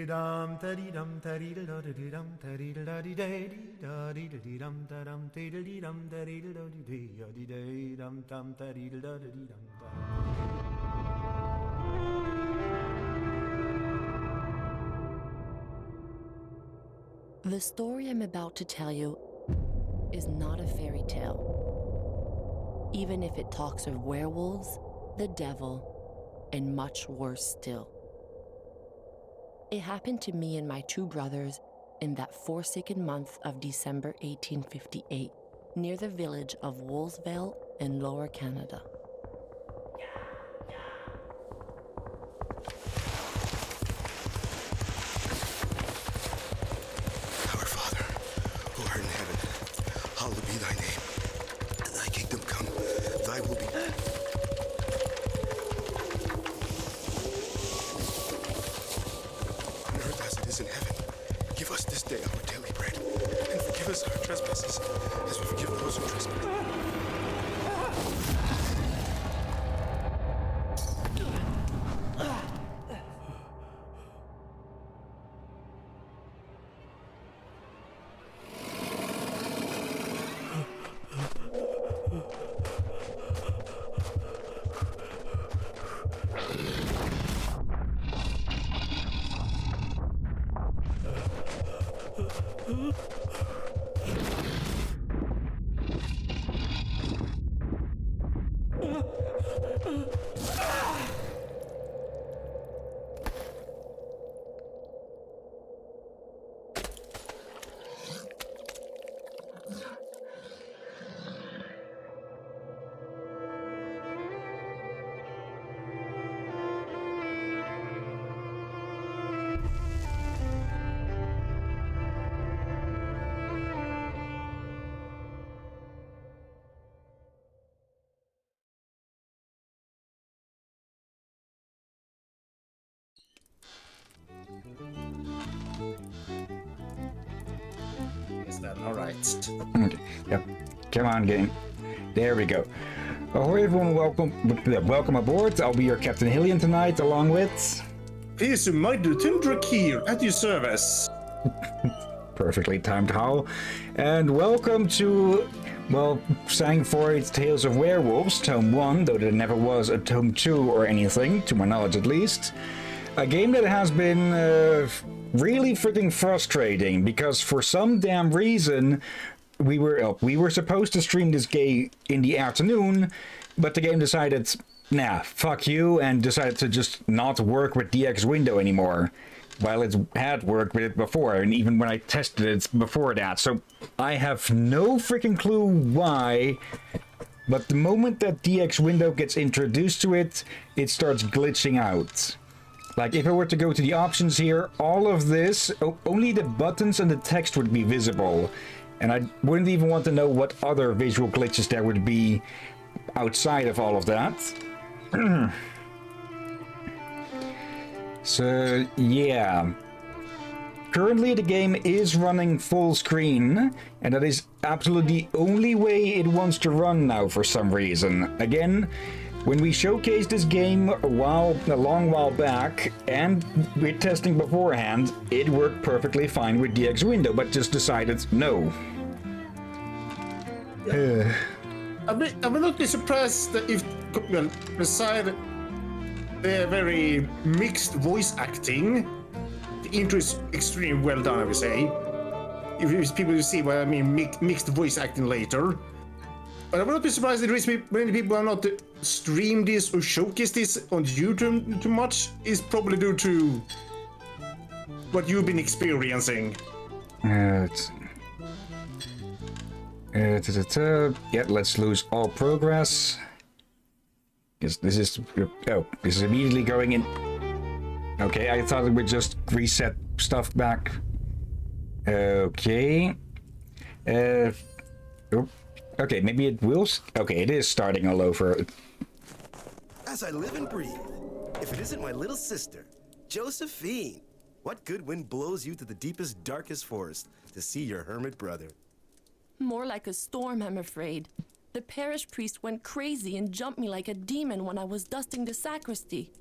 The story I'm about to tell you is not a fairy tale, even if it talks of werewolves, the devil, and much worse still. It happened to me and my two brothers in that forsaken month of December 1858, near the village of Wolsvale in Lower Canada. Our Father, who art in heaven, hallowed be thy name. Thy kingdom come, thy will be. On earth as it is in heaven. Give us this day our daily bread, and forgive us our trespasses, as we forgive those who trespass. Is that all right? Okay. Yep. Come on, game. There we go. Ahoy, everyone. Welcome aboard. I'll be your Captain Hillyan tonight, along with... Peace, my Lieutenant Drakir, at your service. Perfectly timed howl. And welcome to, well, Sang-Froid's Tales of Werewolves, Tome 1, though there never was a Tome 2 or anything, to my knowledge at least. A game that has been really freaking frustrating, because for some damn reason, we were supposed to stream this game in the afternoon, but the game decided, nah, fuck you, and decided to just not work with DX window anymore. While it had worked with it before, and even when I tested it before that. So I have no freaking clue why, but the moment that DX window gets introduced to it, it starts glitching out. Like, if I were to go to the options here, all of this, only the buttons and the text would be visible. And I wouldn't even want to know what other visual glitches there would be outside of all of that. So, yeah. Currently the game is running full screen, and that is absolutely the only way it wants to run now for some reason. Again, when we showcased this game a long while back, and with testing beforehand, it worked perfectly fine with DX window, but just decided no. I will not be surprised that if, well, beside the very mixed voice acting, the intro is extremely well done, I would say. If people will see what I mean, mixed voice acting later. But I will not be surprised that many people are not stream this or showcase this on YouTube too much. Is probably due to what you've been experiencing. Yeah, let's lose all progress. Yes, this is immediately going in. Okay, I thought it would just reset stuff back. Okay. Okay, maybe it will. Okay, it is starting all over. As I live and breathe, if it isn't my little sister, Josephine, what good wind blows you to the deepest, darkest forest to see your hermit brother? More like a storm, I'm afraid. The parish priest went crazy and jumped me like a demon when I was dusting the sacristy.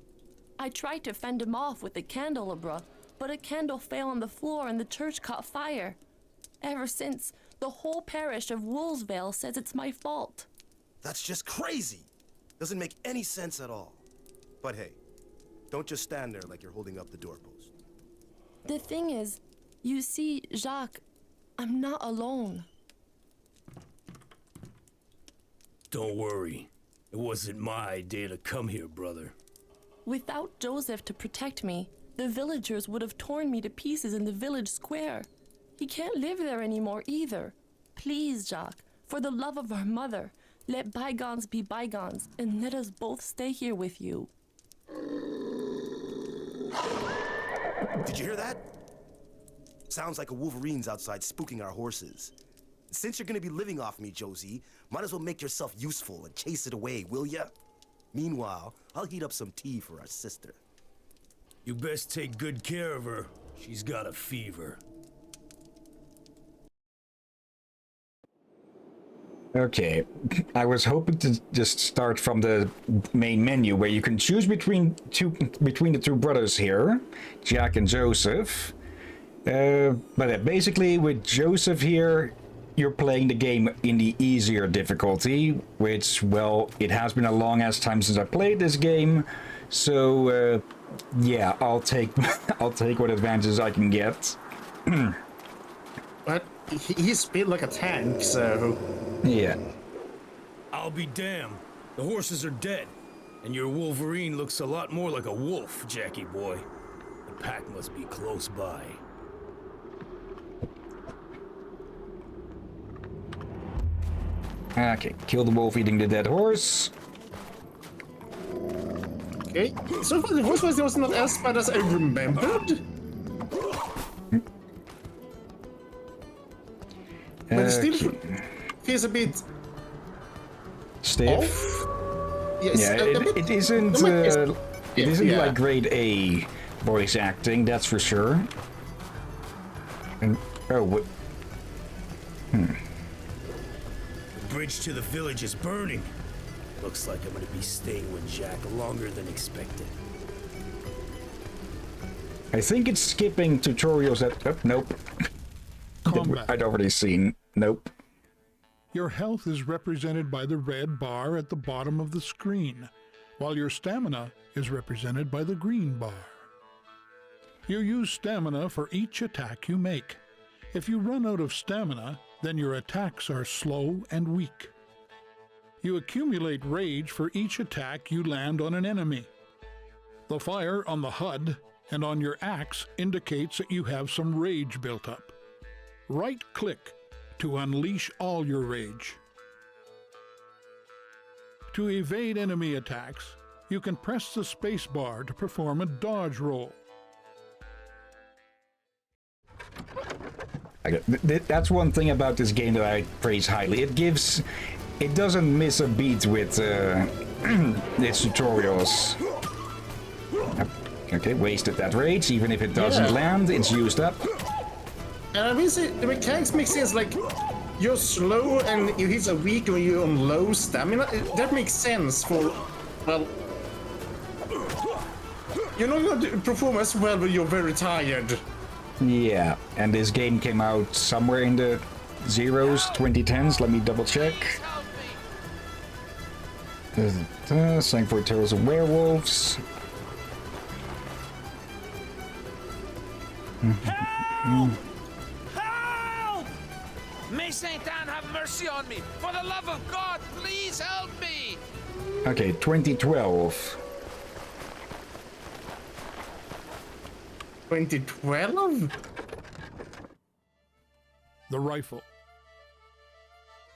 I tried to fend him off with the candelabra, but a candle fell on the floor and the church caught fire. Ever since, the whole parish of Woolsvale says it's my fault. That's just crazy. Doesn't make any sense at all. But hey, don't just stand there like you're holding up the doorpost. The thing is, you see, Jacques, I'm not alone. Don't worry. It wasn't my idea to come here, brother. Without Joseph to protect me, the villagers would have torn me to pieces in the village square. He can't live there anymore either. Please, Jacques, for the love of our mother, let bygones be bygones and let us both stay here with you. Did you hear that? Sounds like a wolverine's outside spooking our horses. Since you're gonna be living off me, Josie, might as well make yourself useful and chase it away, will ya? Meanwhile, I'll heat up some tea for our sister. You best take good care of her. She's got a fever. Okay, I was hoping to just start from the main menu where you can choose between the two brothers here, Jack and Joseph. But basically with Joseph here, you're playing the game in the easier difficulty, which, well, it has been a long ass time since I played this game, so yeah, I'll take what advantages I can get. But he's built like a tank, so... Yeah. I'll be damned. The horses are dead, and your Wolverine looks a lot more like a wolf, Jackie boy. The pack must be close by. Okay, kill the wolf eating the dead horse. Okay, so far the horse was not as bad as I remembered. But it still feels a bit stiff. off. Yes, Yeah, it isn't. It isn't yeah. like grade A voice acting, that's for sure. And oh, what? The bridge to the village is burning. Looks like I'm gonna be staying with Jack longer than expected. I think it's skipping tutorials that. Oh, nope. Combat. I'd already seen. Nope. Your health is represented by the red bar at the bottom of the screen, while your stamina is represented by the green bar. You use stamina for each attack you make. If you run out of stamina, then your attacks are slow and weak. You accumulate rage for each attack you land on an enemy. The fire on the HUD and on your axe indicates that you have some rage built up. Right-click to unleash all your rage. To evade enemy attacks, you can press the space bar to perform a dodge roll. That's one thing about this game that I praise highly. It doesn't miss a beat with its tutorials. Okay, wasted that rage. Even if it doesn't land, it's used up. And I mean, the mechanics make sense, like, you're slow and you hit a weak when you're on low stamina. That makes sense for, well... You're not going to perform as well when you're very tired. Yeah, and this game came out somewhere in the zeros, 2010s. Let me double check. Sang-Froid Tales of Werewolves. Help! Help! May Saint Anne have mercy on me! For the love of God, please help me! Okay, 2012. 2012? The rifle.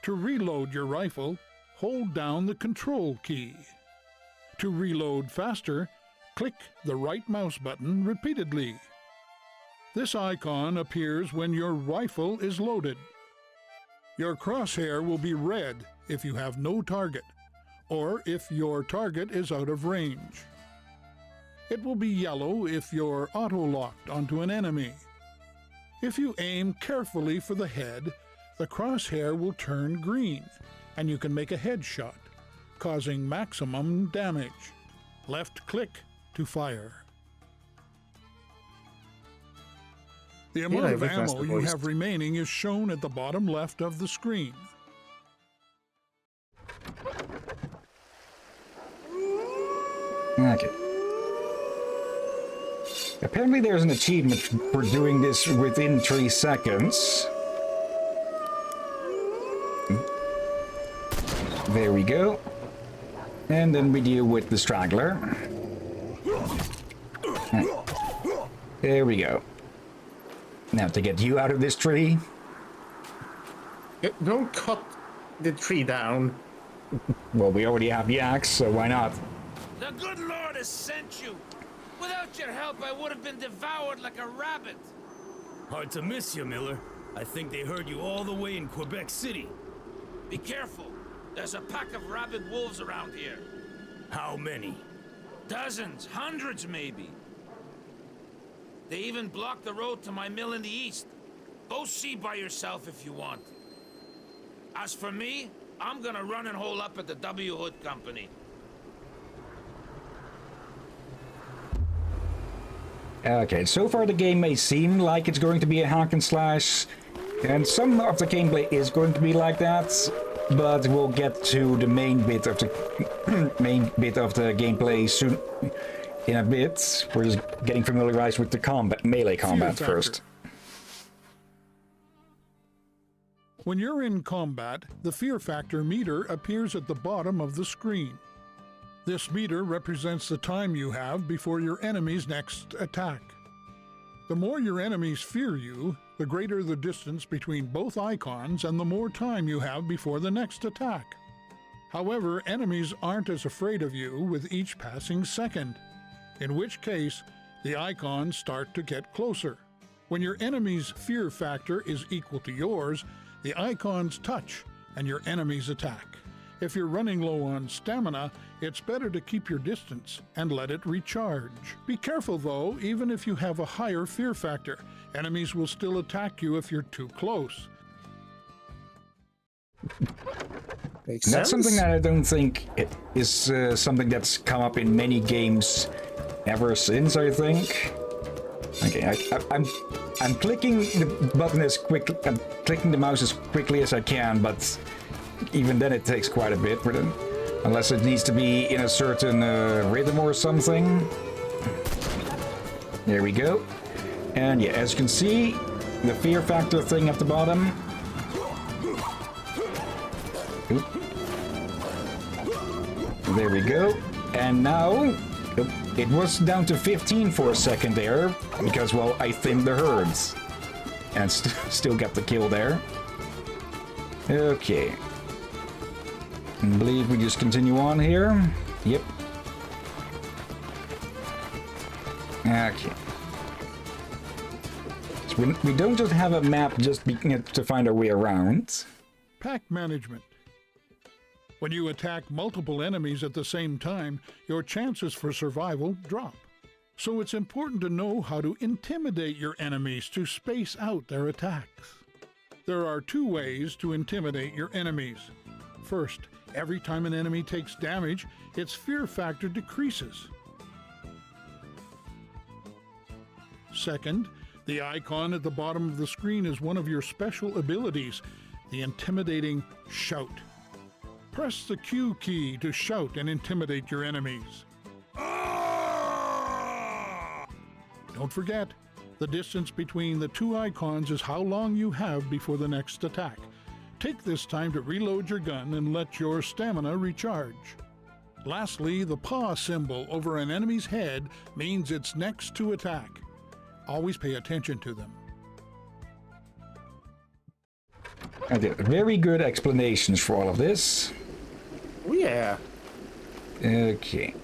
To reload your rifle, hold down the control key. To reload faster, click the right mouse button repeatedly. This icon appears when your rifle is loaded. Your crosshair will be red if you have no target, or if your target is out of range. It will be yellow if you're auto-locked onto an enemy. If you aim carefully for the head, the crosshair will turn green, and you can make a headshot, causing maximum damage. Left click to fire. The amount I of recognize ammo the you voice. have remaining is shown at the bottom left of the screen. Okay. Apparently there's an achievement for doing this within 3 seconds. There we go. And then we deal with the straggler. There we go. Now to get you out of this tree. Don't cut the tree down. Well, we already have the axe, so why not? The good Lord has sent you. Without your help, I would have been devoured like a rabbit. Hard to miss you, Miller. I think they heard you all the way in Quebec City. Be careful. There's a pack of rabid wolves around here. How many? Dozens, hundreds maybe. They even blocked the road to my mill in the east. Go see by yourself if you want. As for me, I'm gonna run and hole up at the W. Hood Company. Okay, so far the game may seem like it's going to be a hack and slash, and some of the gameplay is going to be like that, but we'll get to the main bit of the gameplay soon. In a bit. We're just getting familiarized with the melee combat first. When you're in combat, the fear factor meter appears at the bottom of the screen. This meter represents the time you have before your enemy's next attack. The more your enemies fear you, the greater the distance between both icons and the more time you have before the next attack. However, enemies aren't as afraid of you with each passing second, in which case the icons start to get closer. When your enemy's fear factor is equal to yours, the icons touch and your enemies attack. If you're running low on stamina, it's better to keep your distance and let it recharge. Be careful though, even if you have a higher fear factor, enemies will still attack you if you're too close. Makes That's sense. something that I don't think is something that's come up in many games ever since, I think. Okay, I'm clicking the button as quick, I'm clicking the mouse as quickly as I can, but even then it takes quite a bit for them. Unless it needs to be in a certain rhythm or something. There we go. And yeah, as you can see, the fear factor thing at the bottom. Oop. There we go. And now, it was down to 15 for a second there, because, well, I thinned the herds. And still got the kill there. Okay. I believe we just continue on here. Yep. Okay. So we don't just have a map just to find our way around. Pack management. When you attack multiple enemies at the same time, your chances for survival drop. So it's important to know how to intimidate your enemies to space out their attacks. There are 2 ways to intimidate your enemies. First, every time an enemy takes damage, its fear factor decreases. Second, the icon at the bottom of the screen is one of your special abilities, the intimidating shout. Press the Q key to shout and intimidate your enemies. Don't forget, the distance between the 2 icons is how long you have before the next attack. Take this time to reload your gun and let your stamina recharge. Lastly, the paw symbol over an enemy's head means it's next to attack. Always pay attention to them. Okay, very good explanations for all of this. Oh, yeah. Okay.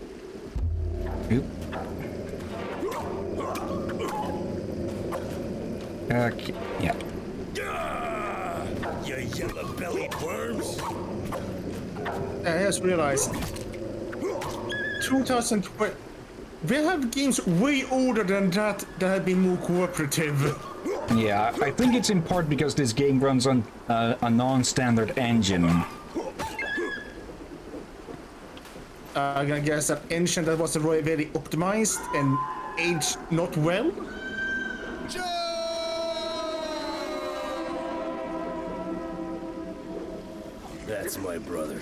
Oop. Okay, yeah. You yellow-bellied worms! I just realized 2020. We have games way older than that have been more cooperative. Yeah, I think it's in part because this game runs on a non-standard engine. I'm gonna guess that engine that was very optimized and aged not well. That's my brother.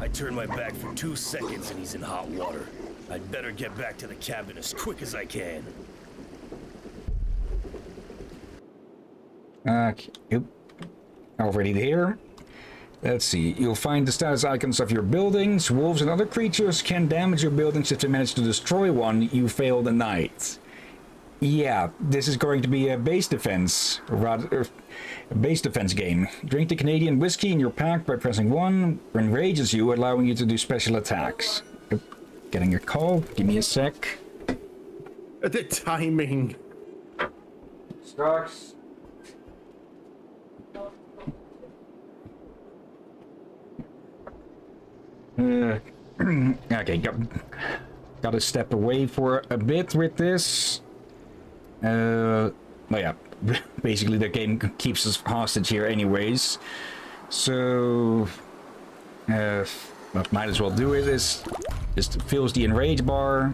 I turned my back for 2 seconds and he's in hot water. I'd better get back to the cabin as quick as I can. Okay. Yep. Already there. Let's see. You'll find the status icons of your buildings. Wolves and other creatures can damage your buildings if they manage to destroy one. You fail the night. Yeah, this is going to be a base defense, or rather, a base defense game. Drink the Canadian whiskey in your pack by pressing 1. Enrages you, allowing you to do special attacks. Getting a call. Give me a sec. The timing. Starks. Okay, gotta step away for a bit with this. Well, yeah, basically the game keeps us hostage here anyways. So, what might as well do it is just fills the enrage bar.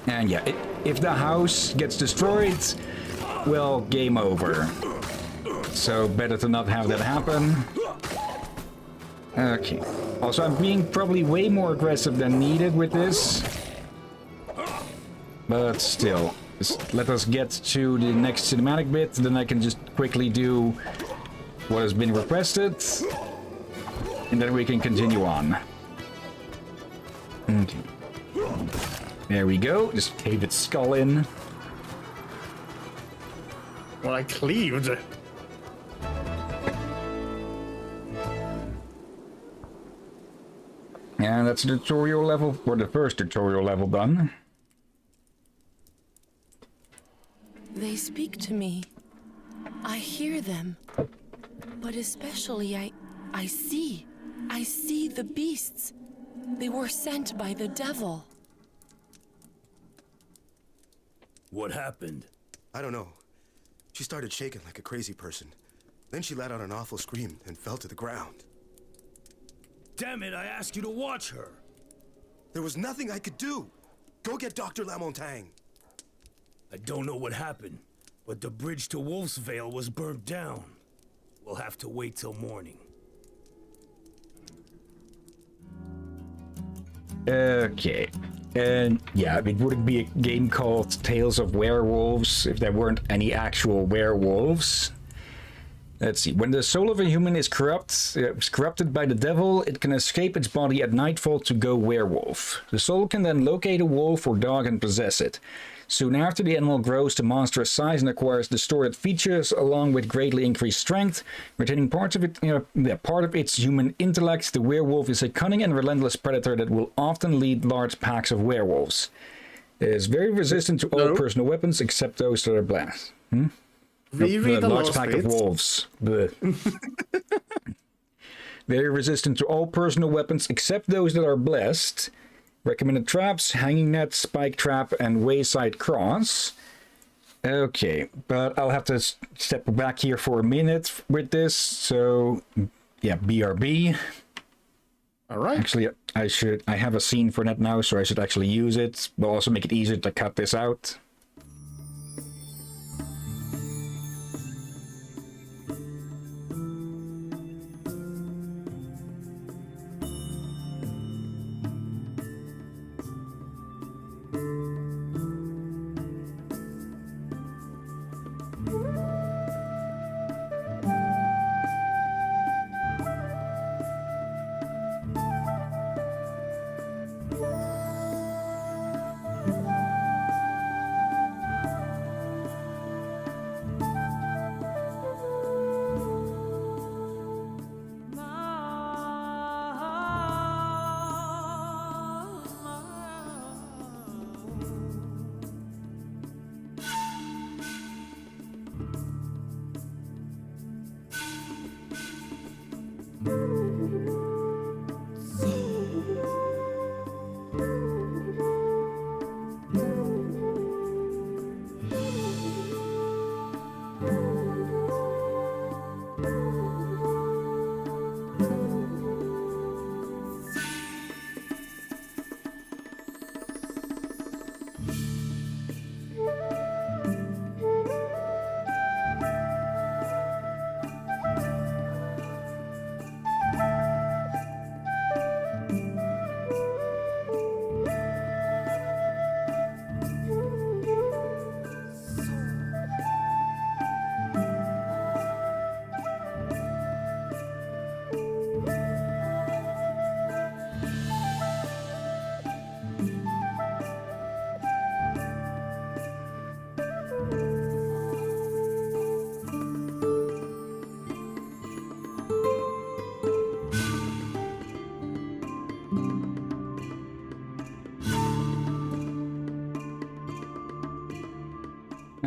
And yeah, if the house gets destroyed, well, game over. So better to not have that happen. Okay. Also, I'm being probably way more aggressive than needed with this. But still, just let us get to the next cinematic bit, then I can just quickly do what has been requested. And then we can continue on. Okay. There we go. Just cave its skull in. Well, I cleaved. And that's the tutorial level, or the first tutorial level done. They speak to me. I hear them. But especially I see the beasts. They were sent by the devil. What happened? I don't know. She started shaking like a crazy person. Then she let out an awful scream and fell to the ground. Damn it, I asked you to watch her. There was nothing I could do. Go get Dr. Lamontagne. I don't know what happened, but the bridge to Wolf's Vale was burnt down. We'll have to wait till morning. Okay. And yeah, it wouldn't be a game called Tales of Werewolves if there weren't any actual werewolves. Let's see. When the soul of a human is corrupted by the devil, it can escape its body at nightfall to go werewolf. The soul can then locate a wolf or dog and possess it. Soon after, the animal grows to monstrous size and acquires distorted features along with greatly increased strength. Retaining parts of part of its human intellect, the werewolf is a cunning and relentless predator that will often lead large packs of werewolves. It is very resistant to all personal weapons except those that are blessed. Reread the large last pack bit. of wolves. Very resistant to all personal weapons except those that are blessed. Recommended traps, hanging net, spike trap, and wayside cross. Okay, but I'll have to step back here for a minute with this. So, yeah, BRB. All right. Actually, I have a scene for that now, so I should actually use it. Will also make it easier to cut this out.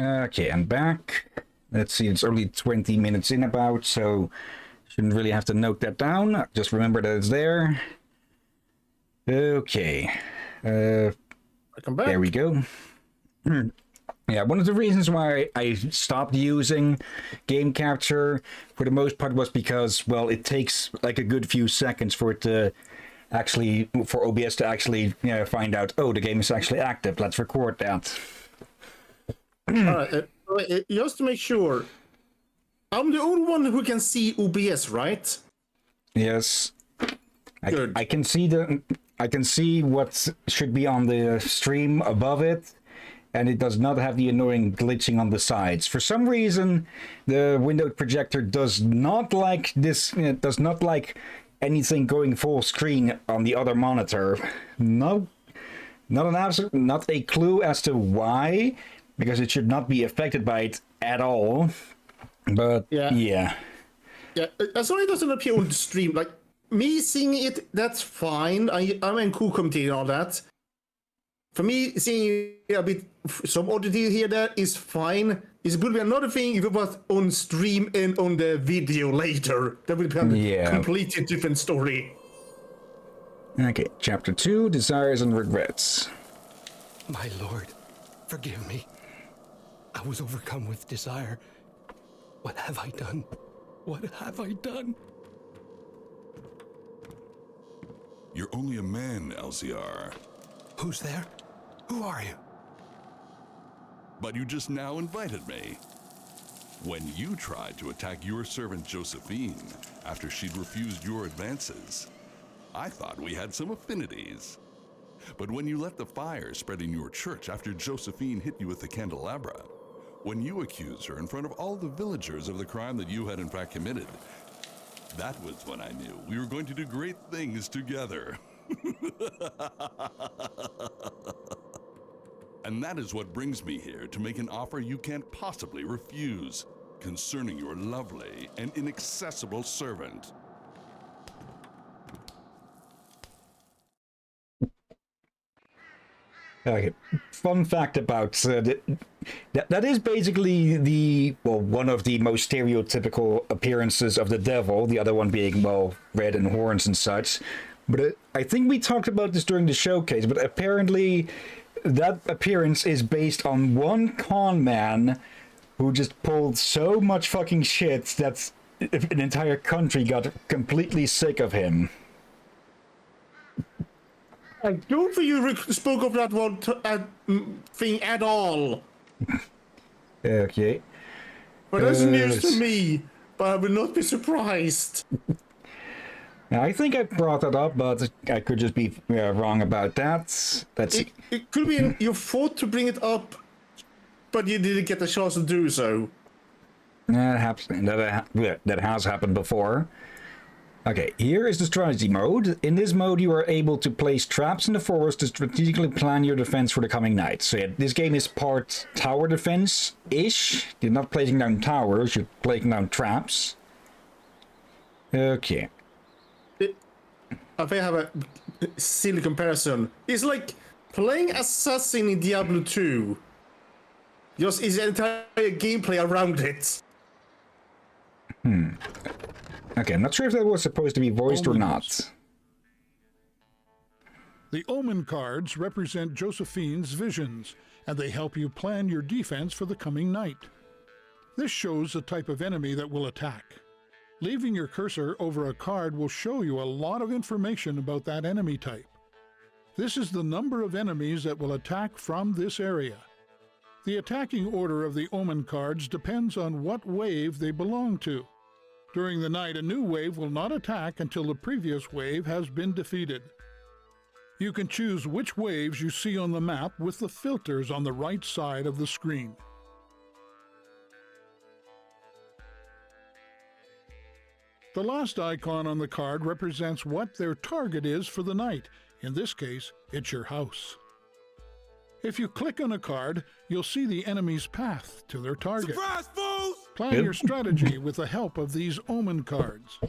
Okay, I'm back. Let's see, it's only 20 minutes in about, so shouldn't really have to note that down. Just remember that it's there. Okay. Welcome back. There we go. Yeah, one of the reasons why I stopped using game capture for the most part was because, well, it takes like a good few seconds for it to actually, for OBS to actually, you know, find out, oh, the game is actually active. Let's record that. Alright, just to make sure, I'm the only one who can see OBS, right? Yes. Good. I can see what should be on the stream above it, and it does not have the annoying glitching on the sides. For some reason, the window projector does not like this. It does not like anything going full screen on the other monitor. No, not an answer, not a clue as to why, because it should not be affected by it at all. But yeah. Yeah, as long as it doesn't appear on the stream, like me seeing it, that's fine. I'm in cool committee and all that. For me, seeing a bit some oddity here there is fine. It would be another thing if it was on stream and on the video later. That would be a completely different story. Okay, chapter 2, Desires and Regrets. My lord, forgive me. I was overcome with desire. What have I done? What have I done? You're only a man, LCR. Who's there? Who are you? But you just now invited me. When you tried to attack your servant Josephine after she'd refused your advances, I thought we had some affinities. But when you let the fire spread in your church after Josephine hit you with the candelabra, when you accused her in front of all the villagers of the crime that you had in fact committed, that was when I knew we were going to do great things together. And that is what brings me here to make an offer you can't possibly refuse concerning your lovely and inaccessible servant. Okay. Fun fact about that is basically one of the most stereotypical appearances of the devil, the other one being, well, red and horns and such. But I think we talked about this during the showcase, but apparently that appearance is based on one con man who just pulled so much fucking shit that an entire country got completely sick of him. I don't think you spoke of that one thing at all. Okay. But that's news to me, but I will not be surprised. I think I brought that up, but I could just be wrong about that. It could be your fault to bring it up, but you didn't get the chance to do so. That has happened before. Okay, here is the strategy mode. In this mode, you are able to place traps in the forest to strategically plan your defense for the coming night. So yeah, this game is part tower defense-ish. You're not placing down towers, you're placing down traps. Okay. I think I have a silly comparison. It's like playing Assassin in Diablo 2. Just is entire gameplay around it. Okay, I'm not sure if that was supposed to be voiced or not. The Omen cards represent Josephine's visions, and they help you plan your defense for the coming night. This shows the type of enemy that will attack. Leaving your cursor over a card will show you a lot of information about that enemy type. This is the number of enemies that will attack from this area. The attacking order of the Omen cards depends on what wave they belong to. During the night, a new wave will not attack until the previous wave has been defeated. You can choose which waves you see on the map with the filters on the right side of the screen. The last icon on the card represents what their target is for the night. In this case, it's your house. If you click on a card, you'll see the enemy's path to their target. Surprise, fools! Plan your strategy with the help of these Omen cards.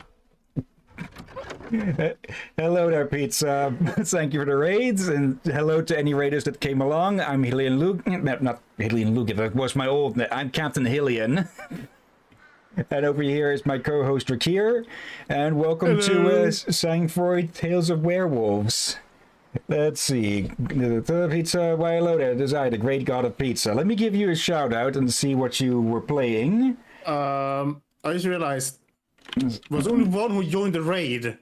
Hello there, Pizza. Thank you for the raids, and hello to any raiders that came along. I'm Hillyan Luke. Not Hillyan Luke, that was my old name. I'm Captain Hillyan. And over here is my co-host Rakir. And welcome to Sang-Froid Tales of Werewolves. Let's see. Pizza, why hello there, Desire, the great god of pizza. Let me give you a shout out and see what you were playing. I just realized there was only one who joined the raid.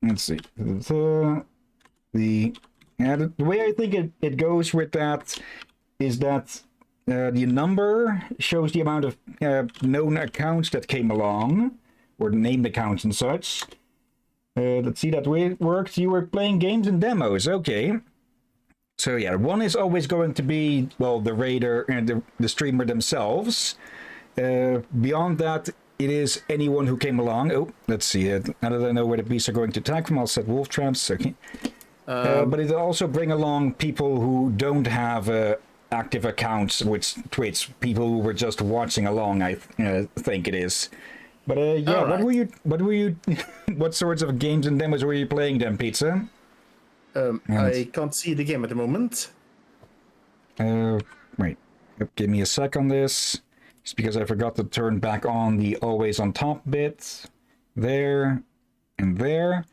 Let's see. The way I think it goes with that is that the number shows the amount of known accounts that came along, or named accounts and such. Let's see, that way it worked. You were playing games and demos, okay. So yeah, one is always going to be, well, the raider and the streamer themselves. Beyond that, it is anyone who came along. Oh, let's see. Now that I know where the beasts are going to attack from, I'll set wolf traps. Okay. But it'll also bring along people who don't have active accounts with Twitch. People who were just watching along, I think it is. But yeah, right. What were you, what sorts of games and demos were you playing then, Pizza? I can't see the game at the moment. Wait, give me a sec on this. It's because I forgot to turn back on the always on top bit. There and there.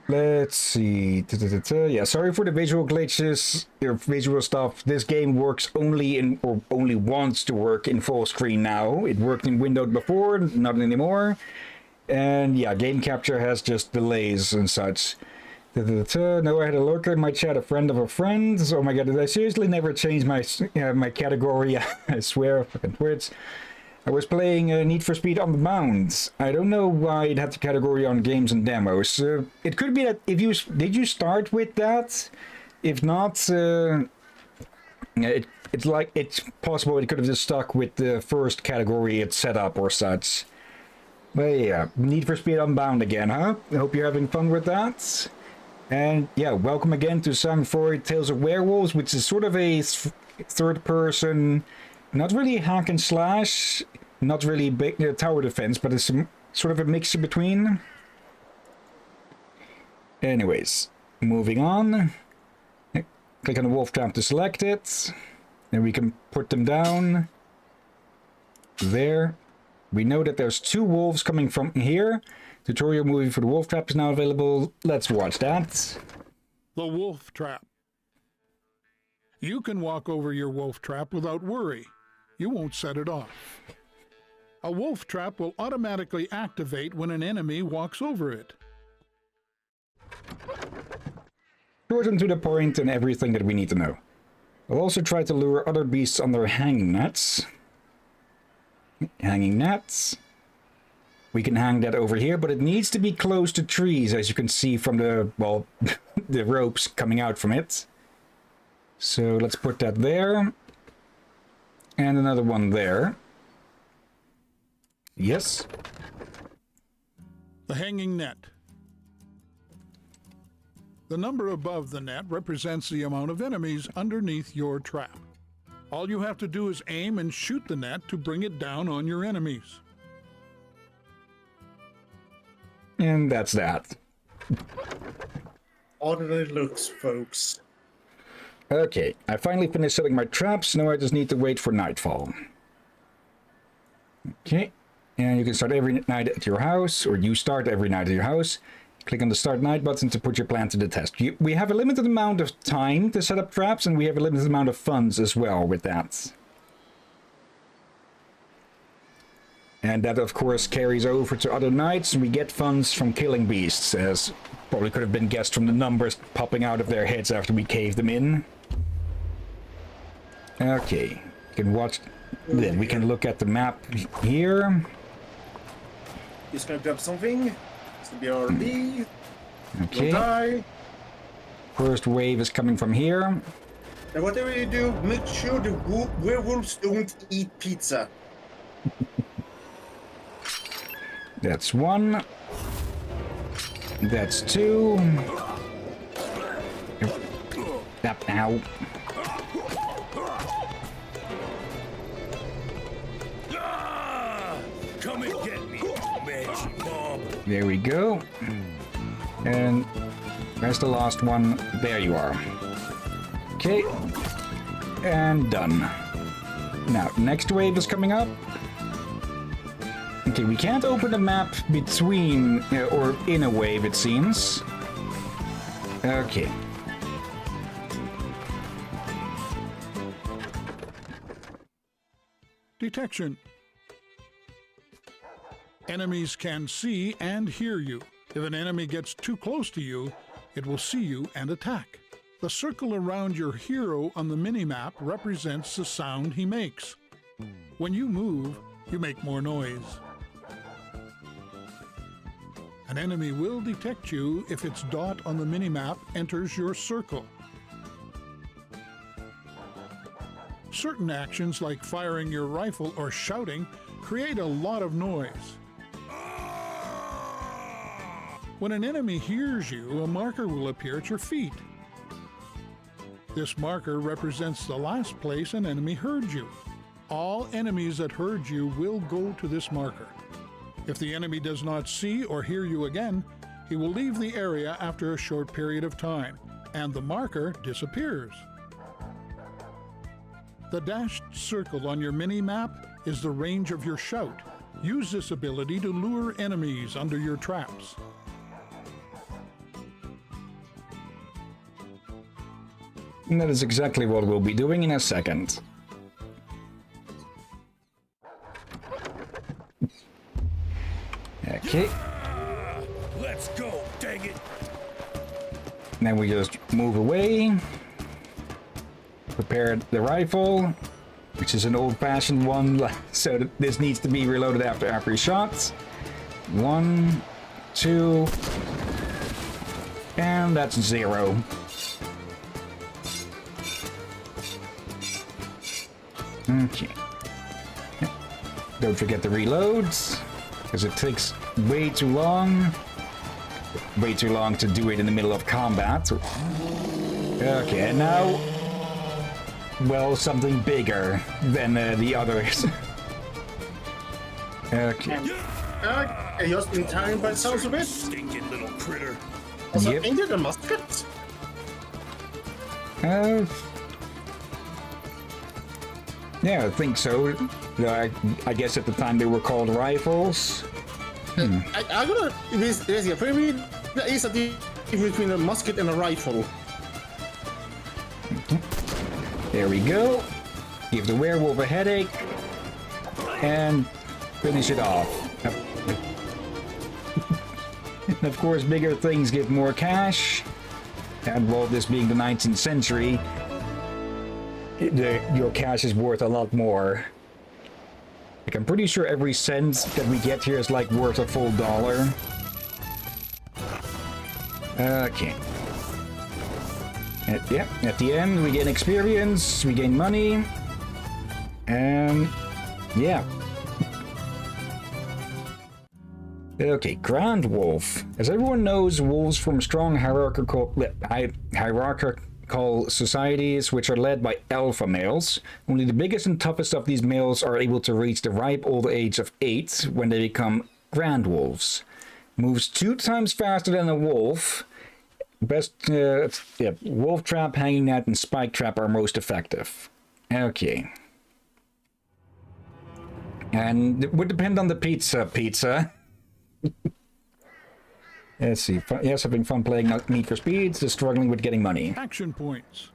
Let's see. Yeah, sorry for the visual glitches, your visual stuff. This game works only only wants to work in full screen now. It worked in windowed before, not anymore. And yeah, game capture has just delays and such. No, I had a lurker in my chat, a friend of a friend. Oh my god, did I seriously never change my my category? I swear, fucking Twitch. I was playing Need for Speed Unbound. I don't know why it had the category on games and demos. It could be that if you did you start with that. If not, it's like it's possible it could have just stuck with the first category it's set up or such. But yeah, Need for Speed Unbound again, huh? I hope you're having fun with that. And yeah, welcome again to Sang-Froid Tales of Werewolves, which is sort of a third-person, not really hack and slash, not really big tower defense, but it's sort of a mixture between. Anyways, moving on. Click on the wolf trap to select it. Then we can put them down. There. We know that there's 2 wolves coming from here. Tutorial movie for the wolf trap is now available. Let's watch that. The wolf trap. You can walk over your wolf trap without worry. You won't set it off. A wolf trap will automatically activate when an enemy walks over it. Short and to the point and everything that we need to know. I'll also try to lure other beasts on their hanging nets. Hanging nets. We can hang that over here, but it needs to be close to trees, as you can see from the, well, the ropes coming out from it. So let's put that there. And another one there. Yes. The hanging net. The number above the net represents the amount of enemies underneath your trap. All you have to do is aim and shoot the net to bring it down on your enemies. And that's that. Ordinary looks, folks. Okay, I finally finished setting my traps. Now I just need to wait for nightfall. Okay, and you can start every night at your house, or you start every night at your house. Click on the Start Night button to put your plan to the test. We have a limited amount of time to set up traps, and we have a limited amount of funds as well with that. And that, of course, carries over to other nights, and we get funds from killing beasts, as probably could have been guessed from the numbers popping out of their heads after we caved them in. Okay, you can watch, then we can look at the map here. Just gonna grab something. It's gonna be RD. Okay. Die. First wave is coming from here. And whatever you do, make sure the werewolves don't eat pizza. That's 1. That's 2. Yep. Ow. Come and get me, magic mob. There we go. And where's the last one? There you are. Okay. And done. Now, next wave is coming up. Okay, we can't open a map between or in a wave, it seems. Okay. Detection. Enemies can see and hear you. If an enemy gets too close to you, it will see you and attack. The circle around your hero on the minimap represents the sound he makes. When you move, you make more noise. An enemy will detect you if its dot on the minimap enters your circle. Certain actions like firing your rifle or shouting create a lot of noise. When an enemy hears you, a marker will appear at your feet. This marker represents the last place an enemy heard you. All enemies that heard you will go to this marker. If the enemy does not see or hear you again, he will leave the area after a short period of time, and the marker disappears. The dashed circle on your mini-map is the range of your shout. Use this ability to lure enemies under your traps. And that is exactly what we'll be doing in a second. Okay. Let's go, dang it. Then we just move away. Prepare the rifle, which is an old-fashioned one, so this needs to be reloaded after every shot. 1, 2, and that's 0. Okay. Don't forget the reloads, because it takes way too long. Way too long to do it in the middle of combat. Okay, and now, well, something bigger than the others. Okay. Just in time by the sounds of it. Stinking little critter. Also, Yep. ain't it a musket? Yeah, I think so. I guess at the time they were called rifles. I gotta. For me, there is a difference between a musket and a rifle. There we go. Give the werewolf a headache. And finish it off. And of course, bigger things give more cash. And well, this being the 19th century, your cash is worth a lot more. Like, I'm pretty sure every cent that we get here is like worth a full dollar. Okay. Yeah, at the end we gain experience, we gain money, and yeah. Okay, Grand Wolf. As everyone knows, wolves form strong hierarchical societies which are led by alpha males. Only the biggest and toughest of these males are able to reach the ripe old age of 8 when they become Grand Wolves. Moves 2 times faster than a wolf. Wolf trap, hanging net, and spike trap are most effective. Okay. And it would depend on the pizza. Let's see. Yes, having fun playing Need for Speeds, is struggling with getting money. Action points.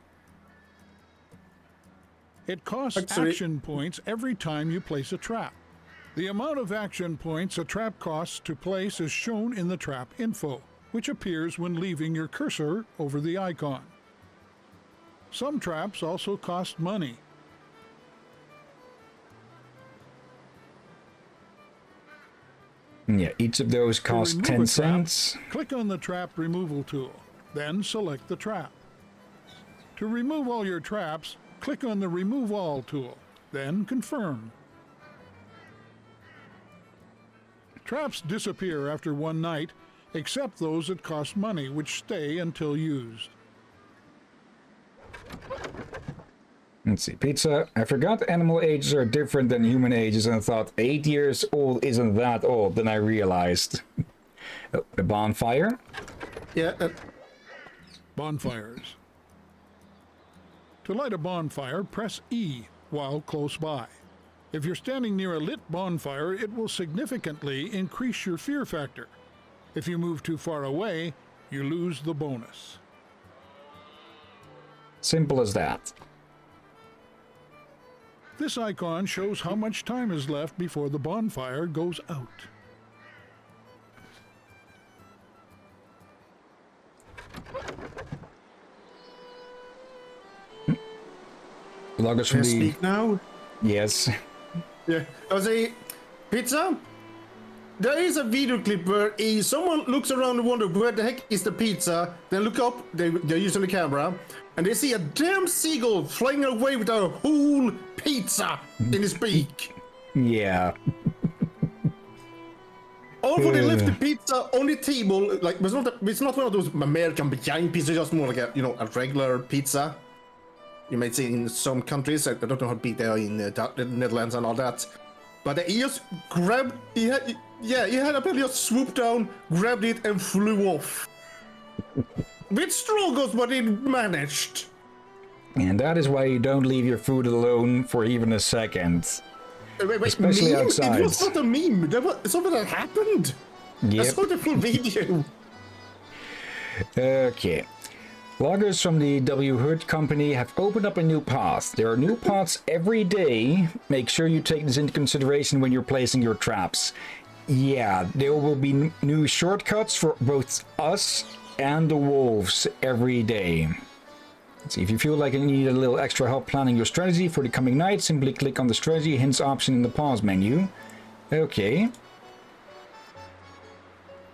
It costs action points every time you place a trap. The amount of action points a trap costs to place is shown in the trap info, which appears when leaving your cursor over the icon. Some traps also cost money. Yeah, each of those costs 10 cents. Click on the trap removal tool, then select the trap. To remove all your traps, click on the Remove All tool, then confirm. Traps disappear after one night, except those that cost money, which stay until used. Let's see, pizza. I forgot animal ages are different than human ages and thought 8 years old isn't that old. Then I realized. Oh, a bonfire. Yeah. Bonfires. To light a bonfire, press E while close by. If you're standing near a lit bonfire, it will significantly increase your fear factor. If you move too far away, you lose the bonus. Simple as that. This icon shows how much time is left before the bonfire goes out. Loggers from Can I the... speak now? Yes. Yeah. I was a pizza. There is a video clip where someone looks around and wonders where the heck is the pizza. Then look up. They're using the camera, and they see a damn seagull flying away with a whole pizza in his beak. Yeah. Although they left the pizza on the table, like it's not one of those American giant pizzas, just more like a regular pizza. You might see in some countries. I don't know how big they are in the Netherlands and all that. But he just grabbed. He had apparently just swooped down, grabbed it, and flew off. With struggles, but it managed. And that is why you don't leave your food alone for even a second. Wait, Especially meme? outside. It was not a meme. That was something that happened. Yep. I saw the full video. Okay. Loggers from the W. Hood Company have opened up a new path. There are new paths every day. Make sure you take this into consideration when you're placing your traps. Yeah, there will be new shortcuts for both us and the wolves every day. Let's see, if you feel like you need a little extra help planning your strategy for the coming night, simply click on the strategy hints option in the pause menu. Okay.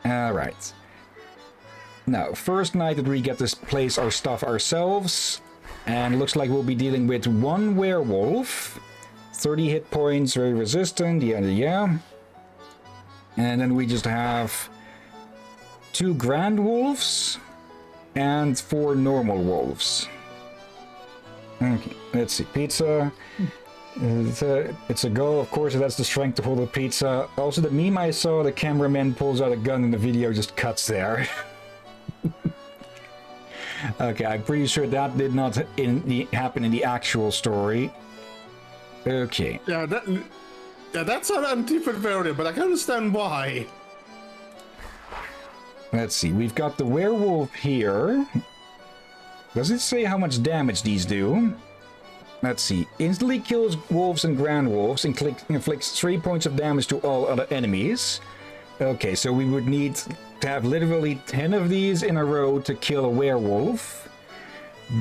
Alright. Now, first night that we get to place our stuff ourselves, and looks like we'll be dealing with one werewolf, 30 hit points, very resistant, yeah. And then we just have 2 grand wolves and 4 normal wolves. Okay, let's see, pizza. It's a go, of course, that's the strength to hold a pizza. Also, the meme I saw, the cameraman pulls out a gun and the video just cuts there. Okay, I'm pretty sure that did not happen in the actual story. Okay. Yeah, that's a different variant, but I can understand why. Let's see, we've got the werewolf here. Does it say how much damage these do? Let's see. Instantly kills wolves and grand wolves and inflicts 3 points of damage to all other enemies. Okay, so we would need to have literally 10 of these in a row to kill a werewolf.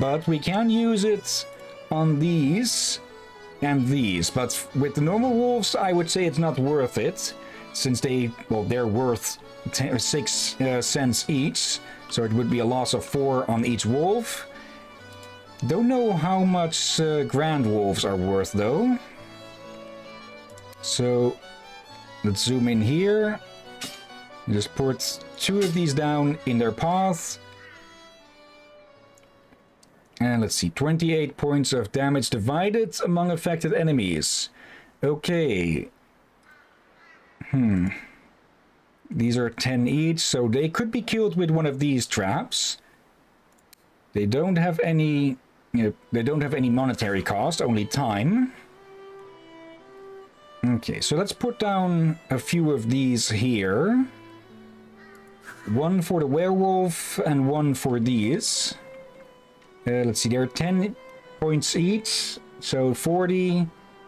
But we can use it on these and these. But with the normal wolves, I would say it's not worth it. Since they're worth 6 cents each. So it would be a loss of 4 on each wolf. Don't know how much grand wolves are worth though. So let's zoom in here. Just put 2 of these down in their path. And let's see, 28 points of damage divided among affected enemies. Okay. These are 10 each, so they could be killed with one of these traps. They don't have any, they don't have any monetary cost, only time. Okay, so let's put down a few of these here. 1 for the werewolf and 1 for these. Let's see, there are 10 points each, so 40.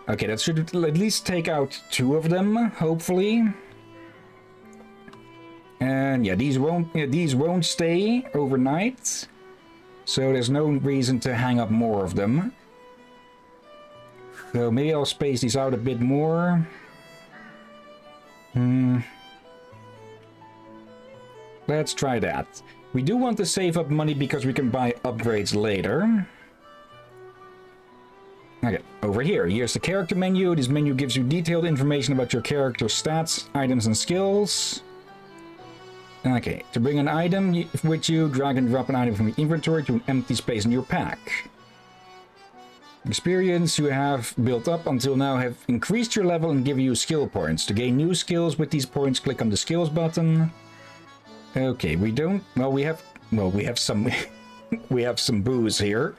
Okay, that should at least take out 2 of them, hopefully. And yeah, these won't stay overnight, so there's no reason to hang up more of them. So maybe I'll space these out a bit more. Let's try that. We do want to save up money because we can buy upgrades later. Okay, over here. Here's the character menu. This menu gives you detailed information about your character's stats, items, and skills. Okay, to bring an item with you, drag and drop an item from your inventory to an empty space in your pack. Experience you have built up until now have increased your level and give you skill points. To gain new skills with these points, click on the skills button. Okay, we don't. Well, we have. Well, we have some. We have some booze here.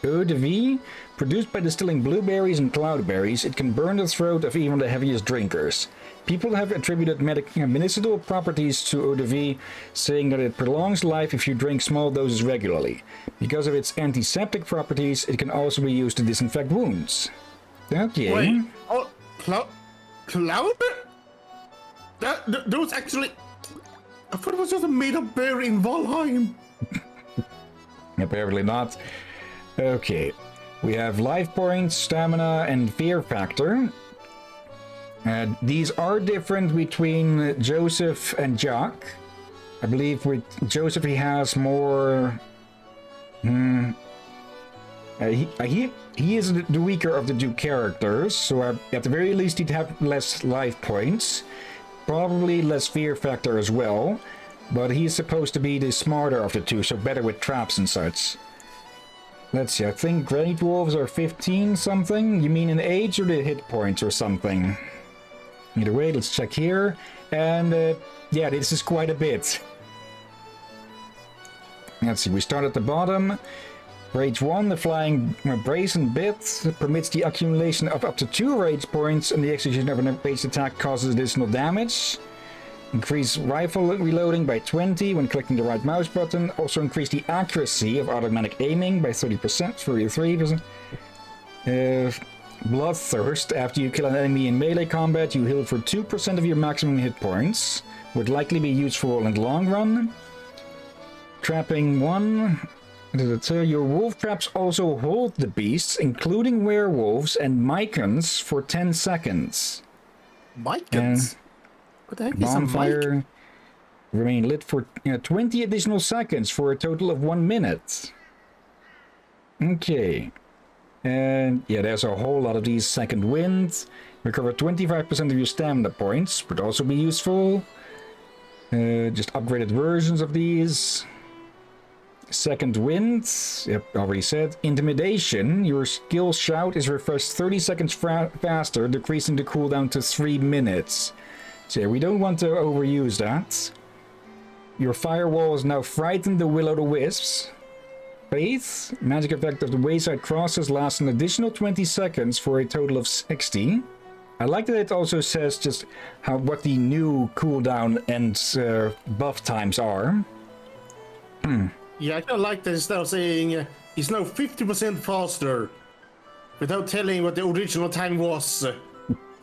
Eau de vie, produced by distilling blueberries and cloudberries, it can burn the throat of even the heaviest drinkers. People have attributed medicinal properties to eau de vie, saying that it prolongs life if you drink small doses regularly. Because of its antiseptic properties, it can also be used to disinfect wounds. Okay. Wait, oh, cloud? That was actually... I thought it was just a made-up bear in Valheim. Apparently not. Okay. We have life points, stamina, and fear factor. These are different between Joseph and Jack. I believe with Joseph he has more... he is the weaker of the two characters, so at the very least he'd have less life points. Probably less fear factor as well. But he's supposed to be the smarter of the two, so better with traps and such. Let's see, I think Great Wolves are 15 something? You mean in age or the hit points or something? Either way, let's check here. And yeah, this is quite a bit. Let's see, we start at the bottom. Rage 1, the flying brazen bit, permits the accumulation of up to 2 rage points, and the execution of an base attack causes additional damage. Increase rifle reloading by 20 when clicking the right mouse button. Also increase the accuracy of automatic aiming by 30%, 33%. Bloodthirst. After you kill an enemy in melee combat, you heal for 2% of your maximum hit points. Would likely be useful in the long run. Trapping 1. Your wolf traps also hold the beasts, including werewolves and mycons, for 10 seconds. Mycons? What the heck is a bonfire remain lit for 20 additional seconds for a total of 1 minute. Okay. And yeah, there's a whole lot of these. Second wind. Recover 25% of your stamina points. Would also be useful. Just upgraded versions of these. Second wind. Yep, already said. Intimidation. Your skill shout is refreshed 30 seconds faster, decreasing the cooldown to 3 minutes. So yeah, we don't want to overuse that. Your firewall is now frighten the will-o'-the-wisps. Faith. Magic effect of the wayside crosses lasts an additional 20 seconds for a total of 60. I like that it also says just what the new cooldown and buff times are. Yeah, I kind of like that instead of saying it's now 50% faster without telling what the original time was.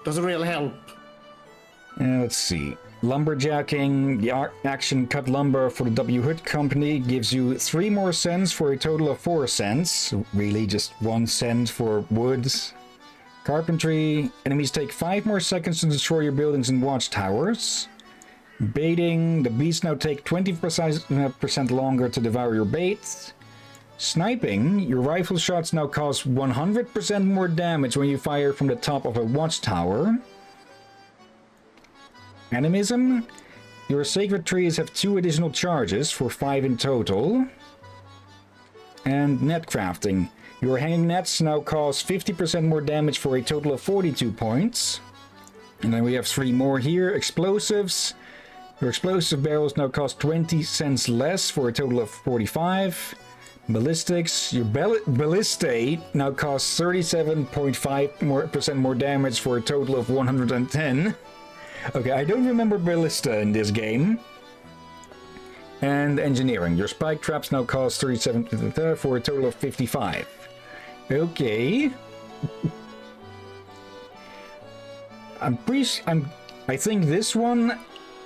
Doesn't really help. Let's see. Lumberjacking, the action cut lumber for the W Hood Company gives you 3 more cents for a total of 4 cents. Really, just 1 cent for woods. Carpentry, enemies take 5 more seconds to destroy your buildings and watchtowers. Baiting, the beasts now take 20% longer to devour your bait. Sniping, your rifle shots now cause 100% more damage when you fire from the top of a watchtower. Animism, your sacred trees have 2 additional charges for 5 in total. And net crafting, your hanging nets now cause 50% more damage for a total of 42 points. And then we have 3 more here. Explosives, your explosive barrels now cost 20 cents less for a total of 45. Ballistics, your ballistae now costs 37.5% more damage for a total of 110. Okay, I don't remember ballista in this game. And engineering, your spike traps now cost 37 for a total of 55. Okay. I think this one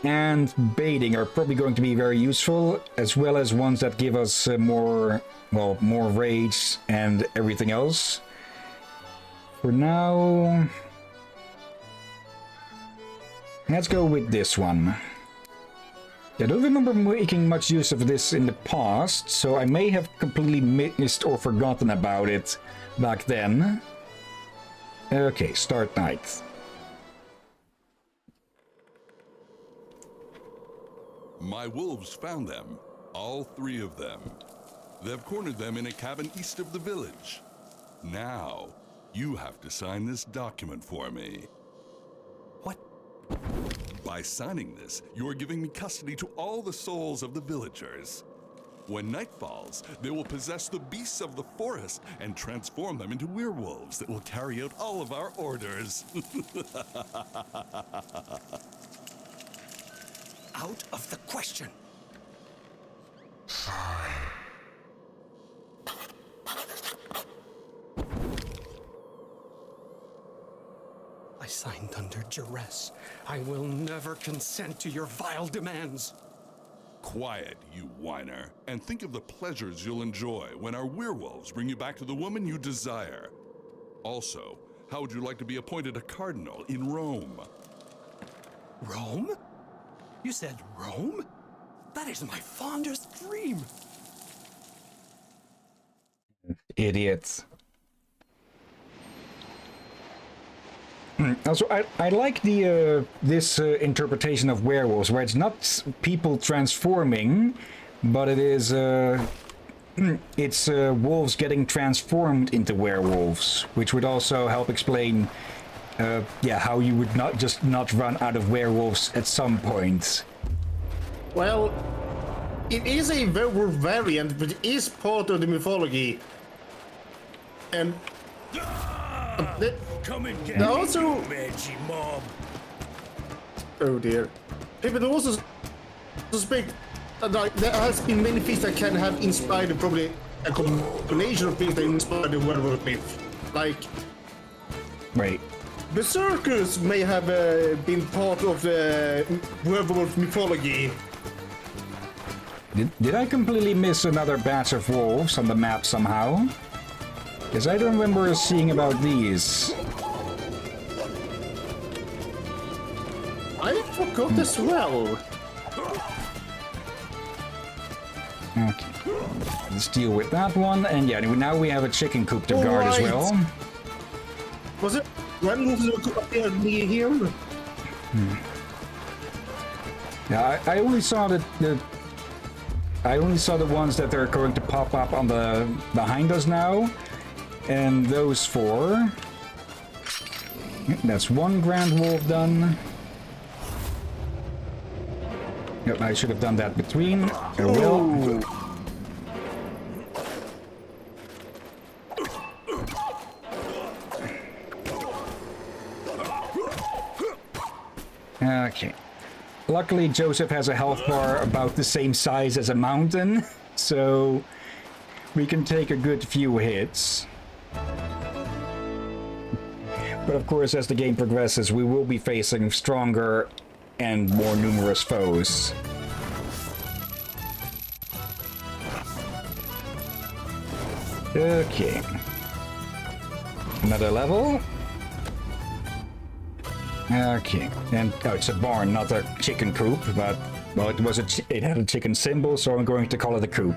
and baiting are probably going to be very useful, as well as ones that give us more rage and everything else. For now, let's go with this one. I don't remember making much use of this in the past, so I may have completely missed or forgotten about it back then. Okay, start night. My wolves found them, all 3 of them. They've cornered them in a cabin east of the village. Now, you have to sign this document for me. What? By signing this, you are giving me custody to all the souls of the villagers. When night falls, they will possess the beasts of the forest and transform them into werewolves that will carry out all of our orders. Out of the question. I signed under duress. I will never consent to your vile demands. Quiet, you whiner, and think of the pleasures you'll enjoy when our werewolves bring you back to the woman you desire. Also, how would you like to be appointed a cardinal in Rome? Rome? You said Rome? That is my fondest dream. Idiots. Also, I like the this interpretation of werewolves, where it's not people transforming, but it is it's wolves getting transformed into werewolves, which would also help explain, yeah, how you would not run out of werewolves at some point. Well, it is a werewolf variant, but it is part of the mythology. And Come and get Now me, also- you mangy mob. oh dear. People also suspect that there has been many things that can have inspired probably a combination of things that inspired the werewolf myth. Like, Right. berserkers may have been part of the werewolf mythology. Did I completely miss another batch of wolves on the map somehow? Because I don't remember seeing about these. I forgot as well. Okay. Let's deal with that one, and yeah, now we have a chicken coop to guard as Alright. well. Was it werewolves that could appear near here? Yeah, I only saw I only saw the ones that are going to pop up on the behind us now, and those four. That's one grand wolf done. Yep, I should have done that between. I will. Okay. Luckily, Joseph has a health bar about the same size as a mountain, so we can take a good few hits. But of course, as the game progresses, we will be facing stronger and more numerous foes. Okay. Another level. Okay, and oh, it's a barn, not a chicken coop, but well, it had a chicken symbol, so I'm going to call it a coop.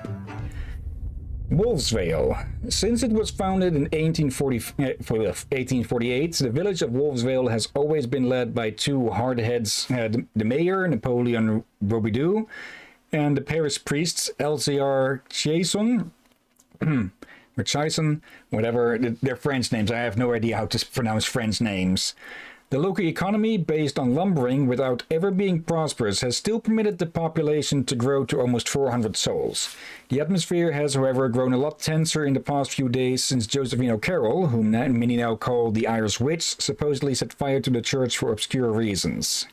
Wolfsvale. Since it was founded in 1848, the village of Wolfsvale has always been led by two hardheads, the mayor, Napoleon Robidoux, and the parish priests, LCR Chason, or Chason, whatever, they're French names. I have no idea how to pronounce French names. The local economy, based on lumbering without ever being prosperous, has still permitted the population to grow to almost 400 souls. The atmosphere has, however, grown a lot tenser in the past few days since Josephine O'Carroll, whom many now call the Irish Witch, supposedly set fire to the church for obscure reasons.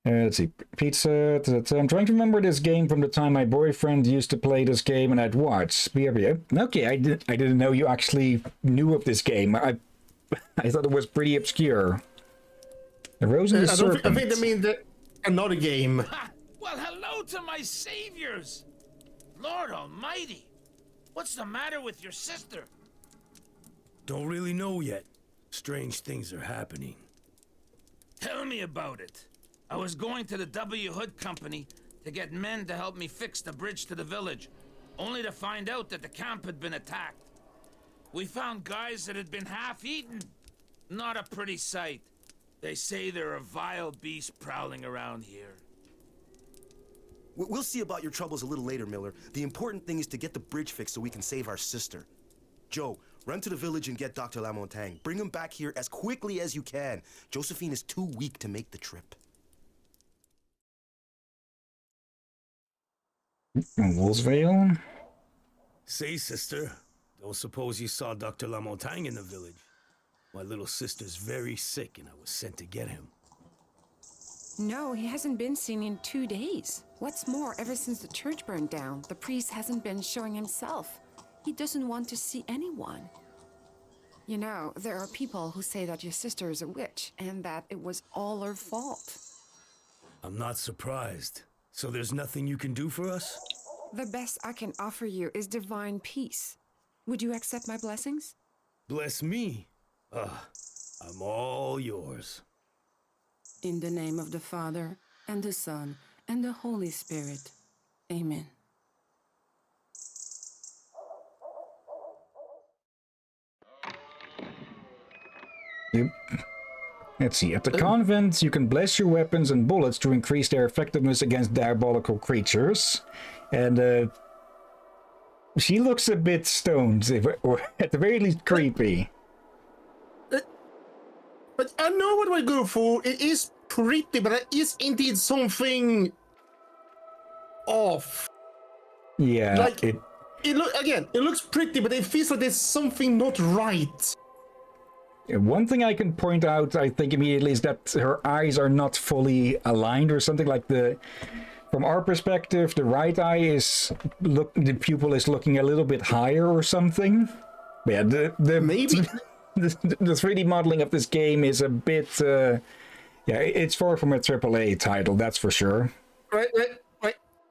Let's see. Pizza. I'm trying to remember this game from the time my boyfriend used to play this game and I'd watch. Okay, I didn't know you actually knew of this game. I thought it was pretty obscure. The Rose and the Serpent. I think they mean another game. Ha! Well, hello to my saviors! Lord Almighty! What's the matter with your sister? Don't really know yet. Strange things are happening. Tell me about it. I was going to the W. Hood Company to get men to help me fix the bridge to the village, only to find out that the camp had been attacked. We found guys that had been half-eaten. Not a pretty sight. They say there are vile beasts prowling around here. We'll see about your troubles a little later, Miller. The important thing is to get the bridge fixed so we can save our sister. Joe, Run to the village and get Dr. Lamontagne. Bring him back here as quickly as you can. Josephine is too weak to make the trip. Wolfsvale? Say, sister, don't suppose you saw Dr. Lamontagne in the village? My little sister's very sick and I was sent to get him. No, he hasn't been seen in 2 days. What's more, ever since the church burned down, the priest hasn't been showing himself. He doesn't want to see anyone. You know, there are people who say that your sister is a witch and that it was all her fault. I'm not surprised. So there's nothing you can do for us? The best I can offer you is divine peace. Would you accept my blessings? Bless me. I'm all yours. In the name of the Father, and the Son, and the Holy Spirit. Amen. Yep. Let's see. At the convent, you can bless your weapons and bullets to increase their effectiveness against diabolical creatures. And, she looks a bit stoned, or at the very least creepy. But I know what we go for. It is pretty, but it is indeed something off. Yeah, Like, it looks pretty, but it feels like there's something not right. One thing I can point out, I think immediately, is that her eyes are not fully aligned or something. Like from our perspective, the right eye the pupil is looking a little bit higher or something. Yeah, Maybe. the 3D modeling of this game is a bit, it's far from a AAA title, that's for sure. Right.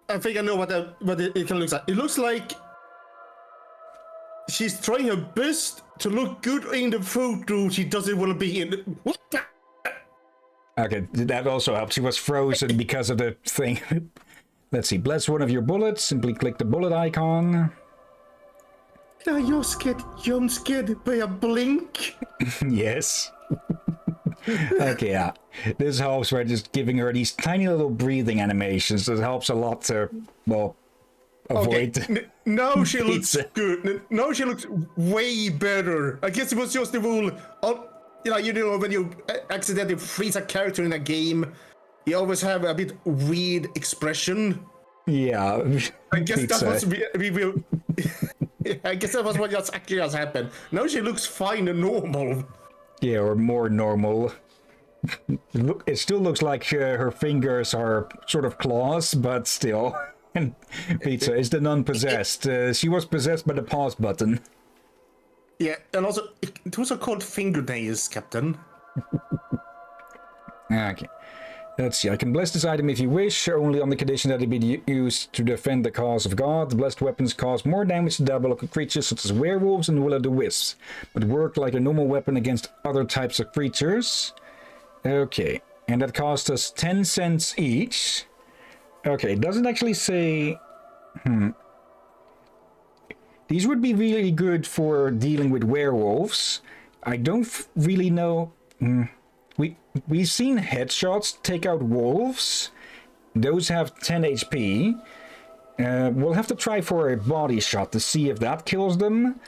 I think I know what it kind of looks like. It looks like she's trying her best to look good in the photo she doesn't want to be in. What the? Okay, that also helps. She was frozen because of the thing. Let's see. Bless one of your bullets. Simply click the bullet icon. Now you're scared. You're scared by a blink. Yes. Okay, yeah. This helps by just giving her these tiny little breathing animations. That helps a lot to, well, avoid. Okay. Now she looks good. Now she looks way better. I guess it was just the rule. You know, when you accidentally freeze a character in a game, you always have a bit weird expression. Yeah. I guess that was we will. I guess that was what actually has happened. Now she looks fine and normal. Yeah, or more normal. It still looks like her fingers are sort of claws, but still. And Pizza is the non-possessed. She was possessed by the pause button. Yeah, and also, it was called fingernails, Captain. Okay. Let's see. I can bless this item if you wish, only on the condition that it be used to defend the cause of God. The blessed weapons cause more damage to diabolical creatures such as werewolves and will-o'-the-wisps, but work like a normal weapon against other types of creatures. Okay. And that cost us 10 cents each. Okay, it doesn't actually say... These would be really good for dealing with werewolves. I don't really know... We've seen headshots take out wolves. Those have 10 HP. We'll have to try for a body shot to see if that kills them.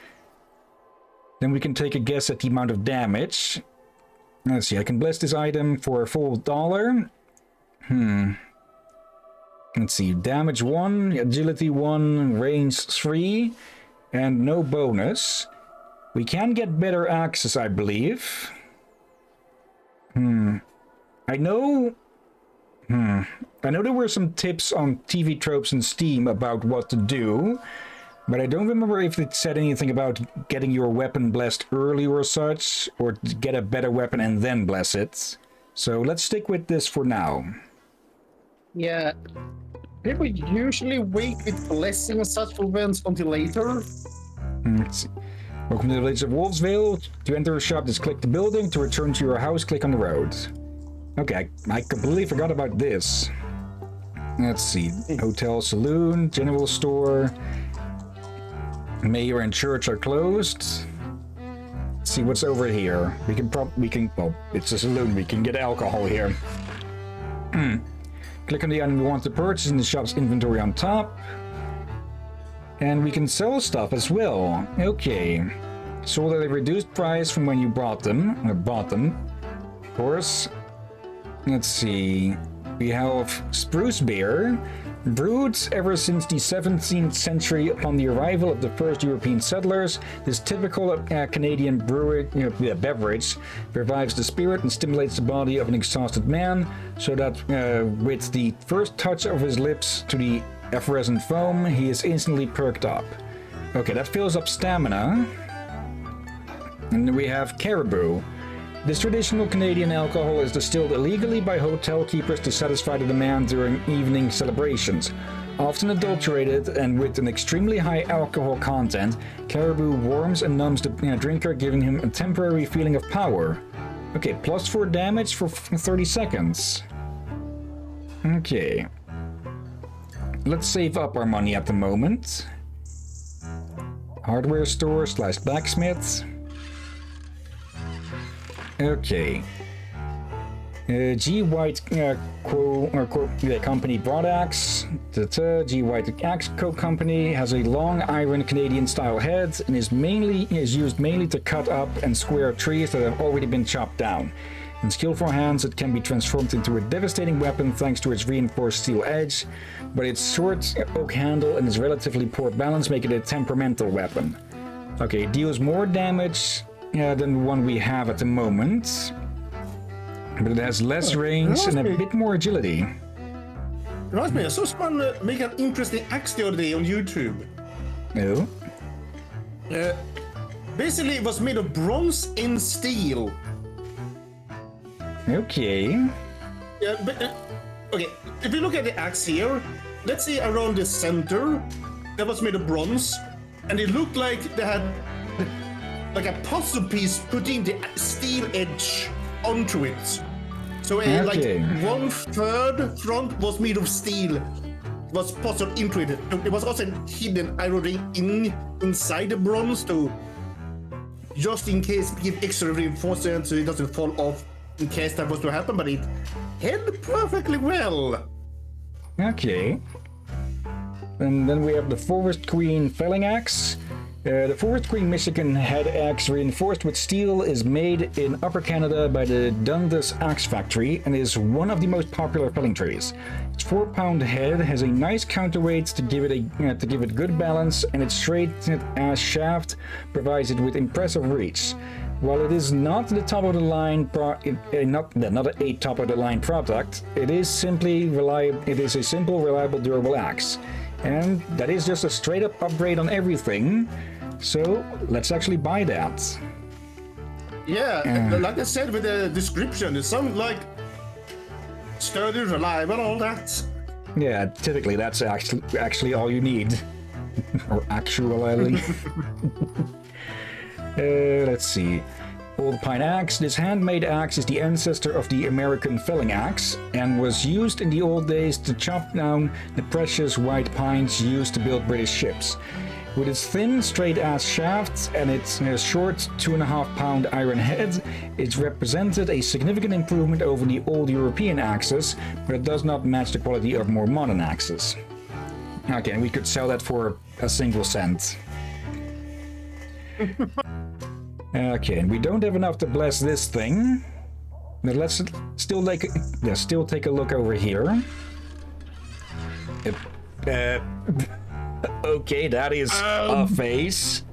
Then we can take a guess at the amount of damage. Let's see, I can bless this item for a full $1. Let's see, damage 1, agility 1, range 3, and no bonus. We can get better access, I believe. I know there were some tips on TV Tropes and Steam about what to do, but I don't remember if it said anything about getting your weapon blessed early or such, or to get a better weapon and then bless it. So let's stick with this for now. Yeah. People usually wait with blessing and such events until later. Let's see. Welcome to the village of Wolfsvale. To enter a shop, just click the building. To return to your house, click on the road. Okay, I completely forgot about this. Let's see. Hotel, saloon, general store. Mayor and church are closed. Let's see what's over here. Well, it's a saloon. We can get alcohol here. Click on the item we want to purchase in the shop's inventory on top. And we can sell stuff as well. Okay. sold at a reduced price from when you bought them. Of course. Let's see. We have spruce beer, brewed ever since the 17th century upon the arrival of the first European settlers. This typical Canadian beverage revives the spirit and stimulates the body of an exhausted man, so that with the first touch of his lips to the effervescent foam, he is instantly perked up. Okay, that fills up stamina. And then we have Caribou. This traditional Canadian alcohol is distilled illegally by hotel keepers to satisfy the demand during evening celebrations. Often adulterated and with an extremely high alcohol content, Caribou warms and numbs the drinker, giving him a temporary feeling of power. Okay, plus 4 damage for 30 seconds. Okay. Let's save up our money at the moment. Hardware store / blacksmith. Okay. G White Company Broadaxe. G White Axe Co. Company has a long iron Canadian style head and is used mainly to cut up and square trees that have already been chopped down. In skillful hands, it can be transformed into a devastating weapon thanks to its reinforced steel edge, but its short oak handle and its relatively poor balance make it a temperamental weapon. Okay, it deals more damage than the one we have at the moment, but it has less range and a bit more agility. Reminds me, I saw someone make an interesting axe the other day on YouTube. No? Basically, it was made of bronze and steel. Okay. Yeah, but okay. If you look at the axe here, let's say around the center, that was made of bronze, and it looked like they had like a puzzle piece putting the steel edge onto it. So like 1/3 front was made of steel, was puzzled into it. It was also hidden iron ring inside the bronze to just in case give extra reinforcement so it doesn't fall off in case that was to happen, but it held perfectly well. Okay. And then we have the Forest Queen felling axe. The Forest Queen Michigan head axe reinforced with steel is made in Upper Canada by the Dundas Axe Factory and is one of the most popular felling trees. Its 4-pound head has a nice counterweight to give it good balance, and its straight ass shaft provides it with impressive reach. While it is not the top of the line, not a top of the line product, it is simply reliable. It is a simple, reliable, durable axe, and that is just a straight up upgrade on everything. So let's actually buy that. Yeah, like I said with the description, it sounds like sturdy, reliable, all that. Yeah, typically that's actually all you need, or actually. Let's see. Old Pine Axe. This handmade axe is the ancestor of the American felling axe and was used in the old days to chop down the precious white pines used to build British ships. With its thin, straight-ass shafts and its short 2.5-pound iron head, it represented a significant improvement over the old European axes, but it does not match the quality of more modern axes. Okay, and we could sell that for a single cent. Okay, and we don't have enough to bless this thing. But let's still take a look over here. Okay, that is a face.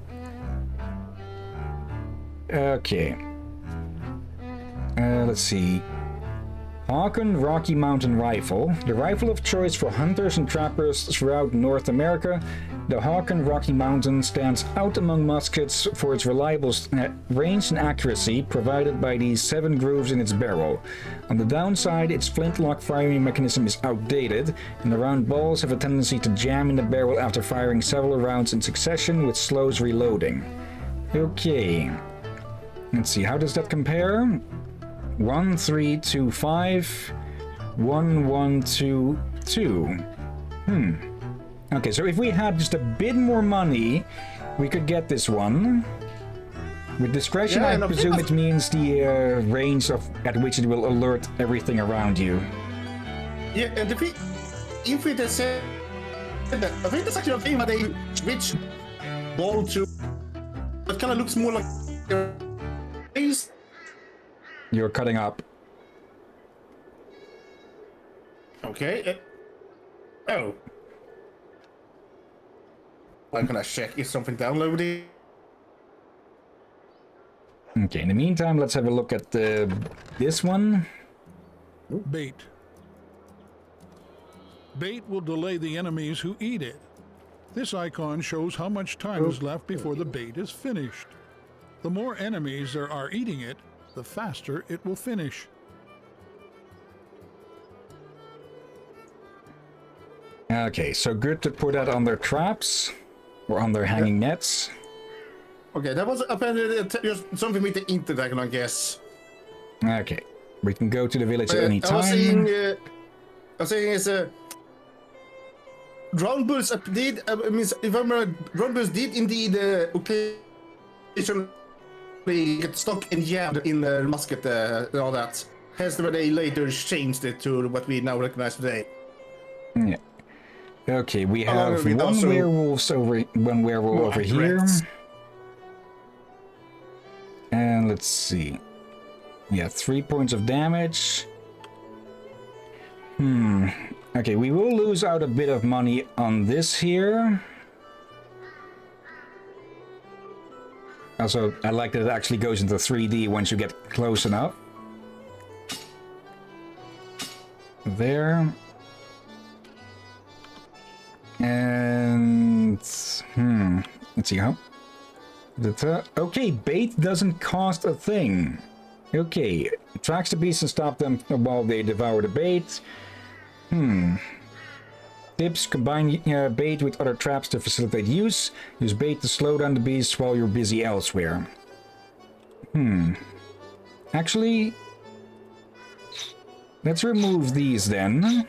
Okay. Let's see. Hawken Rocky Mountain Rifle. The rifle of choice for hunters and trappers throughout North America. The Hawken Rocky Mountain stands out among muskets for its reliable range and accuracy provided by the 7 grooves in its barrel. On the downside, its flintlock firing mechanism is outdated, and the round balls have a tendency to jam in the barrel after firing several rounds in succession, which slows reloading. Okay. Let's see, how does that compare? 1, 3, 2, 5. 1, 1, 2, 2. Okay, so if we had just a bit more money, we could get this one. With discretion, I presume it means the range at which it will alert everything around you. Yeah, and if it has said that, I think that's actually a thing that they switch ball to that kind of looks more like. You're cutting up. Okay. Oh. I'm gonna check if something downloaded. Okay, in the meantime, let's have a look at this one. Bait. Bait will delay the enemies who eat it. This icon shows how much time is left before the bait is finished. The more enemies there are eating it, the faster it will finish. Okay, so good to put that on their traps or on their hanging nets. Okay, that was apparently just something with the internet, I guess. Okay, we can go to the village at any time. I was saying is Drowned Bulls did, if I remember, Drowned Bulls did indeed occasionally get stuck and jammed in the musket and all that. Hence, they later changed it to what we now recognize today. Yeah. Okay, we have one werewolf over here. And let's see. Yeah, 3 points of damage. Okay, we will lose out a bit of money on this here. Also, I like that it actually goes into 3D once you get close enough. There. And... let's see how... okay, bait doesn't cost a thing. Okay, attracts the beasts and stop them while they devour the bait. Tips: combine bait with other traps to facilitate use. Use bait to slow down the beasts while you're busy elsewhere. Actually, let's remove these then.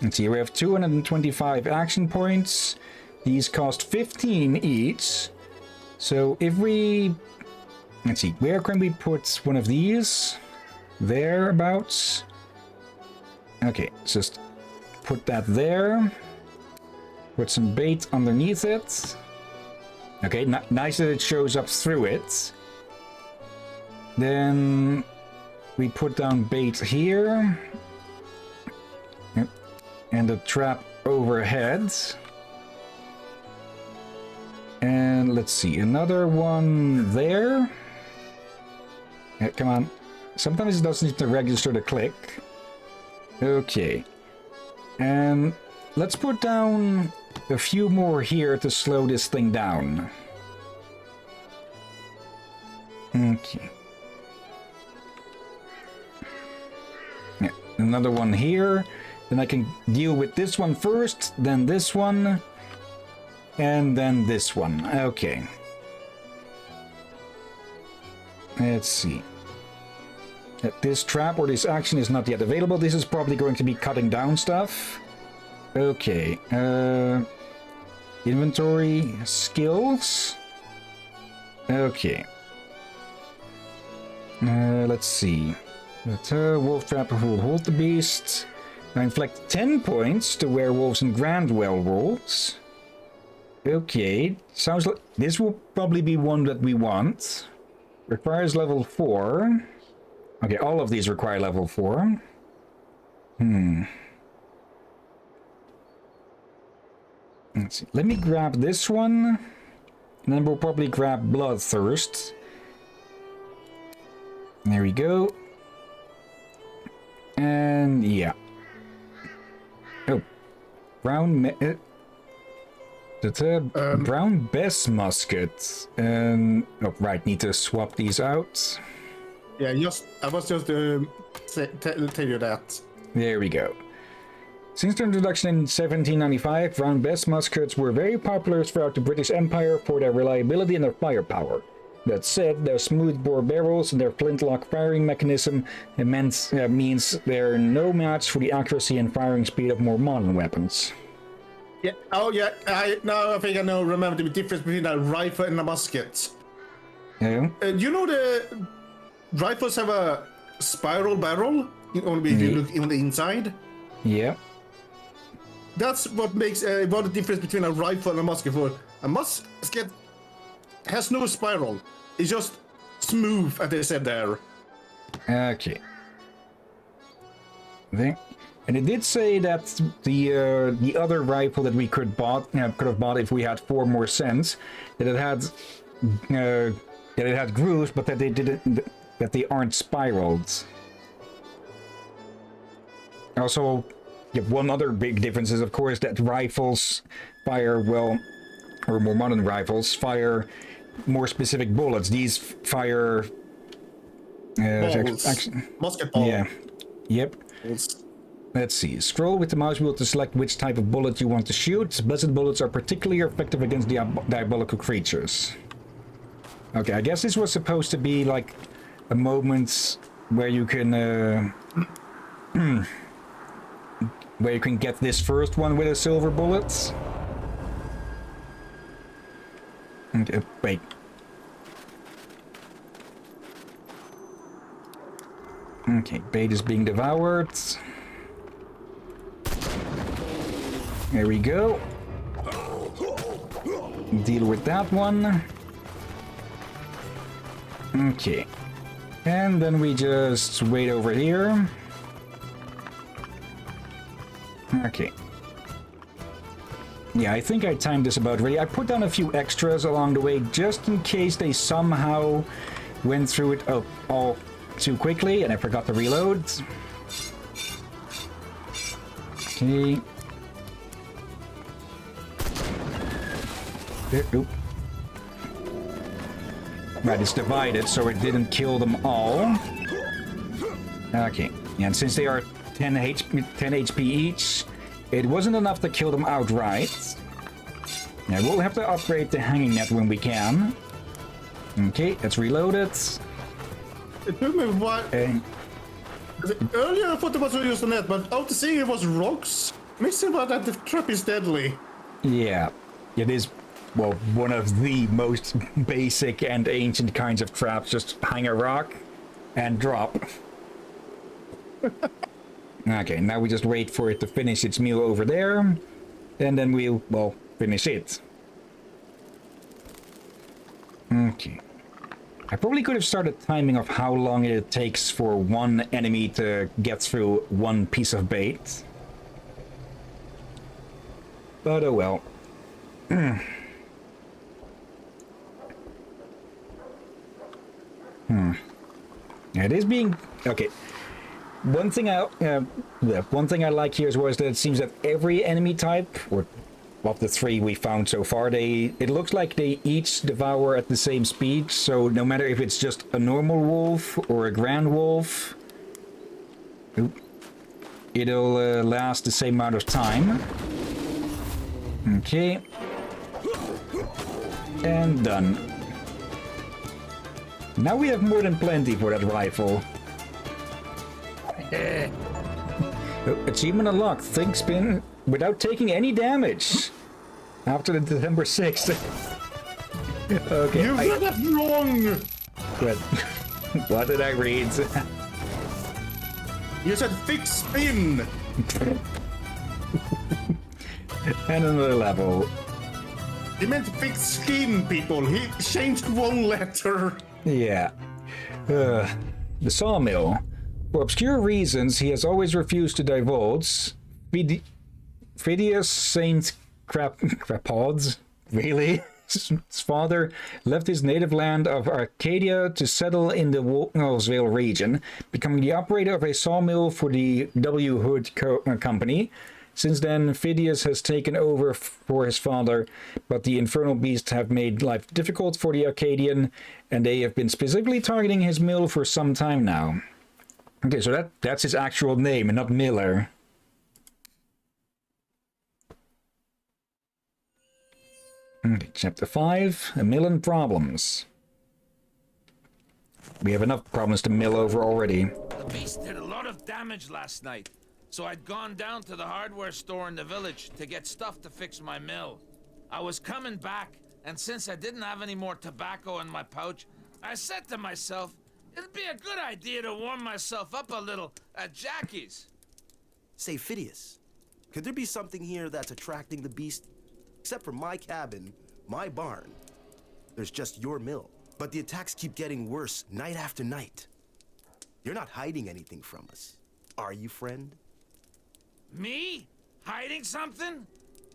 Let's see, we have 225 action points. These cost 15 each. So if we... let's see, where can we put one of these? Thereabouts. Okay, just put that there. Put some bait underneath it. Okay, nice that it shows up through it. Then we put down bait here. Yep. And a trap overhead. And let's see, another one there. Yeah, come on. Sometimes it doesn't need to register the click. Okay. And let's put down a few more here to slow this thing down. Okay. Yeah, another one here. Then I can deal with this one first, then this one. And then this one. Okay. Let's see. This trap or this action is not yet available. This is probably going to be cutting down stuff. Okay. Inventory. Skills. Okay. Let's see. Wolf trap who will hold the beast. I inflict 10 points to werewolves and grand werewolves. Okay, sounds like this will probably be one that we want. Requires level 4. Okay, all of these require level 4. Let's see. Let me grab this one. And then we'll probably grab Bloodthirst. There we go. And yeah. Oh. Brown brown best musket. And oh, right, need to swap these out. Yeah, I was just tell you that. There we go. Since their introduction in 1795, brown best muskets were very popular throughout the British Empire for their reliability and their firepower. That said, their smooth-bore barrels and their flintlock firing mechanism means they're no match for the accuracy and firing speed of more modern weapons. Yeah. Oh, yeah. Now I think I know. Remember the difference between a rifle and a musket. Yeah. You know the rifles have a spiral barrel. Only if you look on the inside. Yeah. That's what makes what the difference between a rifle and a musket. For a musket has no spiral. It's just smooth, as they said there. Okay. There. And it did say that the other rifle that we could have bought if we had 4 more cents, that it had grooves, but that they aren't spiraled. Also, one other big difference is, of course, that rifles fire, well, or more modern rifles fire more specific bullets. These fire musket ball. Yeah. Yep. Let's see. Scroll with the mouse wheel to select which type of bullet you want to shoot. Blessed bullets are particularly effective against diabolical creatures. Okay, I guess this was supposed to be like a moment where you can where you can get this first one with a silver bullet. Okay, wait. Okay, bait is being devoured. There we go. Deal with that one. Okay. And then we just wait over here. Okay. Yeah, I think I timed this about right. I put down a few extras along the way just in case they somehow went through it all too quickly and I forgot to reload. Okay. Oop. Right, it's divided, so it didn't kill them all. Okay, and since they are 10 HP each, it wasn't enough to kill them outright. Now we'll have to upgrade the hanging net when we can. Okay, let's reload it. It took me a while. Earlier I thought it was just a net, but after seeing it was rocks, makes it about that the trap is deadly. Yeah, it is. Well, one of the most basic and ancient kinds of traps. Just hang a rock and drop. Okay, now we just wait for it to finish its meal over there, and then we'll, well, finish it. Okay. I probably could have started timing of how long it takes for one enemy to get through one piece of bait. But oh well. It is being okay. One thing I like here as well is that it seems that every enemy type, or of the 3 we found so far, it looks like they each devour at the same speed. So no matter if it's just a normal wolf or a grand wolf, it'll last the same amount of time. Okay, and done. Now we have more than plenty for that rifle. Achievement unlocked. Think spin without taking any damage. After the December 6th. Okay. You read that wrong! Good. What did I read? You said fix spin! And another level. He meant fix skin, people. He changed one letter. Yeah. The sawmill. For obscure reasons, he has always refused to divulge. Phidias Saint Crapods? Really? His father left his native land of Arcadia to settle in the Wolfsvale region, becoming the operator of a sawmill for the W. Hood Company. Since then, Phidias has taken over for his father, but the infernal beasts have made life difficult for the Arcadian, and they have been specifically targeting his mill for some time now. Okay, so that's his actual name and not Miller. Okay, chapter 5, a million problems. We have enough problems to mill over already. The beast did a lot of damage last night, so I'd gone down to the hardware store in the village to get stuff to fix my mill. I was coming back, and since I didn't have any more tobacco in my pouch, I said to myself, it'd be a good idea to warm myself up a little at Jackie's. Say, Phidias, could there be something here that's attracting the beast? Except for my cabin, my barn. there's just your mill. But the attacks keep getting worse night after night. You're not hiding anything from us, are you, friend? Me? Hiding something?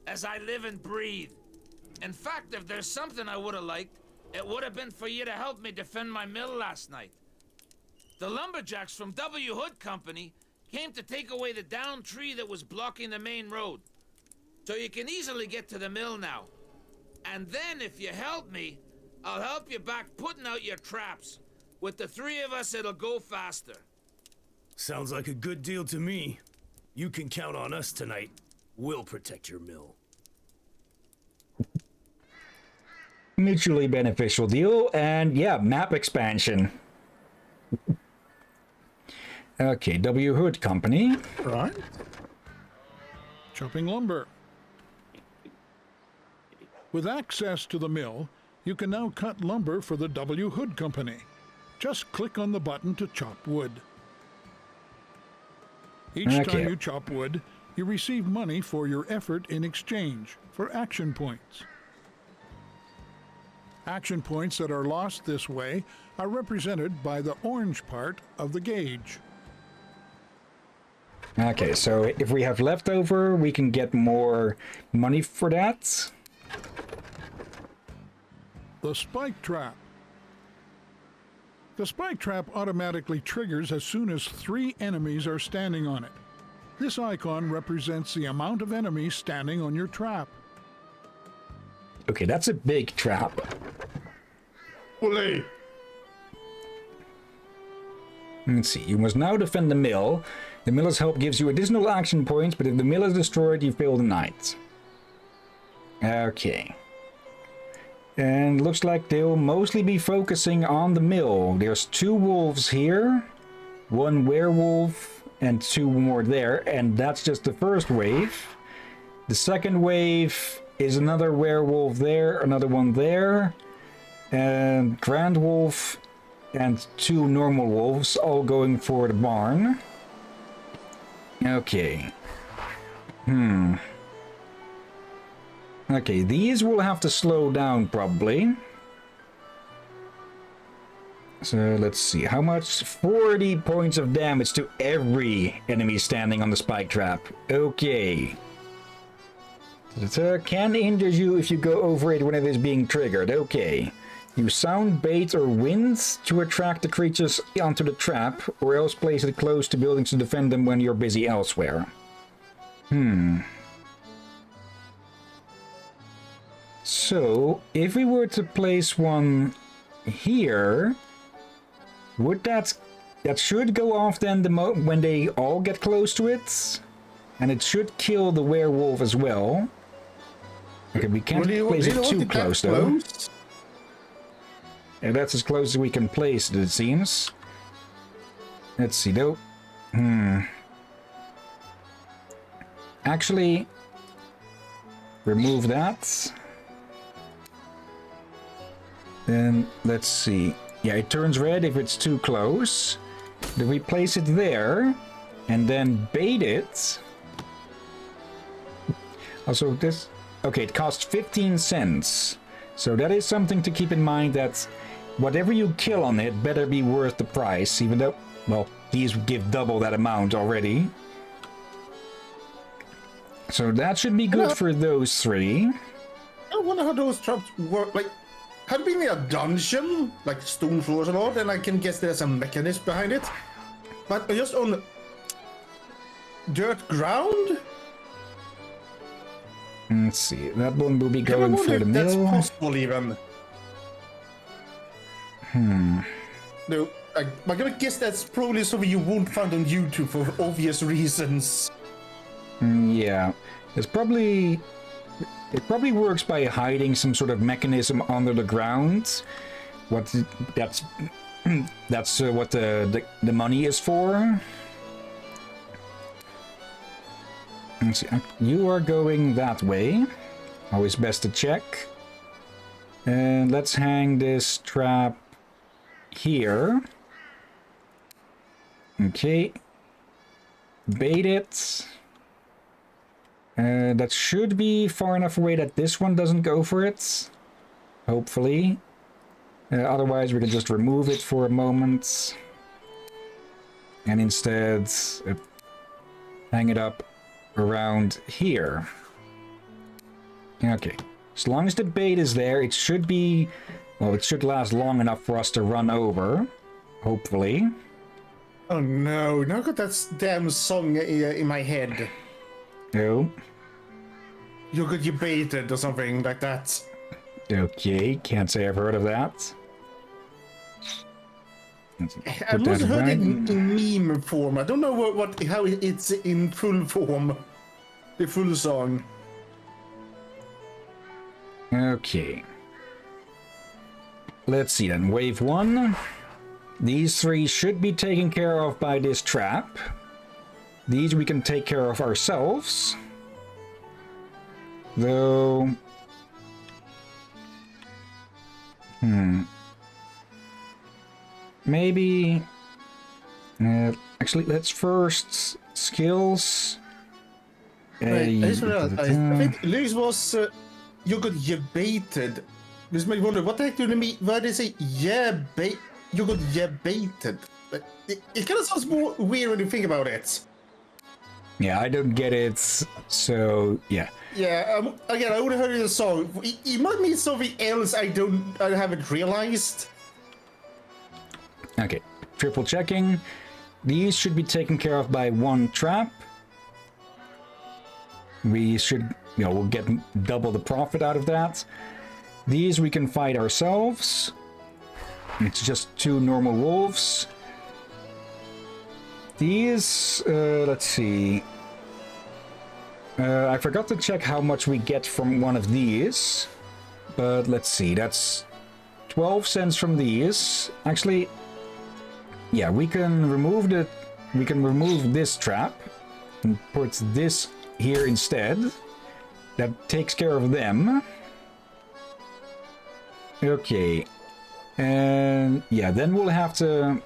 As I live and breathe. In fact, if there's something I would have liked, it would have been for you to help me defend my mill last night. The lumberjacks from W. Hood Company came to take away the downed tree that was blocking the main road. So you can easily get to the mill now. And then, if you help me, I'll help you back putting out your traps. With the three of us, it'll go faster. Sounds like a good deal to me. You can count on us tonight. We'll protect your mill. Mutually beneficial deal, and yeah, map expansion. Okay, W. Hood Company. Right. Chopping lumber. With access to the mill, you can now cut lumber for the W. Hood Company. Just click on the button to chop wood. Each time you chop wood, you receive money for your effort in exchange for action points. Action points that are lost this way are represented by the orange part of the gauge. Okay, so if we have leftover, we can get more money for that. The spike trap. The spike trap automatically triggers as soon as 3 enemies are standing on it. This icon represents the amount of enemies standing on your trap. Okay, that's a big trap. Olé. Let's see, you must now defend the mill. The miller's help gives you additional action points, but if the mill is destroyed, you fail the night. Okay. And looks like they'll mostly be focusing on the mill. There's 2 wolves here, 1 werewolf, and 2 more there, and that's just the first wave. The second wave is another werewolf there, another one there, and Grand Wolf and 2 normal wolves, all going for the barn. Okay. Okay, these will have to slow down probably. So let's see, how much? 40 points of damage to every enemy standing on the spike trap. Okay. It can injure you if you go over it when it is being triggered. Okay. You sound bait or winds to attract the creatures onto the trap, or else place it close to buildings to defend them when you're busy elsewhere. So, if we were to place one here, would that should go off then when they all get close to it? And it should kill the werewolf as well. Okay, we can't place it too close though. Yeah, that's as close as we can place it, it seems. Let's see though. Actually, remove that. Then let's see. Yeah, it turns red if it's too close. Then we place it there and then bait it. Also, this. Okay, it costs 15 cents. So that is something to keep in mind, that whatever you kill on it better be worth the price, even though, well, these give double that amount already. So that should be good for those 3. I wonder how those traps work. Like, had it been in a dungeon, like stone floors and all, then I can guess there's a mechanism behind it. But just on dirt ground? Let's see, that one will be going for the mill. That's possible even. No, I'm gonna guess that's probably something you won't find on YouTube for obvious reasons. Yeah, it probably works by hiding some sort of mechanism under the ground. That's what the money is for. Let's see, you are going that way. Always best to check. And let's hang this trap here. Okay. Bait it. That should be far enough away that this one doesn't go for it. Hopefully. Otherwise, we can just remove it for a moment. And instead, hang it up around here. Okay. As long as the bait is there, it should be... Well, it should last long enough for us to run over. Hopefully. Oh no, now I got that damn song in my head. Oh. You got you baited or something like that. Okay, can't say I've heard of that. I must have heard it in meme form. I don't know how it's in full form. The full song. Okay. Let's see then. Wave 1. These 3 should be taken care of by this trap. These we can take care of ourselves. Though... Maybe... actually, let's first... Skills... I think Lewis was... you got baited. This made me wonder, what the heck do they mean? Why do they say, you got baited? It kind of sounds more weird when you think about it. Yeah, I don't get it, so yeah. Yeah, again, I would have heard it in the song. It might mean something else I haven't realized. Okay, triple checking. These should be taken care of by 1 trap. We should, we'll get double the profit out of that. These we can fight ourselves. It's just 2 normal wolves. These, let's see. I forgot to check how much we get from one of these. But let's see, that's 12 cents from these. Actually, yeah, we can remove this trap and put this here instead. That takes care of them. Okay. And yeah, then we'll have to...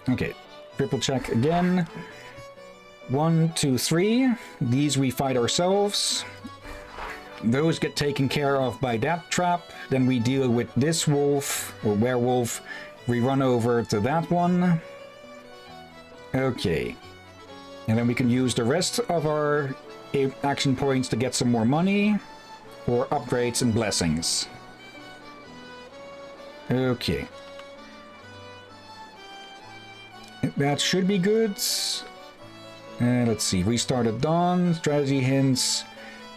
Okay, triple check again. 1, 2, 3. These we fight ourselves. Those get taken care of by that trap. Then we deal with this wolf, or werewolf. We run over to that one. Okay. And then we can use the rest of our action points to get some more money for upgrades and blessings. Okay. That should be good. Let's see. Restart at dawn. Strategy hints.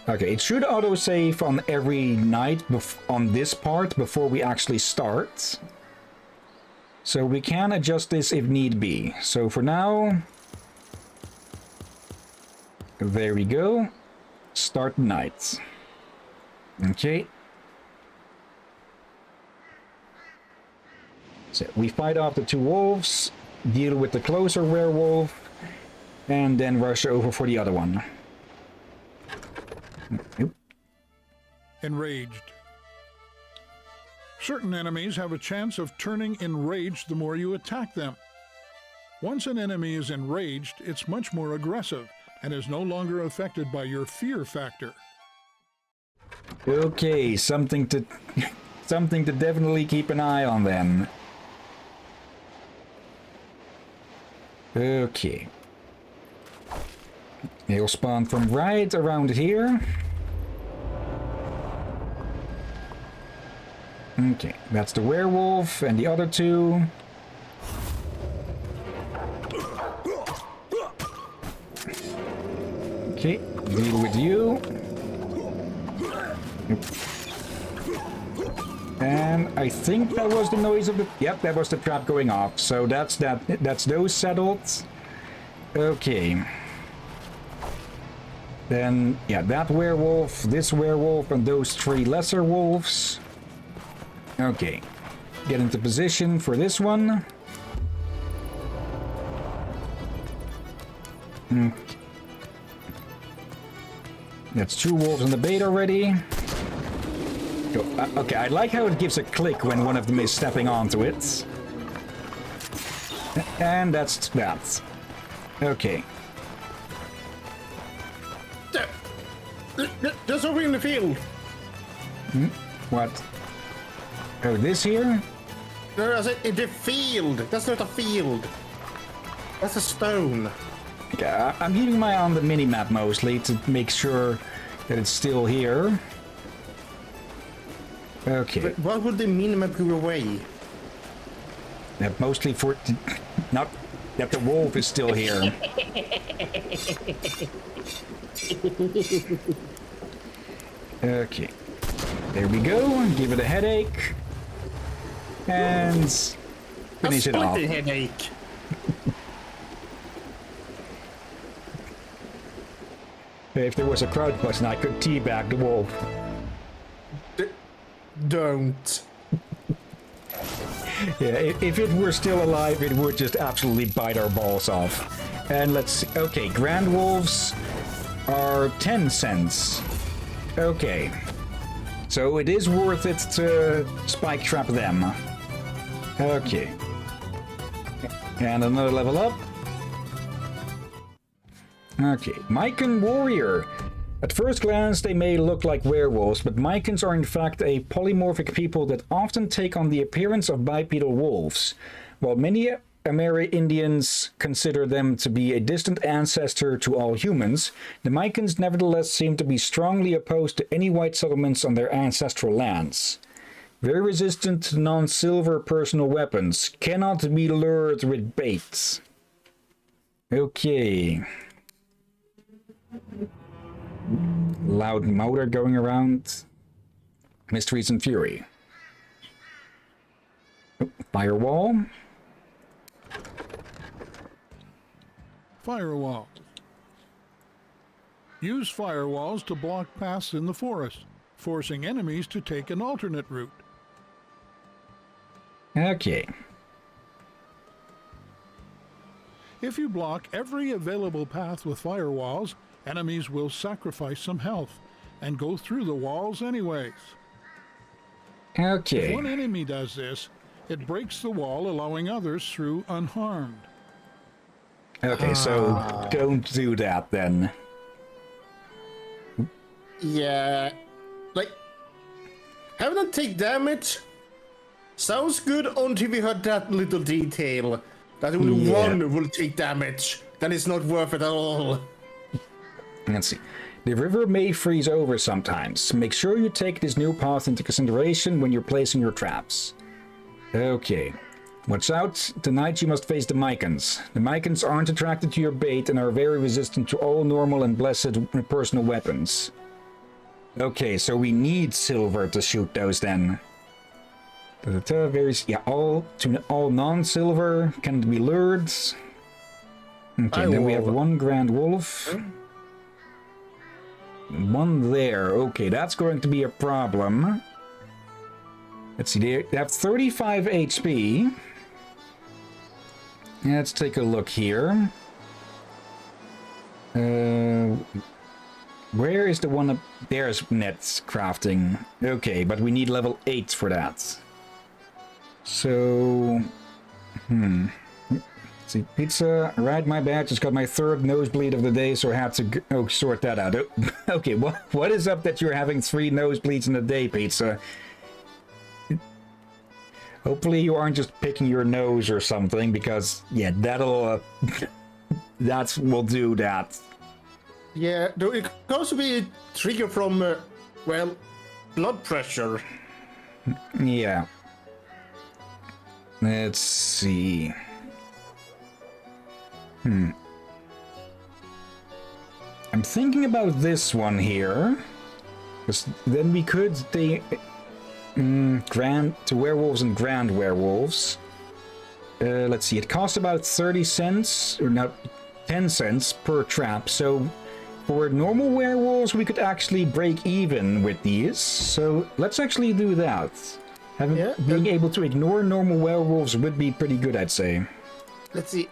Okay, it should autosave on every night on this part before we actually start. So we can adjust this if need be. So for now... There we go. Start night. Okay. So we fight off the 2 wolves, deal with the closer werewolf, and then rush over for the other one. Enraged. Certain enemies have a chance of turning enraged the more you attack them. Once an enemy is enraged, it's much more aggressive and is no longer affected by your fear factor. Okay, something to definitely keep an eye on then. Okay. He'll spawn from right around here. Okay, that's the werewolf and the other 2. Okay, deal with you. And I think that was the noise of the... Yep, that was the trap going off. So that's those settled. Okay. Then, yeah, that werewolf, this werewolf, and those 3 lesser wolves. Okay. Get into position for this one. That's 2 wolves on the bait already. Okay, I like how it gives a click when one of them is stepping onto it. And that's that. Okay. There's over in the field. What? Oh, this here? No, I said in the field. That's not a field. That's a stone. Yeah, I'm keeping my eye on the mini-map mostly to make sure that it's still here. Okay. But why would the minimap go away? Mostly for... not that the wolf is still here. Okay. There we go. Give it a headache. And finish it off. A headache. If there was a crouch button, I could teabag the wolf. Don't. Yeah, if it were still alive, it would just absolutely bite our balls off. And let's see. Okay, Grand Wolves are 10 cents. Okay. So it is worth it to spike trap them. Okay. And another level up. Okay, Mycan Warrior. At first glance, they may look like werewolves, but Mycans are in fact a polymorphic people that often take on the appearance of bipedal wolves. While many Amerindians consider them to be a distant ancestor to all humans, the Mycans nevertheless seem to be strongly opposed to any white settlements on their ancestral lands. Very resistant to non-silver personal weapons, cannot be lured with baits. Okay. Loud motor going around. Mysteries and Fury. Oh, firewall. Firewall. Use firewalls to block paths in the forest, forcing enemies to take an alternate route. Okay. If you block every available path with firewalls, enemies will sacrifice some health and go through the walls anyways. Okay. If one enemy does this, it breaks the wall, allowing others through unharmed. Okay, so don't do that then. Yeah. Like, having them take damage sounds good until we heard that little detail. That only one will take damage. Then it's not worth it at all. Let's see. The river may freeze over sometimes. Make sure you take this new path into consideration when you're placing your traps. Okay. Watch out. Tonight you must face the Mycans. The Mycans aren't attracted to your bait and are very resistant to all normal and blessed personal weapons. Okay, so we need silver to shoot those then. All non-silver can be lured. Okay, then we have one Grand Wolf. One there. Okay, that's going to be a problem. Let's see, they have 35 HP. Let's take a look here. Where is the one up? There's Net's crafting. Okay, but we need level 8 for that. So... Let's see, pizza. Right, my bad. Just got my third nosebleed of the day, so I had to sort that out. Okay, what is up that you're having 3 nosebleeds in a day, pizza? Hopefully you aren't just picking your nose or something, because, yeah, that'll... will do that. Yeah, though it could also be a trigger from, well, blood pressure. Yeah. Let's see... I'm thinking about this one here. Because then we could take to werewolves and grand werewolves. Let's see, it costs about 30 cents, or not 10 cents per trap. So for normal werewolves, we could actually break even with these. So let's actually do that. Being able to ignore normal werewolves would be pretty good, I'd say. Let's see,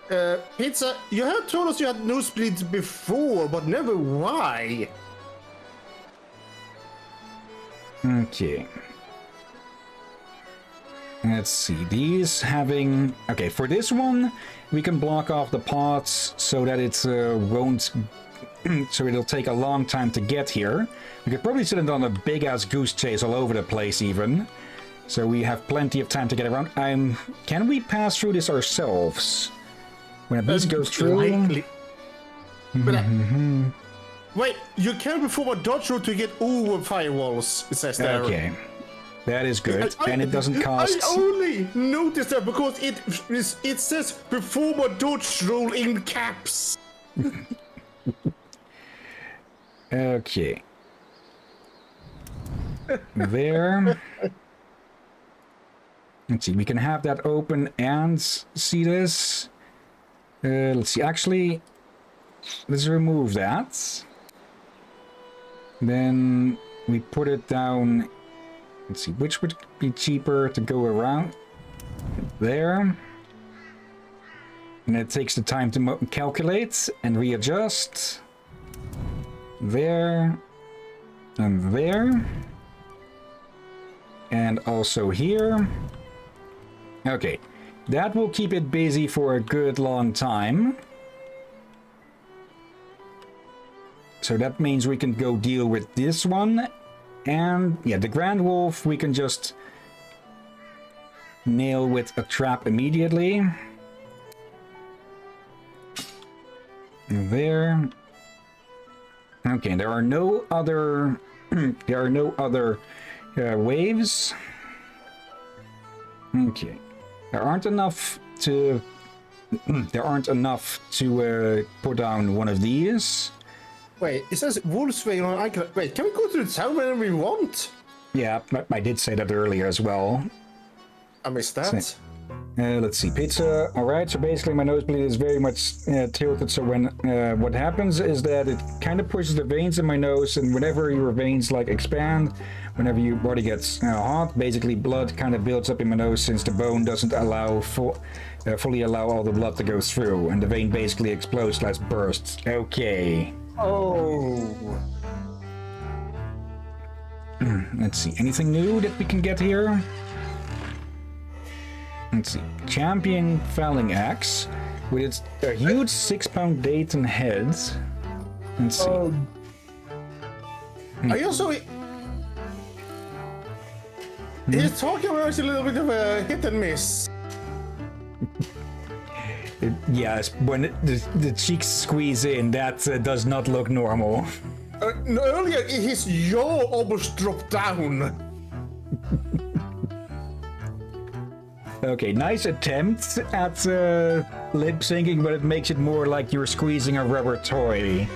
Pizza, you have told us you had nosebleeds before, but never why. Okay. Let's see, these having... Okay, for this one, we can block off the pots so that it won't... so it'll take a long time to get here. We could probably send it on a big-ass goose chase all over the place, even. So we have plenty of time to get around. Can we pass through this ourselves? When a beast goes through... Likely. But wait, you can perform a dodge roll to get over firewalls, it says there. Okay. That is good. And it doesn't cost... I only noticed that because it says perform a dodge roll in caps. Okay. There. Let's see, we can have that open and see this. Let's see, actually, let's remove that. Then we put it down. Let's see, which would be cheaper to go around? There. And it takes the time to calculate and readjust. There. And there. And also here. Okay, that will keep it busy for a good long time. So that means we can go deal with this one. And yeah, the Grand Wolf we can just nail with a trap immediately. There. Okay, there are no other waves. Okay. There aren't enough to put down one of these. Wait, it says Wolf's Way on icon. Wait, can we go to the town whenever we want? Yeah, I did say that earlier as well. I missed that. Let's see, pizza. All right, so basically my nosebleed is very much tilted. So when what happens is that it kind of pushes the veins in my nose, and whenever your veins like expand, whenever your body gets hot, basically blood kind of builds up in my nose since the bone doesn't allow fully allow all the blood to go through, and the vein basically explodes, like bursts. Okay. Oh. Let's see, anything new that we can get here? Let's see, champion felling axe with its a huge 6-pound Dayton head. Let's see. I also. He's talking about a little bit of a hit and miss. Yes, when the cheeks squeeze in, that does not look normal. No, earlier, his jaw almost dropped down. Okay, nice attempt at lip syncing, but it makes it more like you're squeezing a rubber toy.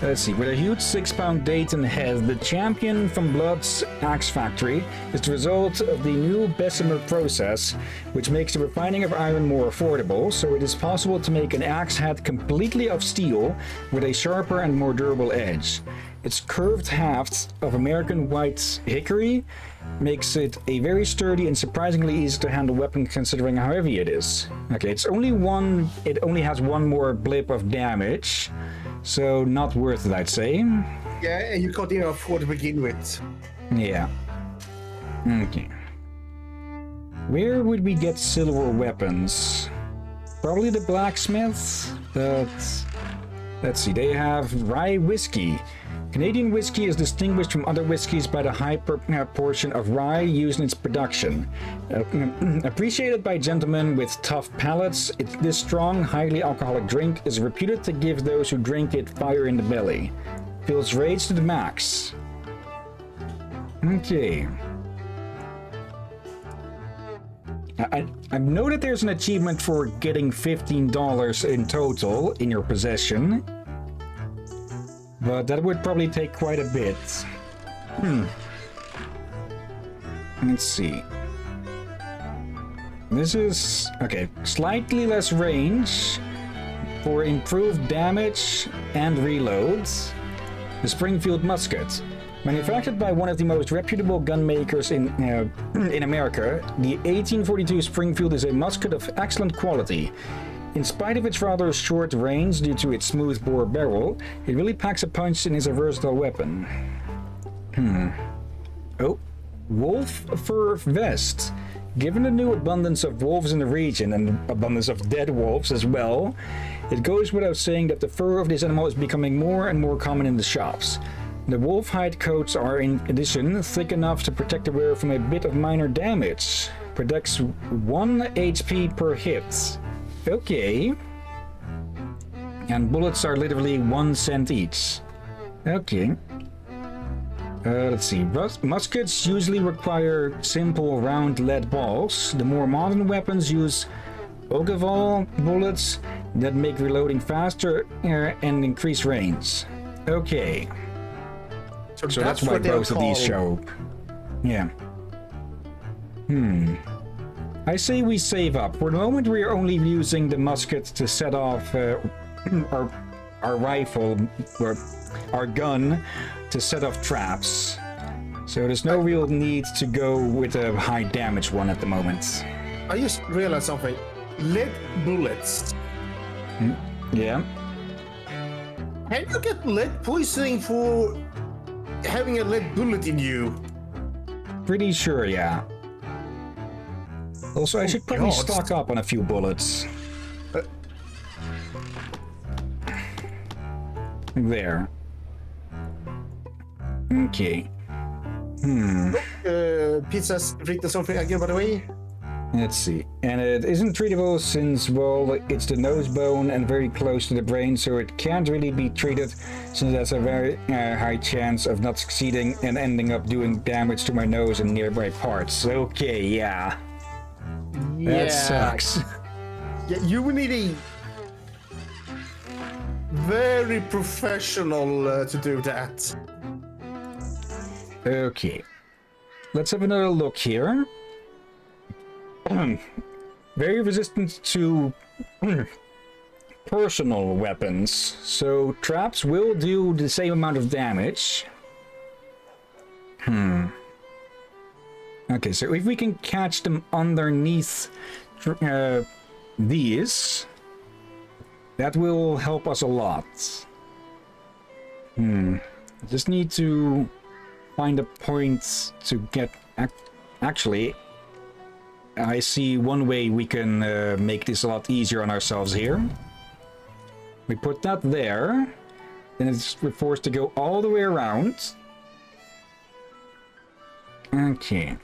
Let's see, with a huge 6-pound Dayton head, the champion from Blood's Axe Factory is the result of the new Bessemer process, which makes the refining of iron more affordable, so it is possible to make an axe head completely of steel with a sharper and more durable edge. Its curved haft of American white hickory makes it a very sturdy and surprisingly easy to handle weapon considering how heavy it is. Okay, it only has one more blip of damage, so not worth it, I'd say. Yeah, and you got enough for to begin with. Yeah. Okay. Where would we get silver weapons? Probably the blacksmith, but let's see, they have rye whiskey. Canadian whiskey is distinguished from other whiskeys by the high proportion of rye used in its production. Appreciated by gentlemen with tough palates, this strong, highly alcoholic drink is reputed to give those who drink it fire in the belly. Fills rage to the max. Okay. I know that there's an achievement for getting $15 in total in your possession. But that would probably take quite a bit. Let's see. This is, okay, slightly less range for improved damage and reloads. The Springfield musket. Manufactured by one of the most reputable gun makers in America, the 1842 Springfield is a musket of excellent quality. In spite of its rather short range due to its smooth bore barrel, it really packs a punch and is a versatile weapon. Oh, wolf fur vest. Given the new abundance of wolves in the region and abundance of dead wolves as well, it goes without saying that the fur of this animal is becoming more and more common in the shops. The wolf hide coats are in addition thick enough to protect the wearer from a bit of minor damage. Protects 1 HP per hit. Okay. And bullets are literally 1 cent each. Okay. Let's see. Muskets usually require simple round lead balls. The more modern weapons use Ogevall bullets that make reloading faster and increase range. Okay. So that's why both of these show. Yeah. I say we save up. For the moment we are only using the musket to set off our rifle, or our gun, to set off traps. So there's no real need to go with a high damage one at the moment. I just realized something. Lead bullets. Yeah. Can you get lead poisoning for having a lead bullet in you? Pretty sure, yeah. Also, I should probably God. stock up on a few bullets. There. Okay. Pizza's written something again, by the way. Let's see. And it isn't treatable since, well, it's the nose bone and very close to the brain, so it can't really be treated since there's a very high chance of not succeeding and ending up doing damage to my nose and nearby parts. Okay, yeah. That sucks. Yeah, you will need a very professional to do that. Okay. Let's have another look here. Very resistant to personal weapons, so traps will do the same amount of damage. Okay, so if we can catch them underneath these, that will help us a lot. Just need to find a point to get... Actually, I see one way we can make this a lot easier on ourselves here. We put that there, then we're forced to go all the way around. Okay.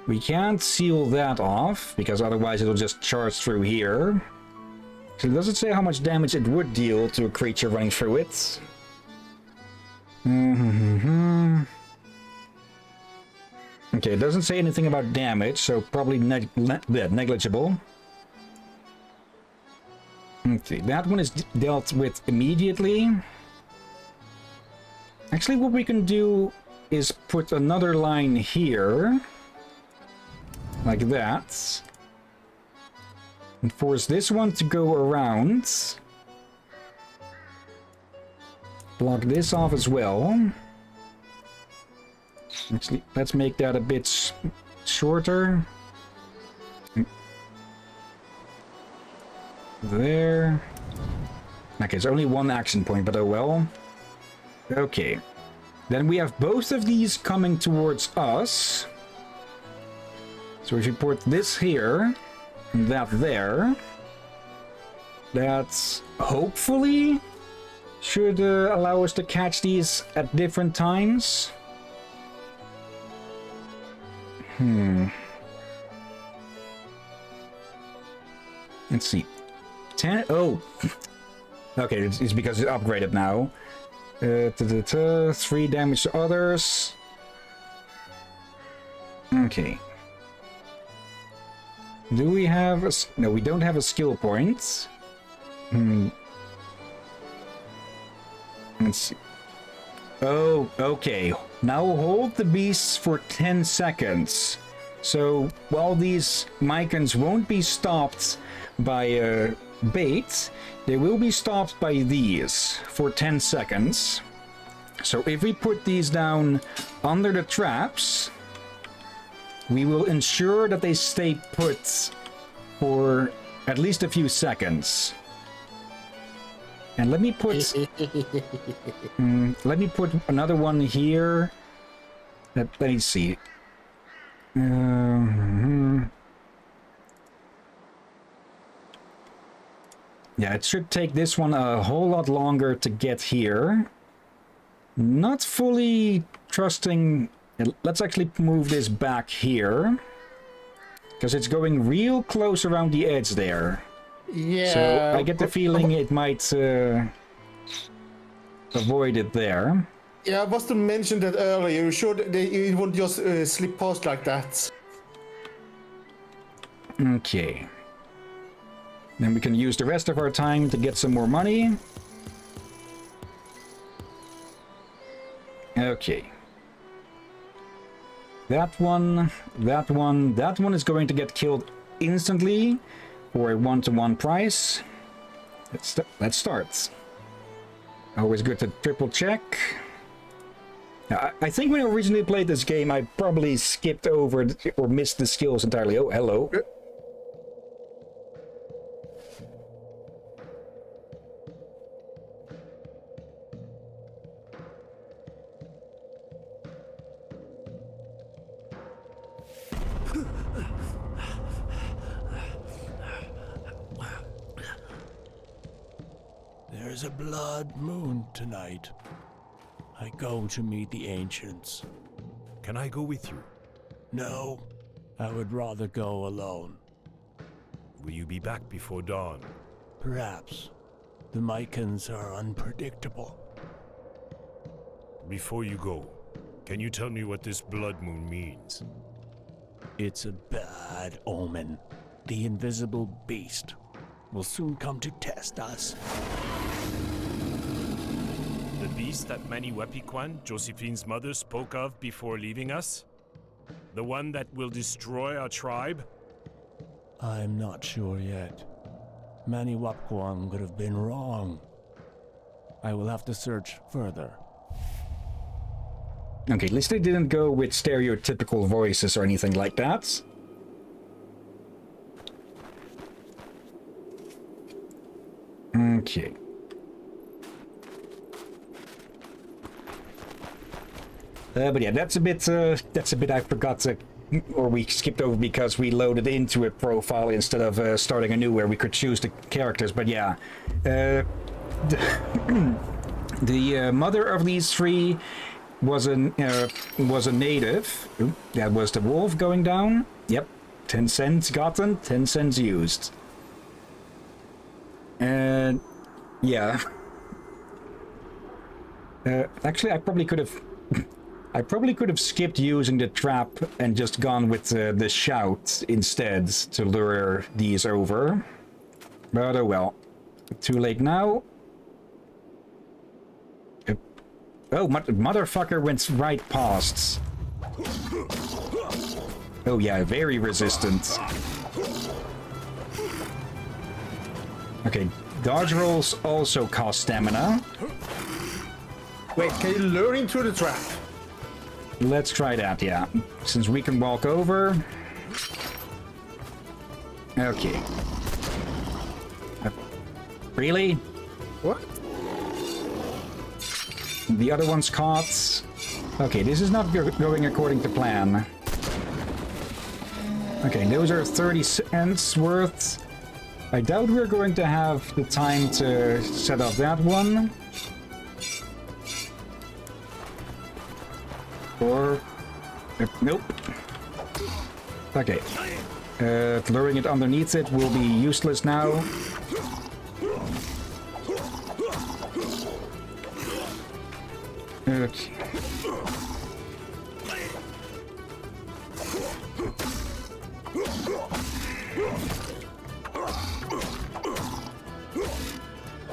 We can't seal that off, because otherwise it'll just charge through here. So it doesn't say how much damage it would deal to a creature running through it. Okay, it doesn't say anything about damage, so probably negligible. Okay, that one is dealt with immediately. Actually, what we can do is put another line here, like that, and force this one to go around. Block this off as well. Actually, let's make that a bit shorter. There. Okay, it's only one action point, but oh well. Okay. Then we have both of these coming towards us. So if you put this here, and that there, that's hopefully should allow us to catch these at different times. Let's see. 10. Oh. Okay, it's because it's upgraded now. 3 damage to others. Okay. Do we have a... No, we don't have a skill point. Let's see. Oh, okay. Now hold the beasts for 10 seconds. So, while these mycons won't be stopped by bait, they will be stopped by these for 10 seconds. So if we put these down under the traps, we will ensure that they stay put for at least a few seconds. And let me put let me put another one here. Let me see. Yeah, it should take this one a whole lot longer to get here. Not fully trusting... Let's actually move this back here. Because it's going real close around the edge there. Yeah. So I get the feeling it might avoid it there. Yeah, I must have mentioned that earlier. You sure it won't just slip past like that? Okay. Then we can use the rest of our time to get some more money. Okay. That one is going to get killed instantly for a 1-to-1 price. Let's start. Always good to triple check. I think when I originally played this game, I probably skipped over or missed the skills entirely. Oh, hello. There's a blood moon tonight. I go to meet the ancients. Can I go with you? No, I would rather go alone. Will you be back before dawn? Perhaps. The Mycans are unpredictable. Before you go, can you tell me what this blood moon means? It's a bad omen. The invisible beast will soon come to test us. The beast that Manny Wepiquan, Josephine's mother, spoke of before leaving us? The one that will destroy our tribe? I'm not sure yet. Manny Wapkwang could have been wrong. I will have to search further. Okay, at least they didn't go with stereotypical voices or anything like that. Okay. But yeah, that's a bit I forgot to, or we skipped over because we loaded into a profile instead of starting a new where we could choose the characters. But yeah, the mother of these three was a native. Ooh, that was the wolf going down. Yep, 10 cents gotten, 10 cents used. And yeah, actually, I probably could have skipped using the trap and just gone with the shout instead to lure these over. But oh well, too late now. Oh, motherfucker went right past. Oh yeah, very resistant. Okay, dodge rolls also cost stamina. Wait, can you lure into the trap? Let's try that, yeah. Since we can walk over. Okay. Really? What? The other one's caught. Okay, this is not going according to plan. Okay, those are 30 cents worth. I doubt we're going to have the time to set up that one. Or... nope. Okay. Luring it underneath it will be useless now. Okay.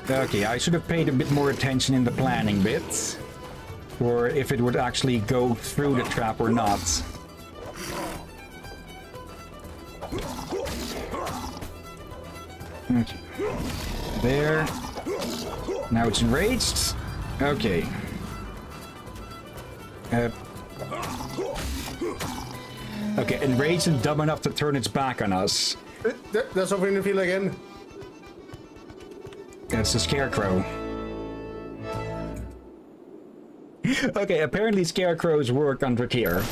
Okay, I should have paid a bit more attention in the planning bit. Or if it would actually go through the trap or not. Okay. There. Now it's enraged. Okay. Okay, enraged and dumb enough to turn its back on us. That's something to feel again. That's the scarecrow. Okay, apparently scarecrows work on Drakir.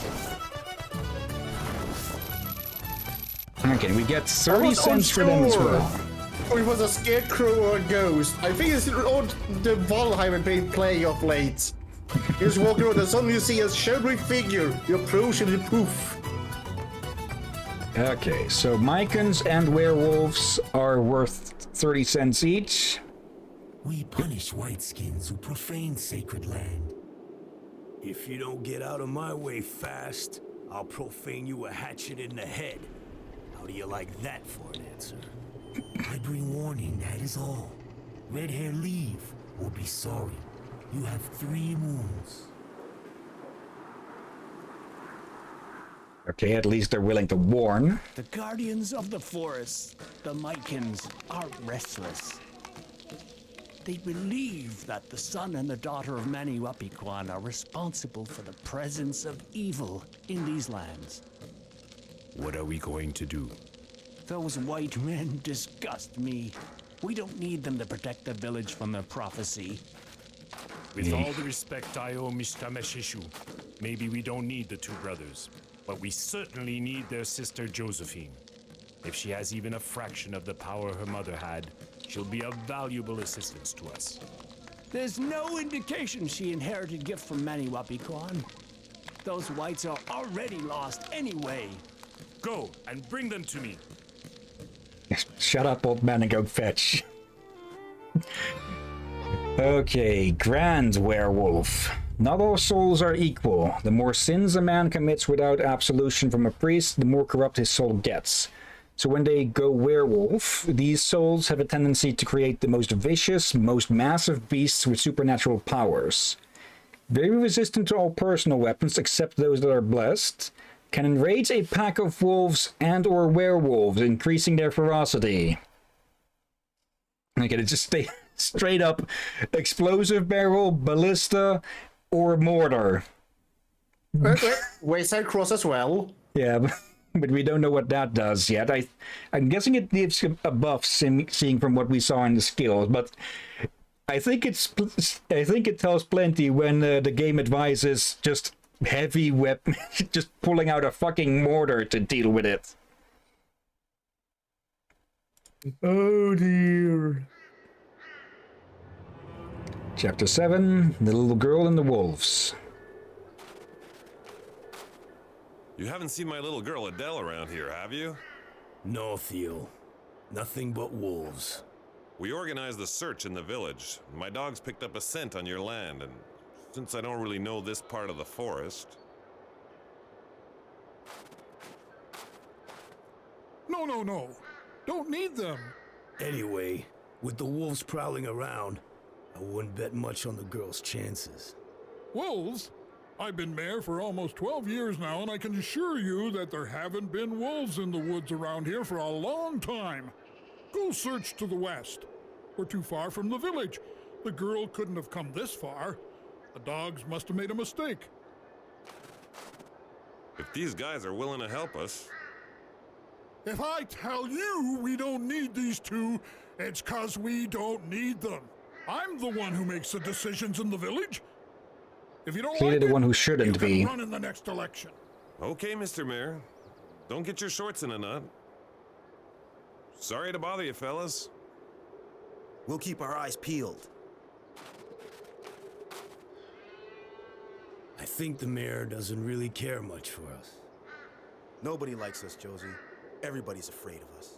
Okay, we get 30 cents for them as well. Or it was a scarecrow or a ghost. I think it's all the Valheim been playing of late. He's walking around, and suddenly you see a shadowy figure. You approach and you poof. Okay, so Mycons and werewolves are worth 30 cents each. We punish whiteskins who profane sacred land. If you don't get out of my way fast, I'll profane you a hatchet in the head. How do you like that for an answer? I bring warning, that is all. Red hair leave, or be sorry. You have 3 moons. Okay, at least they're willing to warn. The guardians of the forest, the Mycons, are restless. They believe that the son and the daughter of Maniwapikwan are responsible for the presence of evil in these lands. What are we going to do? Those white men disgust me. We don't need them to protect the village from their prophecy. With all the respect I owe Mr. Meshishu, maybe we don't need the 2 brothers, but we certainly need their sister Josephine. If she has even a fraction of the power her mother had, she'll be a valuable assistance to us. There's no indication she inherited gift from Maniwapikwan. Those whites are already lost anyway. Go and bring them to me. Shut up, old man, and go fetch. Okay, Grand Werewolf. Not all souls are equal. The more sins a man commits without absolution from a priest, the more corrupt his soul gets. So when they go werewolf, these souls have a tendency to create the most vicious, most massive beasts with supernatural powers. Very resistant to all personal weapons except those that are blessed, can enrage a pack of wolves and or werewolves, increasing their ferocity. Okay, it's just stay straight up explosive barrel, ballista, or mortar. Wayside Cross as well. Yeah, but we don't know what that does yet. I'm guessing it gives a buff, seeing from what we saw in the skills, but I think it tells plenty when the game advises just heavy weapon, just pulling out a fucking mortar to deal with it. Oh dear. Chapter 7, The Little Girl and the Wolves. You haven't seen my little girl Adele around here, have you? No, Theo. Nothing but wolves. We organized the search in the village. My dogs picked up a scent on your land, and since I don't really know this part of the forest... No. Don't need them. Anyway, with the wolves prowling around, I wouldn't bet much on the girl's chances. Wolves? I've been mayor for almost 12 years now, and I can assure you that there haven't been wolves in the woods around here for a long time. Go search to the west. We're too far from the village. The girl couldn't have come this far. The dogs must have made a mistake. If these guys are willing to help us... If I tell you we don't need these 2, it's 'cause we don't need them. I'm the one who makes the decisions in the village. If you don't Clearly like the one who shouldn't you can be. run in the next election. Okay, Mr. Mayor. Don't get your shorts in a knot. Sorry to bother you, fellas. We'll keep our eyes peeled. I think the mayor doesn't really care much for us. Nobody likes us, Josie. Everybody's afraid of us.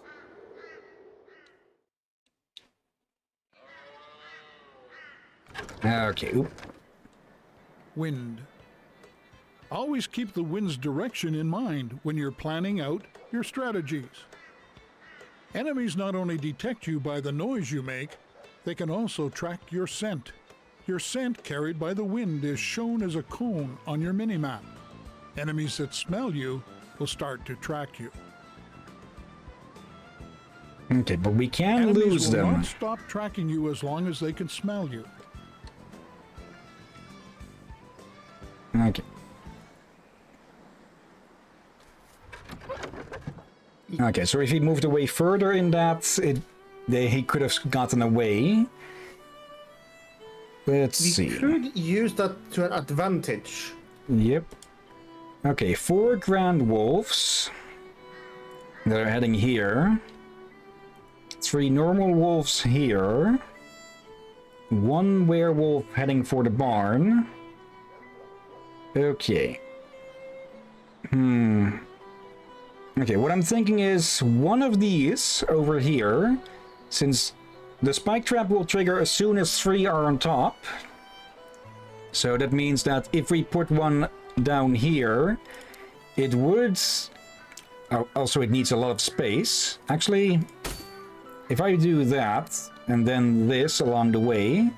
Okay. Oop. Wind. Always keep the wind's direction in mind when you're planning out your strategies. Enemies not only detect you by the noise you make, they can also track your scent. Your scent carried by the wind is shown as a cone on your minimap. Enemies that smell you will start to track you. Okay, but we can Enemies lose will them. not stop tracking you as long as they can smell you. Okay. Okay, so if he moved away further in that, he could have gotten away. Let's see. We could use that to an advantage. Yep. Okay, 4 Grand Wolves. They're heading here. 3 normal wolves here. 1 werewolf heading for the barn. Okay. Okay, what I'm thinking is one of these over here, since the spike trap will trigger as soon as 3 are on top. So that means that if we put one down here, it would... Oh, also, it needs a lot of space. Actually, if I do that, and then this along the way,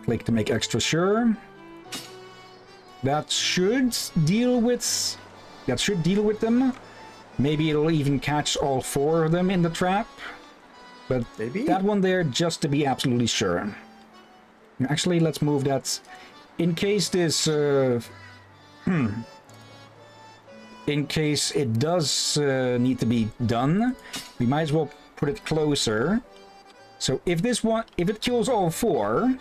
click to make extra sure. That should deal with them. Maybe it'll even catch all 4 of them in the trap. But maybe that one there, just to be absolutely sure. Actually, let's move that. In case this... In case it does need to be done, we might as well put it closer. So if it kills all 4,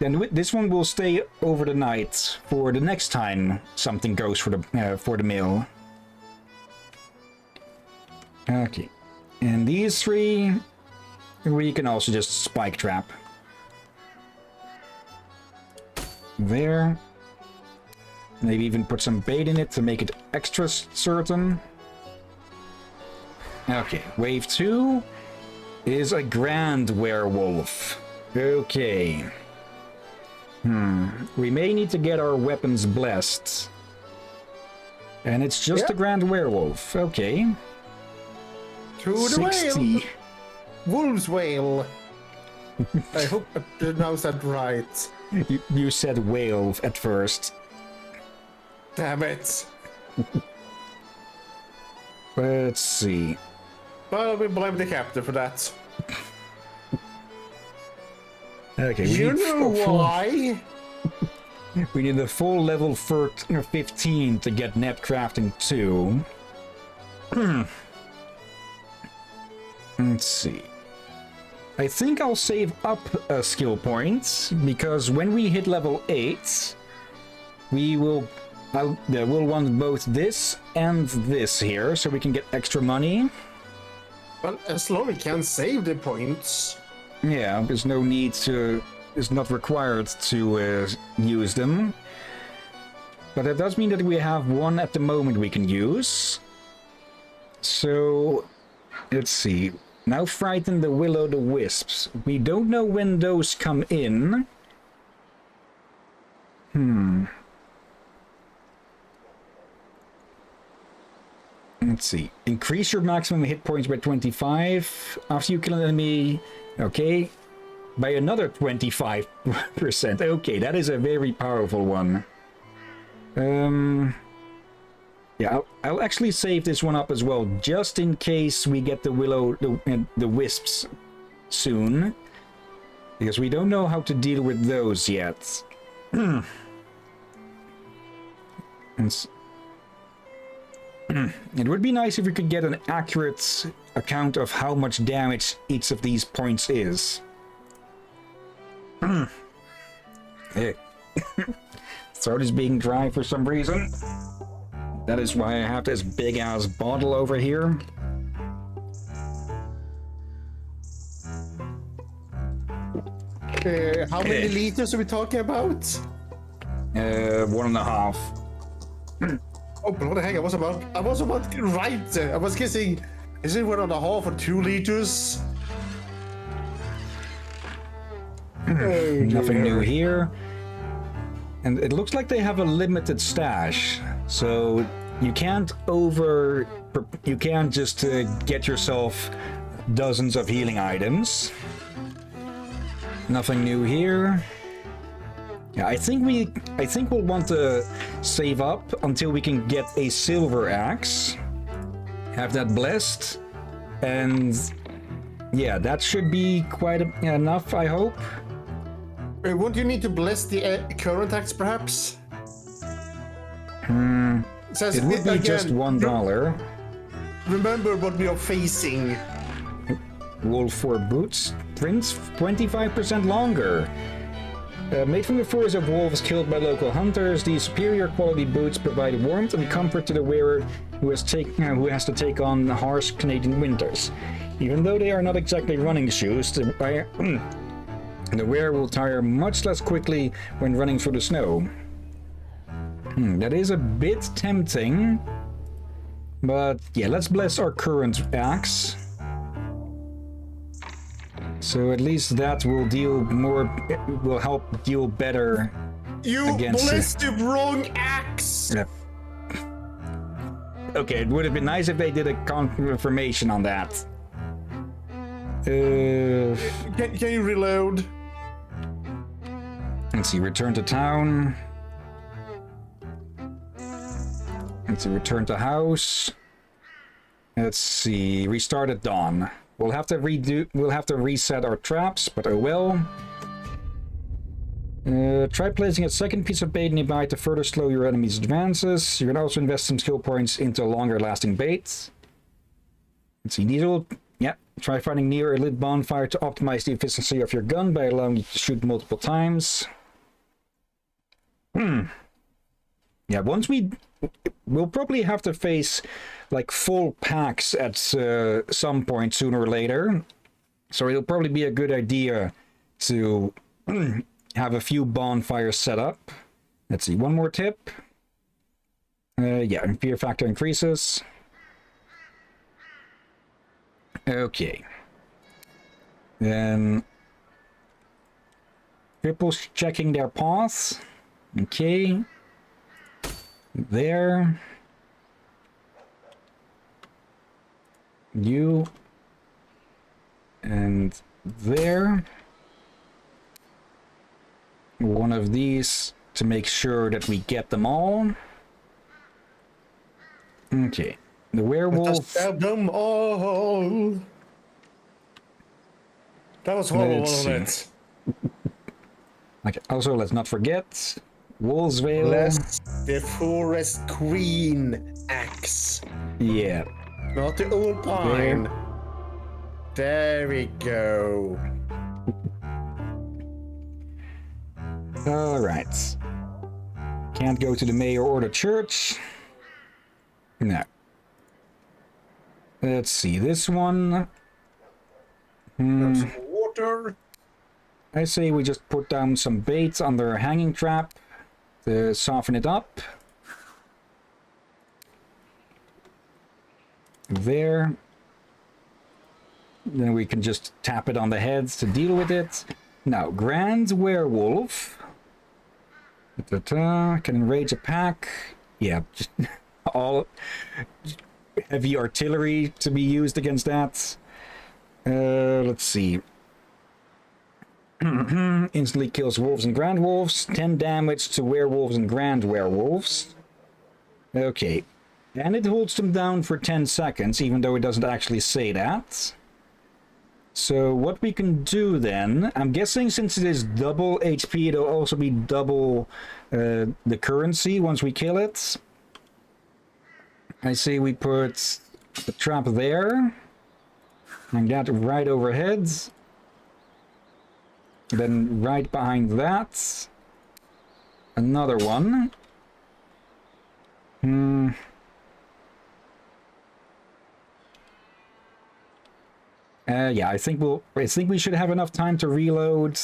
then this one will stay over the night for the next time something goes for the mill. Okay, and these 3 we can also just spike trap. There. Maybe even put some bait in it to make it extra certain. Okay, wave 2 is a grand werewolf. Okay. We may need to get our weapons blessed. And it's just a grand werewolf. Okay. To the 60. whale! Wolf's whale! I hope I pronounced that right. You said whale at first. Damn it. Let's see. Well, we blame the captain for that. Okay, you know why? We need a full level 15 to get net crafting 2. Let's see. I think I'll save up a skill point, because when we hit level 8, we'll want both this and this here, so we can get extra money. Well, as long as we can save the points. Yeah, there's no need to... It's not required to use them. But that does mean that we have one at the moment we can use. So, let's see. Now frighten the will-o'-the-wisps. We don't know when those come in. Let's see. Increase your maximum hit points by 25 after you kill an enemy. Okay. By another 25%. Okay, that is a very powerful one. Yeah, I'll actually save this one up as well, just in case we get the wisps soon. Because we don't know how to deal with those yet. It would be nice if we could get an accurate account of how much damage each of these points is. Hey. Throat is being dry for some reason. That is why I have this big ass bottle over here. How many liters are we talking about? 1.5. Oh, bloody heck, I was about right there. I was guessing, is it 1.5 or 2 liters? Nothing new here. And it looks like they have a limited stash, so you can't just get yourself dozens of healing items. Nothing new here. Yeah, I think we'll want to save up until we can get a silver axe. Have that blessed, and yeah, that should be quite enough, I hope. Won't you need to bless the current axe, perhaps? It would be again, just $1. Remember what we are facing. Wool for boots. Prints 25% longer. Made from the furs of wolves killed by local hunters, these superior quality boots provide warmth and comfort to the wearer who has to take on harsh Canadian winters. Even though they are not exactly running shoes, the wearer will tire much less quickly when running through the snow. That is a bit tempting. But yeah, let's bless our current axe. So at least that will will help deal better You against blessed the wrong axe! Yeah. Okay, it would have been nice if they did a confirmation on that. Can you reload? Let's see, return to town. Let's see, return to house. Let's see, restart at dawn. We'll have to reset our traps, but oh well. Try placing a second piece of bait nearby to further slow your enemy's advances. You can also invest some skill points into longer lasting baits. Let's see, needle. Yeah, try finding near a lit bonfire to optimize the efficiency of your gun by allowing you to shoot multiple times. Yeah, we'll probably have to face like full packs at some point sooner or later. So it'll probably be a good idea to have a few bonfires set up. Let's see, one more tip. Yeah, and fear factor increases. Okay. Then cripples checking their paths. Okay. There. You. And there. One of these to make sure that we get them all. Okay. The werewolf. Have them all. That was horrible, wasn't it? Okay. Also, let's not forget Wolf's Veil. Bless the forest queen axe. Yeah. Not the old pine. There we go. All right. Can't go to the mayor or the church. No. Let's see, this one. Some water. I say we just put down some baits under a hanging trap to soften it up. There. Then we can just tap it on the heads to deal with it. Now, Grand Werewolf. Can enrage a pack. Yeah, just all heavy artillery to be used against that. Let's see. Instantly kills wolves and grand wolves. 10 damage to werewolves and grand werewolves. Okay. And it holds them down for 10 seconds, even though it doesn't actually say that. So what we can do then, I'm guessing since it is double HP, it'll also be double the currency once we kill it. I say we put the trap there, and that right overhead. Then right behind that, another one. Yeah, I think we should have enough time to reload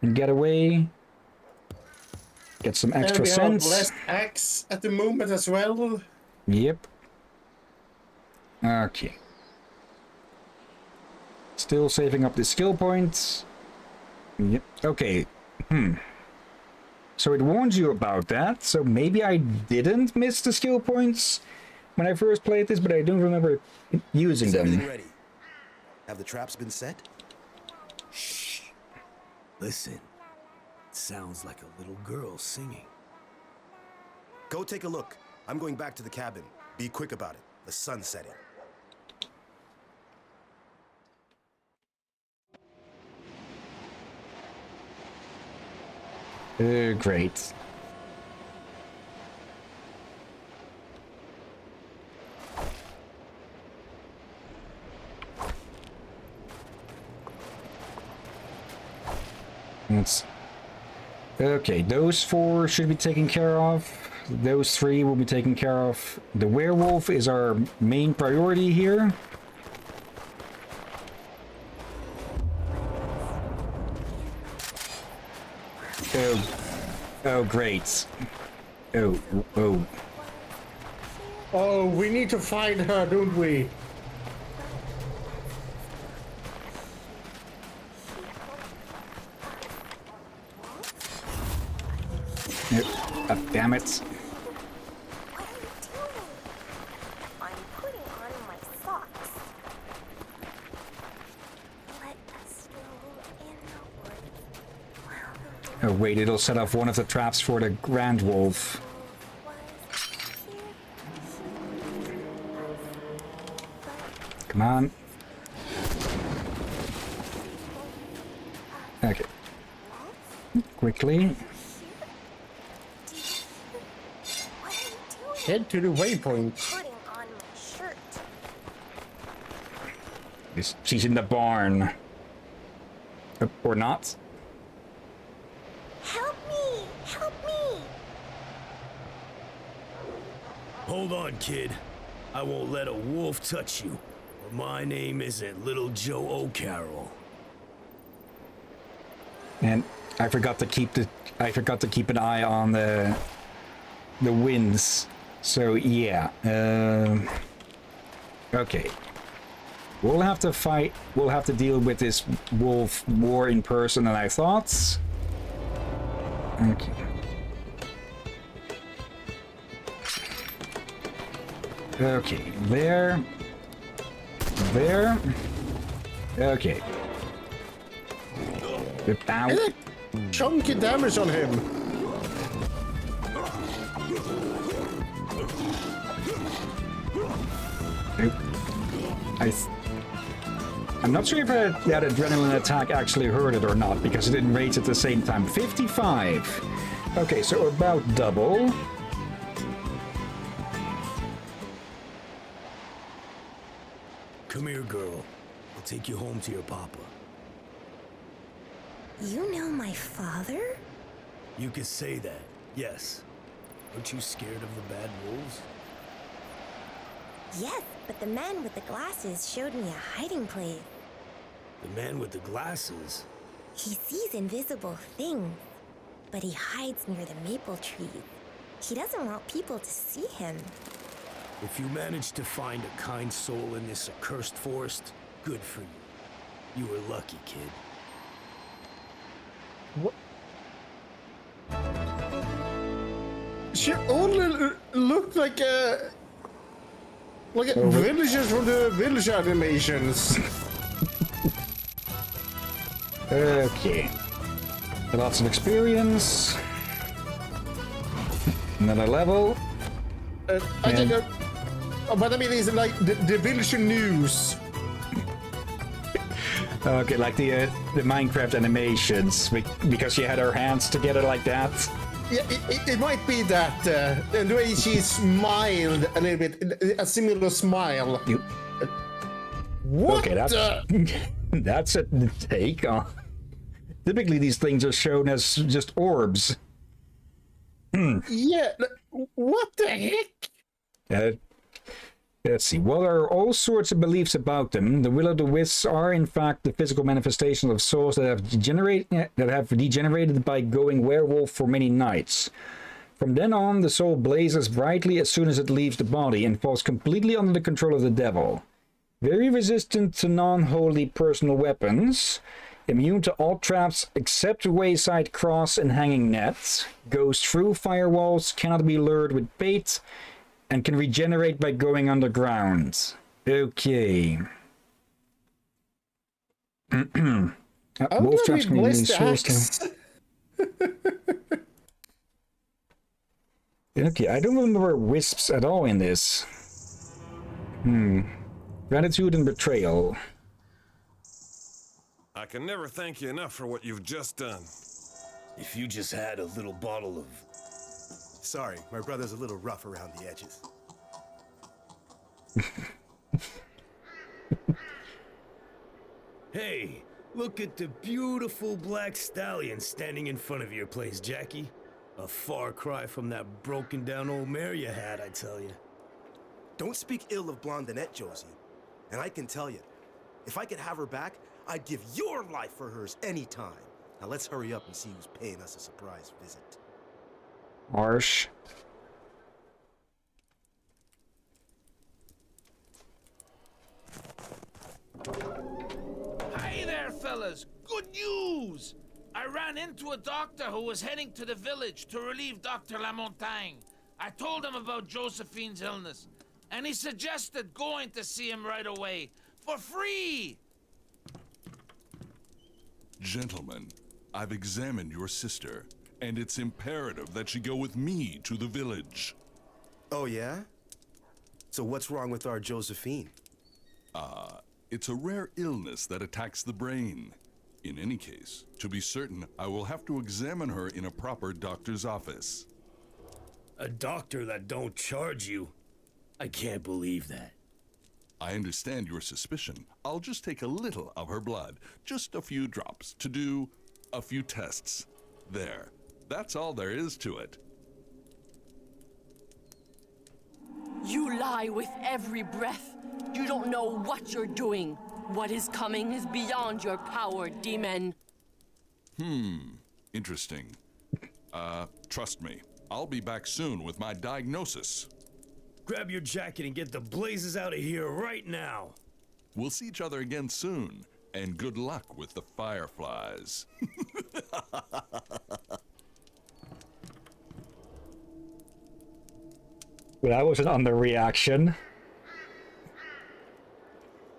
and get away. Get some extra we cents. have less axe at the moment as well. Yep. Okay. Still saving up the skill points. Yep. Okay. So it warns you about that, so maybe I didn't miss the skill points when I first played this, but I don't remember using them. Ready? Have the traps been set? Shh. Listen. It sounds like a little girl singing. Go take a look. I'm going back to the cabin. Be quick about it. The sun's setting. Great. Okay, those 4 should be taken care of. Those 3 will be taken care of. The werewolf is our main priority here. Oh great. Oh. Oh, we need to find her, don't we? Damn it. I'm putting on my socks. Let us go in the woods. Oh wait, it'll set off one of the traps for the Grand Wolf. Come on. Okay. Quickly. Head to the waypoint. Putting on my shirt. She's in the barn. Or not. Help me! Help me! Hold on, kid. I won't let a wolf touch you. But my name isn't Little Joe O'Carroll. And I forgot to keep an eye on the winds. So yeah. Okay. We'll have to fight. We'll have to deal with this wolf more in person than I thought. Okay. Okay, there. Okay. Ow. Chunky damage on him. I'm not sure if that adrenaline attack actually hurt it or not, because it didn't rate at the same time. 55. Okay, so about double. Come here, girl. I'll take you home to your papa. You know my father? You could say that, yes. Aren't you scared of the bad wolves? Yes, but the man with the glasses showed me a hiding place. The man with the glasses? He sees invisible things, but he hides near the maple trees. He doesn't want people to see him. If you manage to find a kind soul in this accursed forest, good for you. You were lucky, kid. What? She only looked like a villagers from the village animations. Okay. Lots of experience. Another level. I think, but I mean, it's like the village news. Okay, like the Minecraft animations, because she had her hands together like that. Yeah, it might be that, and the way she smiled a little bit, a similar smile. What? Okay, that's a take on. Typically, these things are shown as just orbs. Yeah, what the heck? Let's see. Well, there are all sorts of beliefs about them. The will-o'-the-wisps are, in fact, the physical manifestations of souls that have degenerated by going werewolf for many nights. From then on, the soul blazes brightly as soon as it leaves the body and falls completely under the control of the devil. Very resistant to non-holy personal weapons, immune to all traps except wayside cross and hanging nets, goes through firewalls, cannot be lured with bait, and can regenerate by going underground. Okay. Wolf traps can be sourced. Okay, I don't remember wisps at all in this. Gratitude and betrayal. I can never thank you enough for what you've just done. If you just had a little bottle of... Sorry, my brother's a little rough around the edges. Hey, look at the beautiful black stallion standing in front of your place, Jackie. A far cry from that broken down old mare you had, I tell you. Don't speak ill of Blondinette, Josie. And I can tell you, if I could have her back, I'd give your life for hers anytime. Now let's hurry up and see who's paying us a surprise visit. Harsh. fellas. Good news! I ran into a doctor who was heading to the village to relieve Dr. Lamontagne. I told him about Josephine's illness, and he suggested going to see him right away, for free! Gentlemen, I've examined your sister, and it's imperative that she go with me to the village. Oh, yeah? So what's wrong with our Josephine? It's a rare illness that attacks the brain. In any case, to be certain, I will have to examine her in a proper doctor's office. A doctor that don't charge you? I can't believe that. I understand your suspicion. I'll just take a little of her blood, just a few drops, to do a few tests. There. That's all there is to it. You lie with every breath. You don't know what you're doing. What is coming is beyond your power, demon. Interesting. Trust me. I'll be back soon with my diagnosis. Grab your jacket and get the blazes out of here right now. We'll see each other again soon, and good luck with the fireflies. Well, that was an underreaction.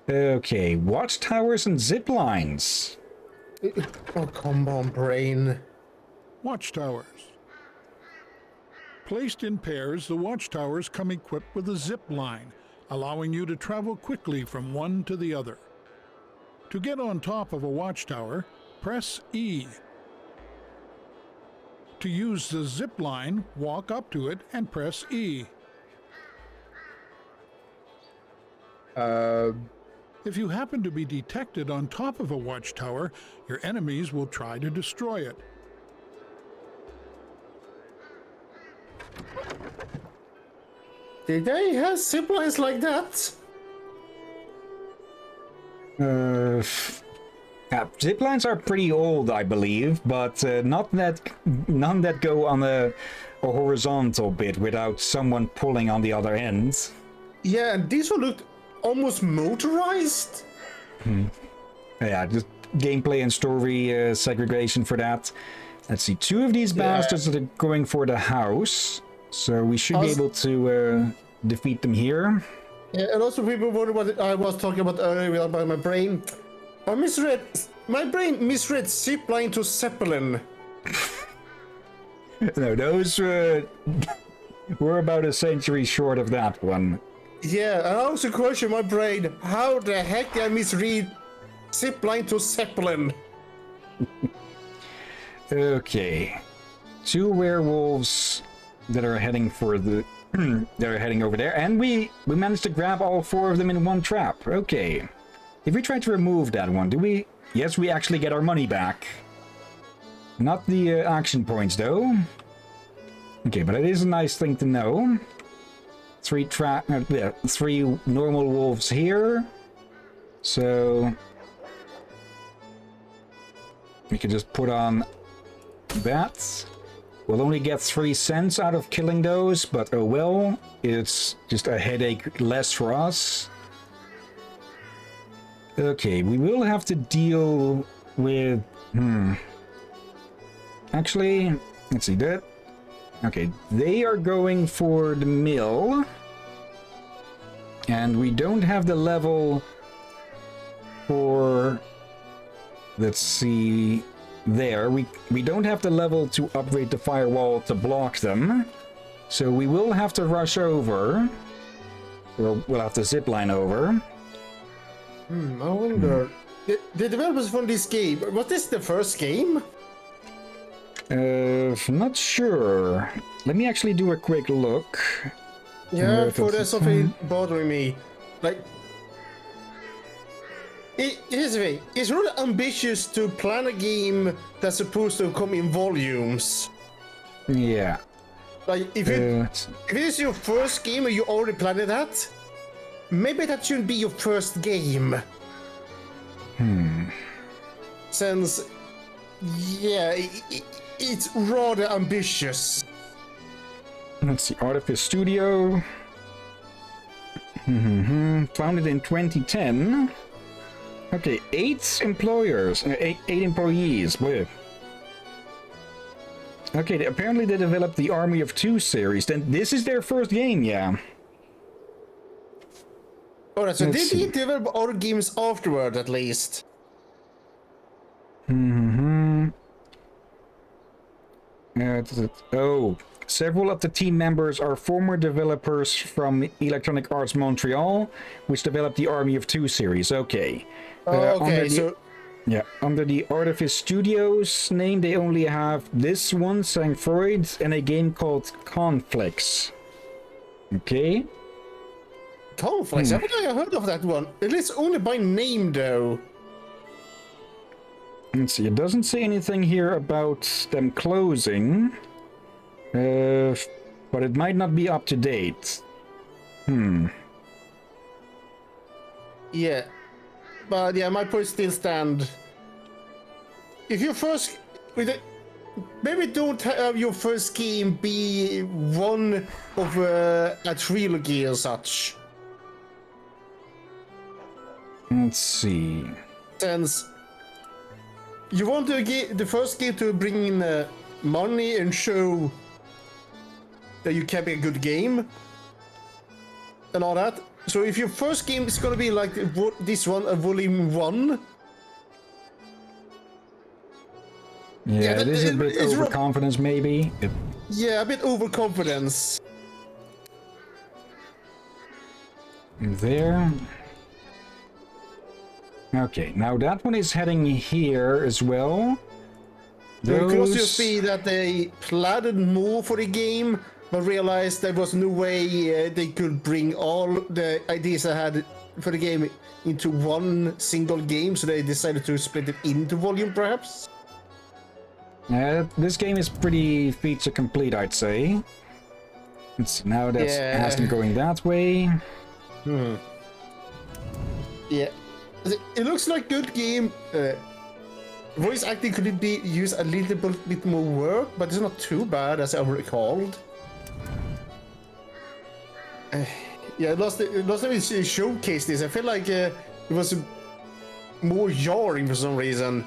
Okay, watchtowers and zip lines. Oh, come on, brain. Watchtowers. Placed in pairs, the watchtowers come equipped with a zip line, allowing you to travel quickly from one to the other. To get on top of a watchtower, press E. To use the zip line, walk up to it and press E. If you happen to be detected on top of a watchtower, your enemies will try to destroy it. Did they have zip lines like that? Zip lines are pretty old, I believe, but none that go on a horizontal bit without someone pulling on the other end. Yeah, and this one looked almost motorized. Yeah, just gameplay and story segregation for that. Let's see, two of these bastards that are going for the house, so we should be able to defeat them here. Yeah, and also people wonder what I was talking about earlier about my brain. My brain misread zipline to Zeppelin. No, those were about a century short of that one. Yeah, and I also question my brain, how the heck did I misread zipline to Zeppelin? Okay, two werewolves that are heading for the they're heading over there, and we managed to grab all four of them in one trap. Okay, if we try to remove that one, do we? Yes, we actually get our money back. Not the action points though. Okay, but it is a nice thing to know. Three normal wolves here, so we can just put on that. We'll only get 3 cents out of killing those, but oh well, it's just a headache less for us. Okay, we will have to deal with... Actually, let's see that. Okay, they are going for the mill. And we don't have the level for... Let's see... There, we don't have the level to upgrade the firewall to block them. So we will have to rush over. We'll have to zipline over. I wonder... The developers from this game, was this the first game? Not sure. Let me actually do a quick look. Yeah, for there's something bothering me. Like... Here's the thing, it's really ambitious to plan a game that's supposed to come in volumes. Yeah. Like, if it is your first game and you already planned that, maybe that shouldn't be your first game. Since, yeah, it's rather ambitious. Let's see, Artifice Studio. Founded in 2010. Okay, 8 employers, 8 employees. Boy. Okay, apparently they developed the Army of Two series. Then this is their first game, yeah. Alright, so Let's did see. he develop other games afterward at least? Oh, several of the team members are former developers from Electronic Arts Montreal, which developed the Army of Two series. Okay. Okay, so Yeah, under the Artifice Studios name, they only have this one, Sang-Froid, and a game called Conflicts. Okay. Conflicts? I think I heard of that one. It is only by name, though. Let's see, it doesn't say anything here about them closing. But it might not be up to date. Yeah. But yeah, my point still stand. If you first... Maybe don't have your first game be one of a trilogy or such. Let's see. Since you want to get the first game to bring in money and show that you can be a good game and all that. So if your first game is gonna be like this one, a volume 1. Yeah, it is a bit overconfidence, maybe. Yeah, a bit overconfidence. There. Okay, now that one is heading here as well. It could also just be that they planned more for the game, but realized there was no way they could bring all the ideas they had for the game into one single game, so they decided to split it into volume, perhaps? This game is pretty feature complete, I'd say. Let's see, now that's has them going that way. Yeah. It looks like good game. Voice acting could be used a little bit more work, but it's not too bad as I recalled. Yeah, last time we showcased this, I feel like it was more jarring for some reason.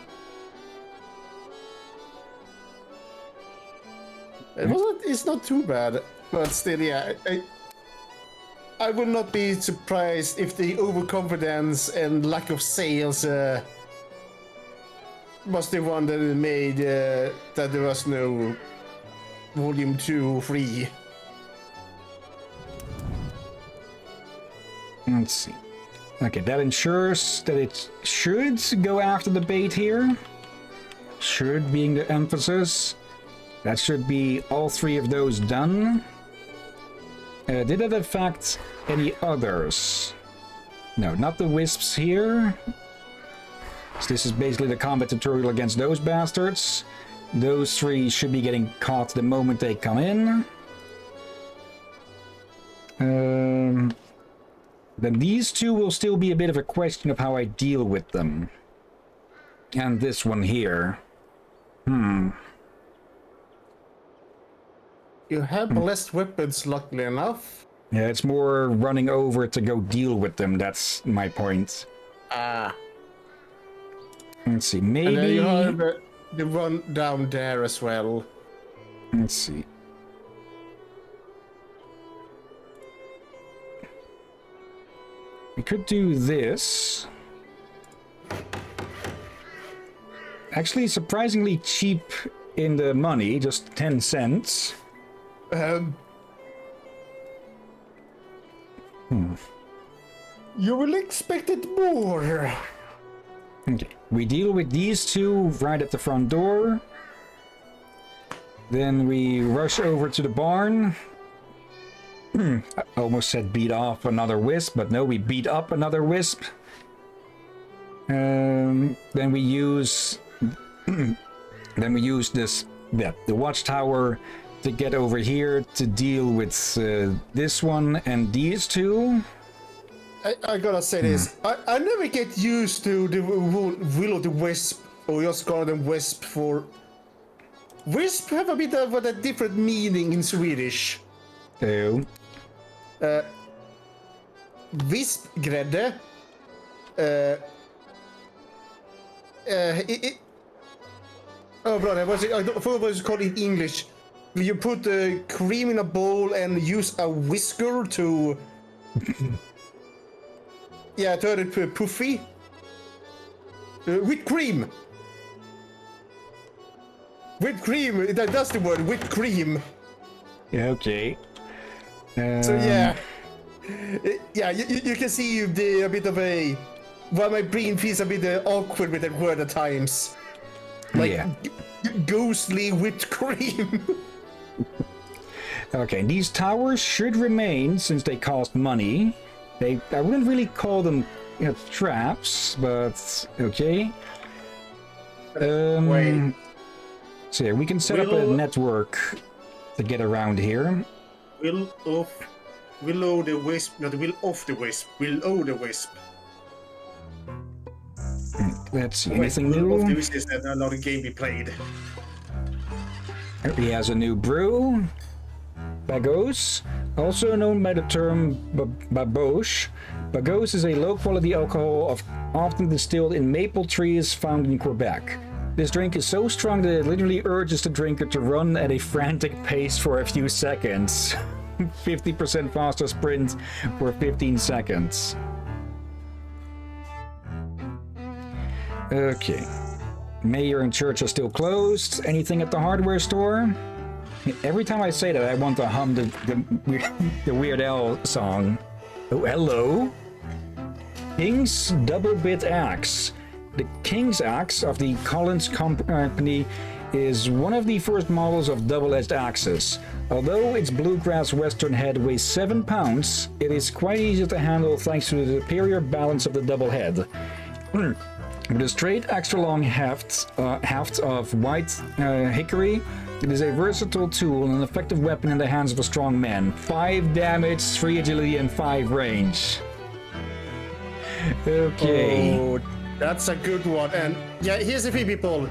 It's not too bad, but still, yeah. I would not be surprised if the overconfidence and lack of sales was the one that made that there was no volume 2 free. Let's see. Okay, that ensures that it should go after the bait here. Should being the emphasis. That should be all 3 of those done. Did it affect any others? No, not the wisps here. So this is basically the combat tutorial against those bastards. Those 3 should be getting caught the moment they come in. Then these 2 will still be a bit of a question of how I deal with them. And this one here. You have less weapons, luckily enough. Yeah, it's more running over to go deal with them, that's my point. Let's see, maybe... And then you have the one down there as well. Let's see. We could do this. Actually, surprisingly cheap in the money, just 10 cents. You will expect it more. Okay, we deal with these 2 right at the front door. Then we rush over to the barn. I almost said beat off another wisp, but no, we beat up another wisp. Then we use this, the watchtower to get over here to deal with this one and these 2. I gotta say this, I never get used to the will of the wisp, or just call them wisp for... Wisp have a bit of a different meaning in Swedish. Oh. Vispgrädde Oh, brother, I forgot what it's called in English. You put the cream in a bowl and use a whisker to... yeah, turn it puffy. Whipped cream. Whipped cream, that's the word, whipped cream. Yeah, okay. So yeah. Yeah, you can see a bit of a... Why my brain feels a bit awkward with that word at times. Like, yeah. Ghostly whipped cream. Okay, these towers should remain since they cost money. I wouldn't really call them, traps, but okay. Wait. So yeah, we can set up a network to get around here. Will of the wisp, not will of the wisp. Will o the wisp. Let's see, anything new? Will of the wisp is another game we played. He has a new brew. Bagos, also known by the term baboche. Bagos is a low-quality alcohol often distilled in maple trees found in Quebec. This drink is so strong that it literally urges the drinker to run at a frantic pace for a few seconds. 50% faster sprint for 15 seconds. Okay. Mayor and church are still closed. Anything at the hardware store? Every time I say that, I want to hum the Weird Al song. Oh, hello. King's Double Bit Axe. The King's Axe of the Collins Company is one of the first models of double-edged axes. Although its bluegrass western head weighs 7 pounds, it is quite easy to handle thanks to the superior balance of the double head. With a straight, extra-long haft of white hickory, it is a versatile tool and an effective weapon in the hands of a strong man. 5 damage, 3 agility, and 5 range. Okay. Oh, that's a good one. And yeah, here's the thing, people.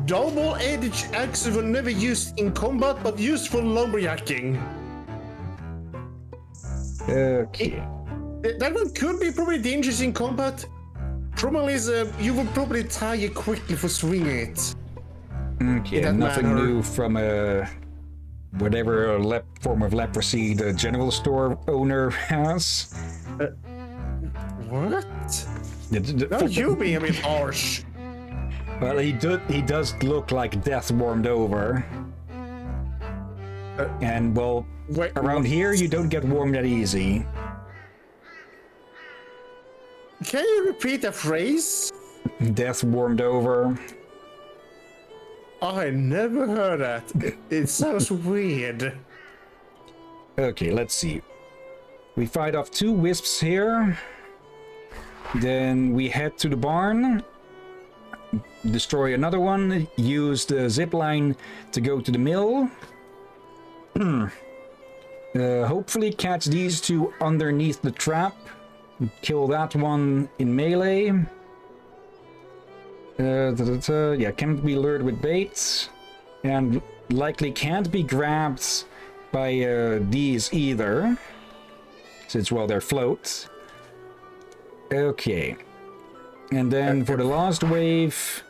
Double-edged axes were never used in combat, but used for lumberjacking. Okay. That one could be probably dangerous in combat. Problem is, you would probably tire quickly for swinging it. Okay, nothing new from whatever form of leprosy the general store owner has. What? Now you being a bit harsh. Well, he does look like death warmed over. And well, around here you don't get warmed that easy. Can you repeat the phrase? Death warmed over. I never heard that. It sounds weird. Okay, let's see. We fight off 2 wisps here. Then we head to the barn. Destroy another one. Use the zip line to go to the mill. Hopefully catch these 2 underneath the trap. Kill that one in melee. Yeah, can't be lured with baits. And likely can't be grabbed by these either. Since, well, they're floats. Okay. And then for the last wave,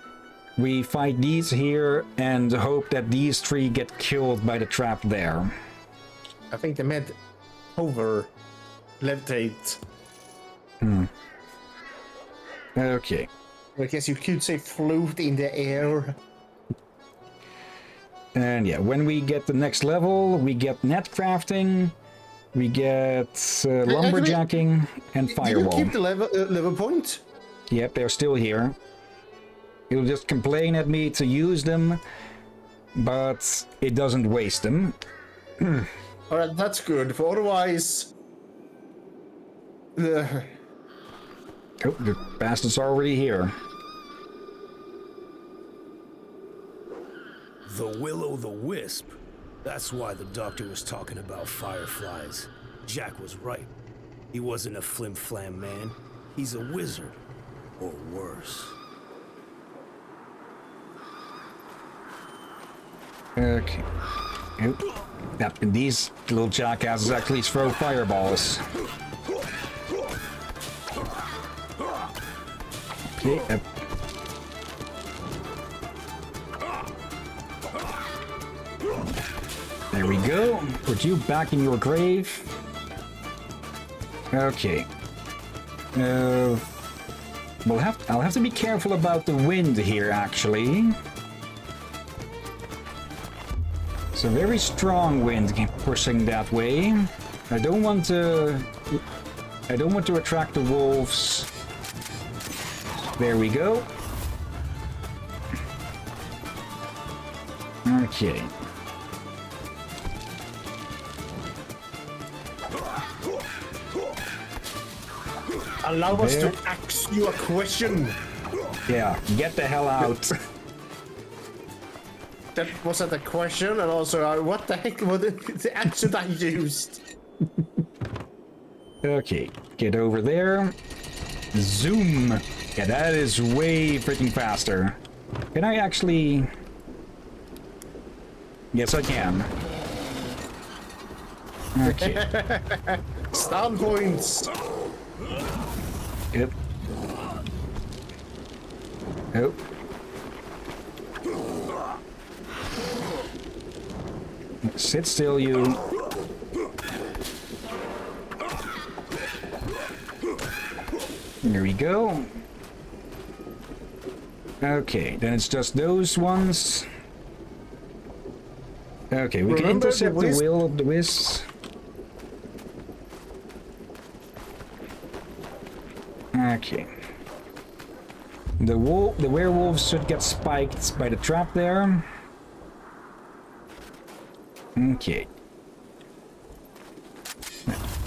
we fight these here and hope that these 3 get killed by the trap there. I think they meant over levitate. Okay. I guess you could say float in the air. And yeah, when we get the next level, we get net crafting, we get lumberjacking, and firewall. Did you keep the level point? Yep, they're still here. It'll just complain at me to use them, but it doesn't waste them. Alright, that's good. For otherwise... Oh, the bastard's already here. The Will-o'-the-Wisp. That's why the doctor was talking about fireflies. Jack was right. He wasn't a flim-flam man. He's a wizard. Or worse. Okay. Yep. Yep, and these little jackasses actually throw fireballs. Okay. There we go. Put you back in your grave. Okay. I'll have to be careful about the wind here, actually. It's a very strong wind pushing that way. I don't want to attract the wolves. There we go. Okay. Allow us to ask you a question. Yeah, get the hell out. That wasn't a question, and also, what the heck was the accent I used? Okay, get over there. Zoom. Yeah, that is way freaking faster. Can I actually... Yes, I can. Okay. Stun points. Yep. Oh. Sit still, you. There we go. Okay, then it's just those ones. Okay, we can intercept the will of the wisps. Okay. The werewolves should get spiked by the trap there. Okay.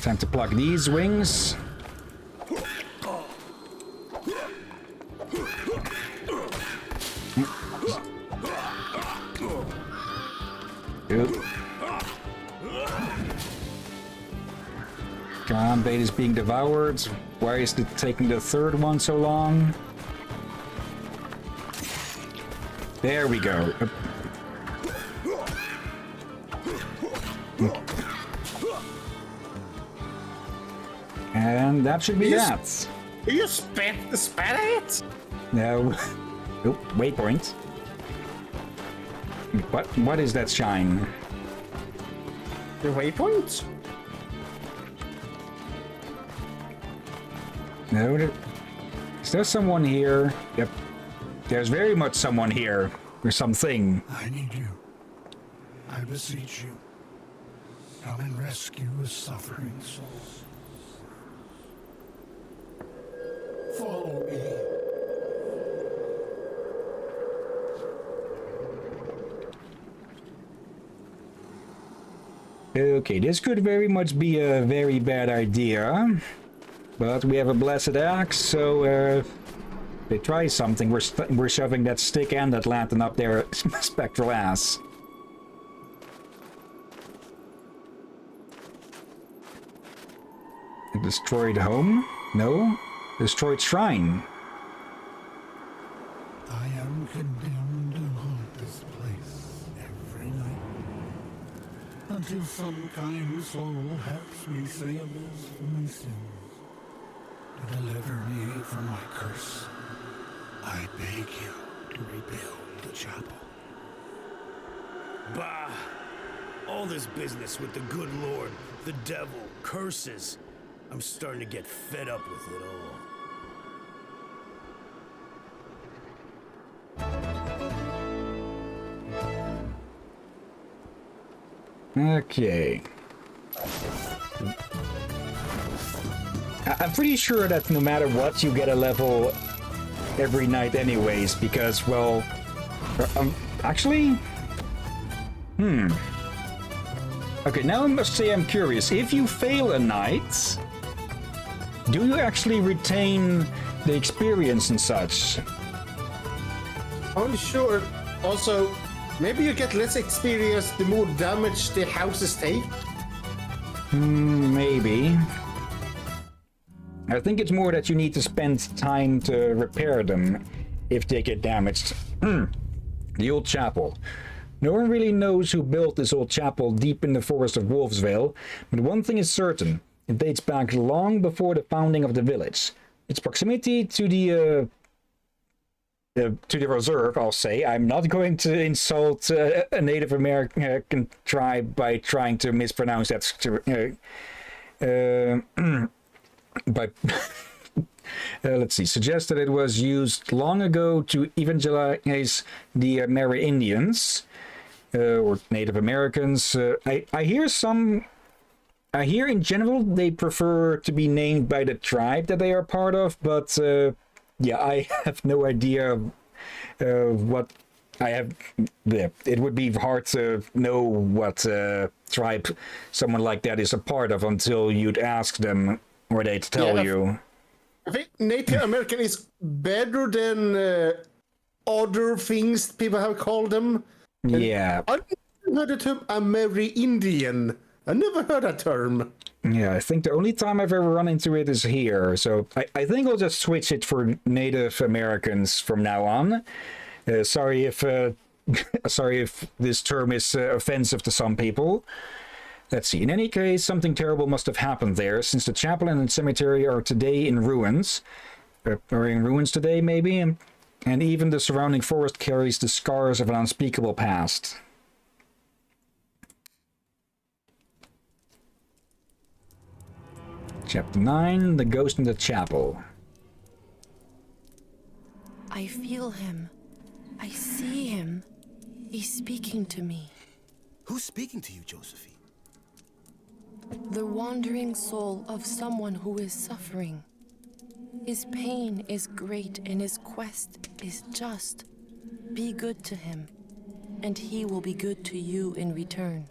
Time to pluck these wings. Good. Come on, bait is being devoured. Why is it taking the third one so long? There we go. And that should be that. You spat it? No. Oh, waypoint. What is that shine? The waypoint? No, is there someone here? Yep. There's very much someone here. Or something. I need you. I beseech you. Come and rescue a suffering soul. Follow me. Okay, this could very much be a very bad idea. But we have a blessed axe, so they try something. We're shoving that stick and that lantern up their spectral ass. A destroyed home? No. Destroyed shrine. I am condemned to haunt this place every night, until some kind soul helps me say a mass for my sins, to deliver me from my curse. I beg you to rebuild the chapel. Bah! All this business with the good Lord, the devil, curses. I'm starting to get fed up with it all. Okay. I'm pretty sure that no matter what, you get a level every night anyways, because, well... actually? Okay, now I must say I'm curious. If you fail a night, do you actually retain the experience and such? I'm sure. Also, maybe you get less experience the more damage the houses take. Maybe. I think it's more that you need to spend time to repair them if they get damaged. The old chapel. No one really knows who built this old chapel deep in the forest of Wolfsvale, but one thing is certain. It dates back long before the founding of the village. Its proximity to the to the reserve, I'll say. I'm not going to insult a Native American tribe by trying to mispronounce that. But let's see. Suggests that it was used long ago to evangelize the Amerindians or Native Americans. I hear in general they prefer to be named by the tribe that they are part of, but yeah, I have no idea what I have. Yeah, it would be hard to know what tribe someone like that is a part of until you'd ask them or they'd tell you. I think Native American is better than other things people have called them. Yeah. I never heard the term Amerindian. I never heard that term. Yeah, I think the only time I've ever run into it is here. So I think I'll just switch it for Native Americans from now on. Sorry if this term is offensive to some people. Let's see. In any case, something terrible must have happened there, since the chapel and the cemetery are today in ruins. Or in ruins today, maybe? And even the surrounding forest carries the scars of an unspeakable past. Chapter 9, The Ghost in the Chapel. I feel him. I see him. He's speaking to me. Who's speaking to you, Josephine? The wandering soul of someone who is suffering. His pain is great and his quest is just. Be good to him, and he will be good to you in return.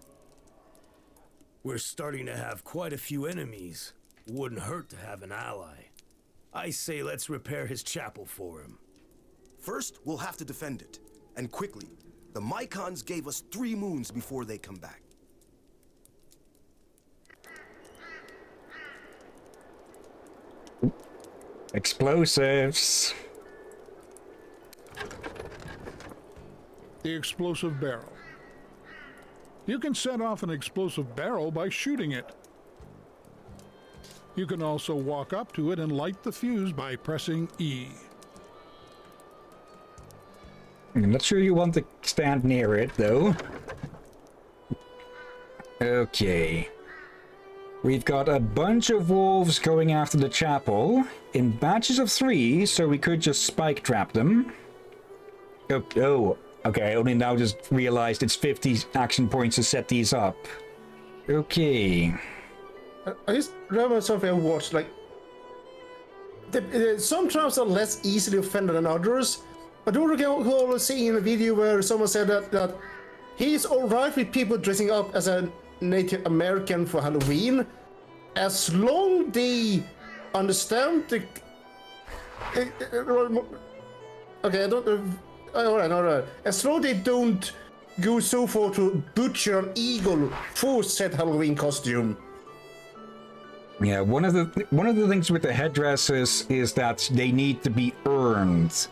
We're starting to have quite a few enemies. Wouldn't hurt to have an ally. I say let's repair his chapel for him. First, we'll have to defend it. And quickly. The Mycons gave us 3 moons before they come back. Explosives. The explosive barrel. You can set off an explosive barrel by shooting it. You can also walk up to it and light the fuse by pressing E. I'm not sure you want to stand near it, though. Okay. We've got a bunch of wolves going after the chapel in batches of 3, so we could just spike trap them. Oh, okay, I only now just realized it's 50 action points to set these up. Okay. I just remember something I watched, like... some traps are less easily offended than others, but do you recall seeing a video where someone said that he's alright with people dressing up as a Native American for Halloween, as long they understand the... Okay, I don't... Alright. As long they don't go so far to butcher an eagle for said Halloween costume. Yeah, one of the things with the headdresses is that they need to be earned.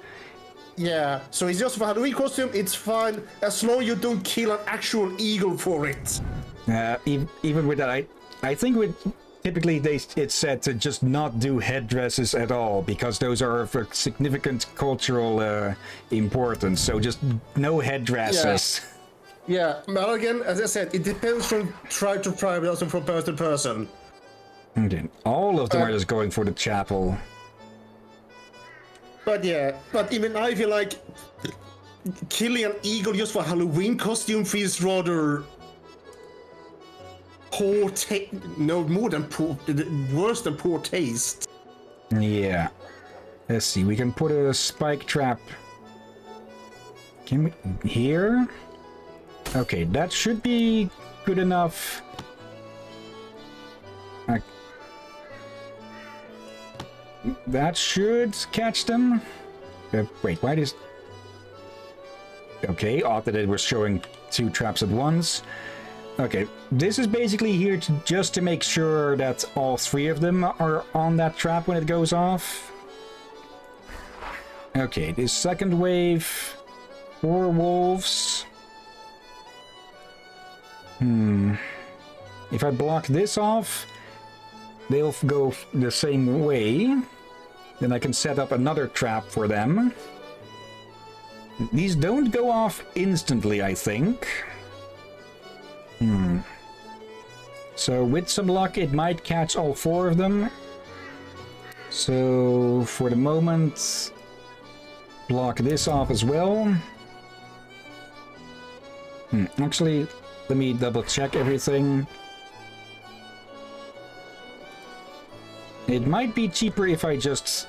Yeah, so it's just for Halloween costume, it's fine, as long you don't kill an actual eagle for it. Even with that, I think typically it's said to just not do headdresses at all, because those are of significant cultural importance, so just no headdresses. Yeah, but again, as I said, it depends from tribe to tribe, but also from person to person. Okay. All of them are just going for the chapel. But yeah, but even I feel like killing an eagle just for Halloween costume feels rather poor taste. No, more than poor, worse than poor taste. Yeah. Let's see, we can put a spike trap. Can we here? Okay, that should be good enough. That should catch them. Wait, why does... Okay, odd that it was showing 2 traps at once. Okay, this is basically here just to make sure that all 3 of them are on that trap when it goes off. Okay, this second wave, 4 wolves. If I block this off, they'll go the same way. Then I can set up another trap for them. These don't go off instantly, I think. So with some luck, it might catch all 4 of them. So for the moment, block this off as well. Actually, let me double check everything. It might be cheaper if I just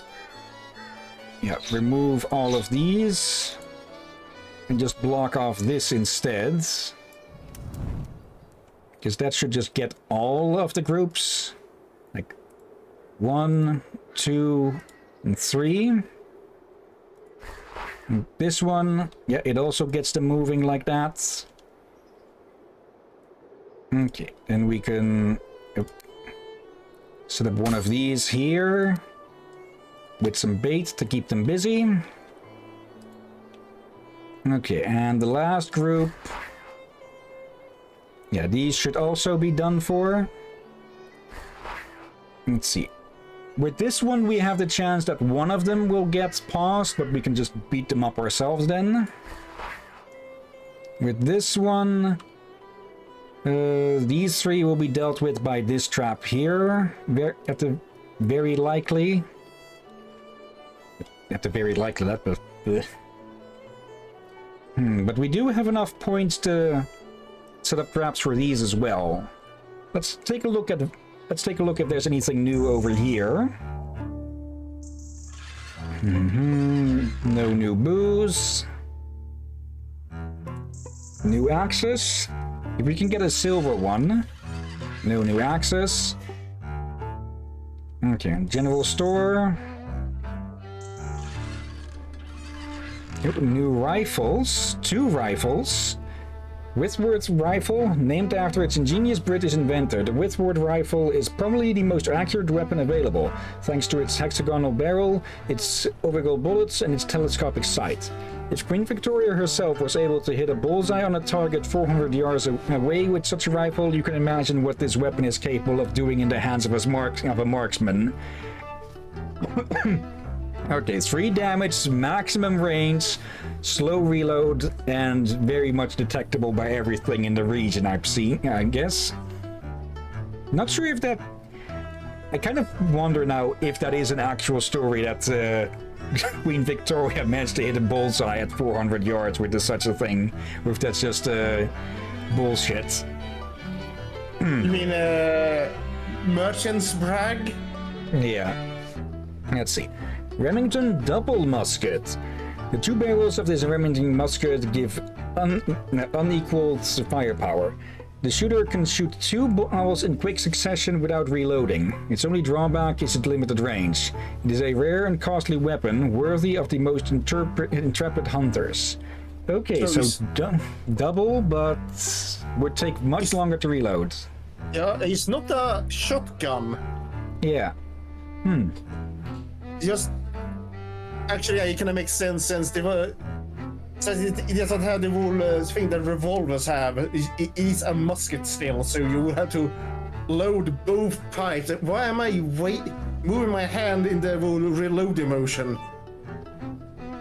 remove all of these and just block off this instead. Because that should just get all of the groups. Like 1, 2, and 3. And this one, yeah, it also gets them moving like that. Okay, then we can set up one of these here with some bait to keep them busy. Okay, and the last group. Yeah, these should also be done for. Let's see. With this one, we have the chance that one of them will get paused, but we can just beat them up ourselves then. With this one, these 3 will be dealt with by this trap here. Very likely. But we do have enough points to set up traps for these as well. Let's take a look if there's anything new over here. No new booze. New access. If we can get a silver one. No new access. Okay, general store. New rifles. 2 rifles. Whitworth's rifle, named after its ingenious British inventor. The Whitworth rifle is probably the most accurate weapon available, thanks to its hexagonal barrel, its ovigal bullets, and its telescopic sight. If Queen Victoria herself was able to hit a bullseye on a target 400 yards away with such a rifle, you can imagine what this weapon is capable of doing in the hands of a marksman. Okay, 3 damage, maximum range, slow reload, and very much detectable by everything in the region I've seen, I guess. Not sure if that... I kind of wonder now if that is an actual story that Queen Victoria managed to hit a bullseye at 400 yards with such a thing, or if that's just bullshit. You mean merchant's brag? Yeah. Let's see. Remington double musket. The 2 barrels of this Remington musket give unequaled firepower. The shooter can shoot 2 balls in quick succession without reloading. Its only drawback is its limited range. It is a rare and costly weapon, worthy of the most intrepid hunters. Okay, so double, but would take much longer to reload. Yeah, it's not a shotgun. Yeah. Just... Actually, it kind of makes sense since they were... Since it doesn't have the whole thing that revolvers have. It is a musket still, so you will have to load both pipes. Why am I moving my hand in the whole reloading motion?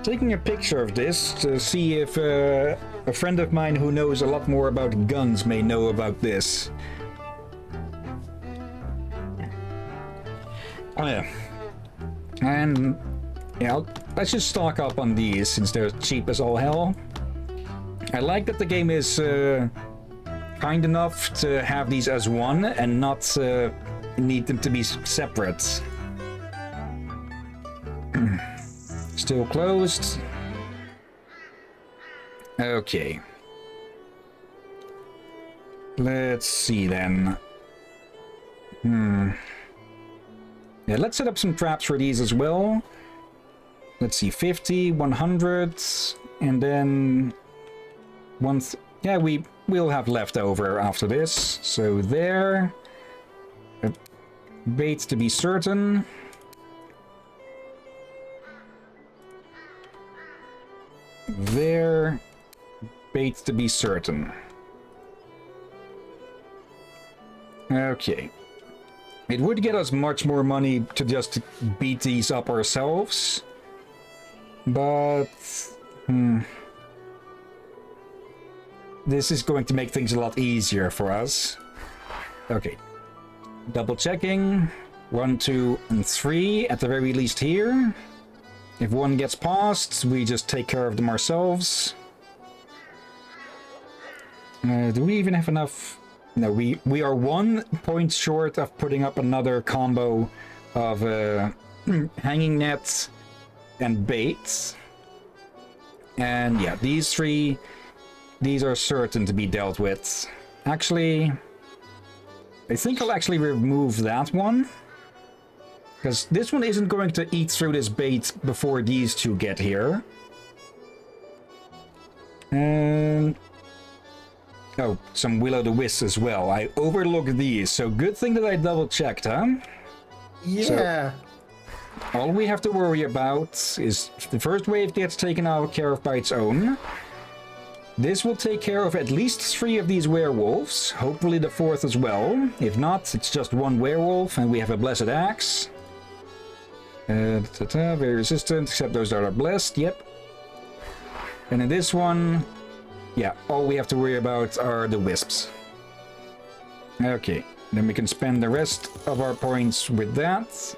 Taking a picture of this to see if a friend of mine who knows a lot more about guns may know about this. Oh yeah. And yeah, let's just stock up on these since they're cheap as all hell. I like that the game is kind enough to have these as one and not need them to be separate. Still closed. Okay. Let's see then. Yeah, let's set up some traps for these as well. Let's see, 50, 100, and then yeah, we'll have leftover after this. So there. Bait to be certain. There. Bait to be certain. Okay. It would get us much more money to just beat these up ourselves. But This is going to make things a lot easier for us. Okay. Double checking. 1, 2, and 3 at the very least here. If one gets past, we just take care of them ourselves. Do we even have enough? No, we are 1 point short of putting up another combo of hanging nets and baits. And yeah, these 3, these are certain to be dealt with. Actually, I think I'll actually remove that one. Because this one isn't going to eat through this bait before these 2 get here. And... oh, some Will-O-the-Wisps as well. I overlooked these, so good thing that I double-checked, huh? Yeah. So, all we have to worry about is the first wave gets taken care of by its own. This will take care of at least 3 of these werewolves, hopefully the 4th as well. If not, it's just 1 werewolf and we have a blessed axe. Very resistant, except those that are blessed, yep. And in this one, yeah, all we have to worry about are the wisps. Okay, then we can spend the rest of our points with that.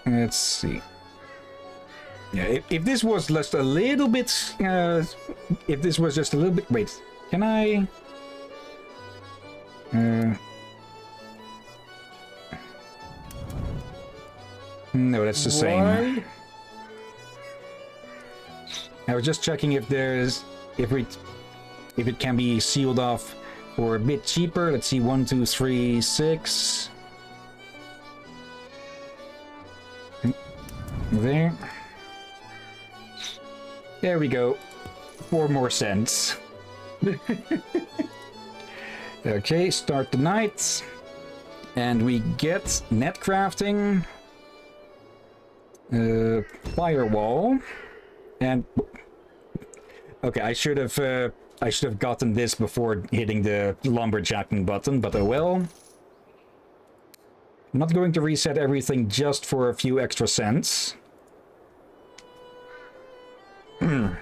Let's see. Yeah, if this was just a little bit... if this was just a little bit... wait, can I... no, that's the same. I was just checking if there's... if it can be sealed off for a bit cheaper. Let's see, 1, 2, 3, 6... there. There we go. 4 more cents. Okay, start the night. And we get net crafting. Firewall. And... okay, I should have gotten this before hitting the lumberjacking button, but oh well. I'm not going to reset everything just for a few extra cents. The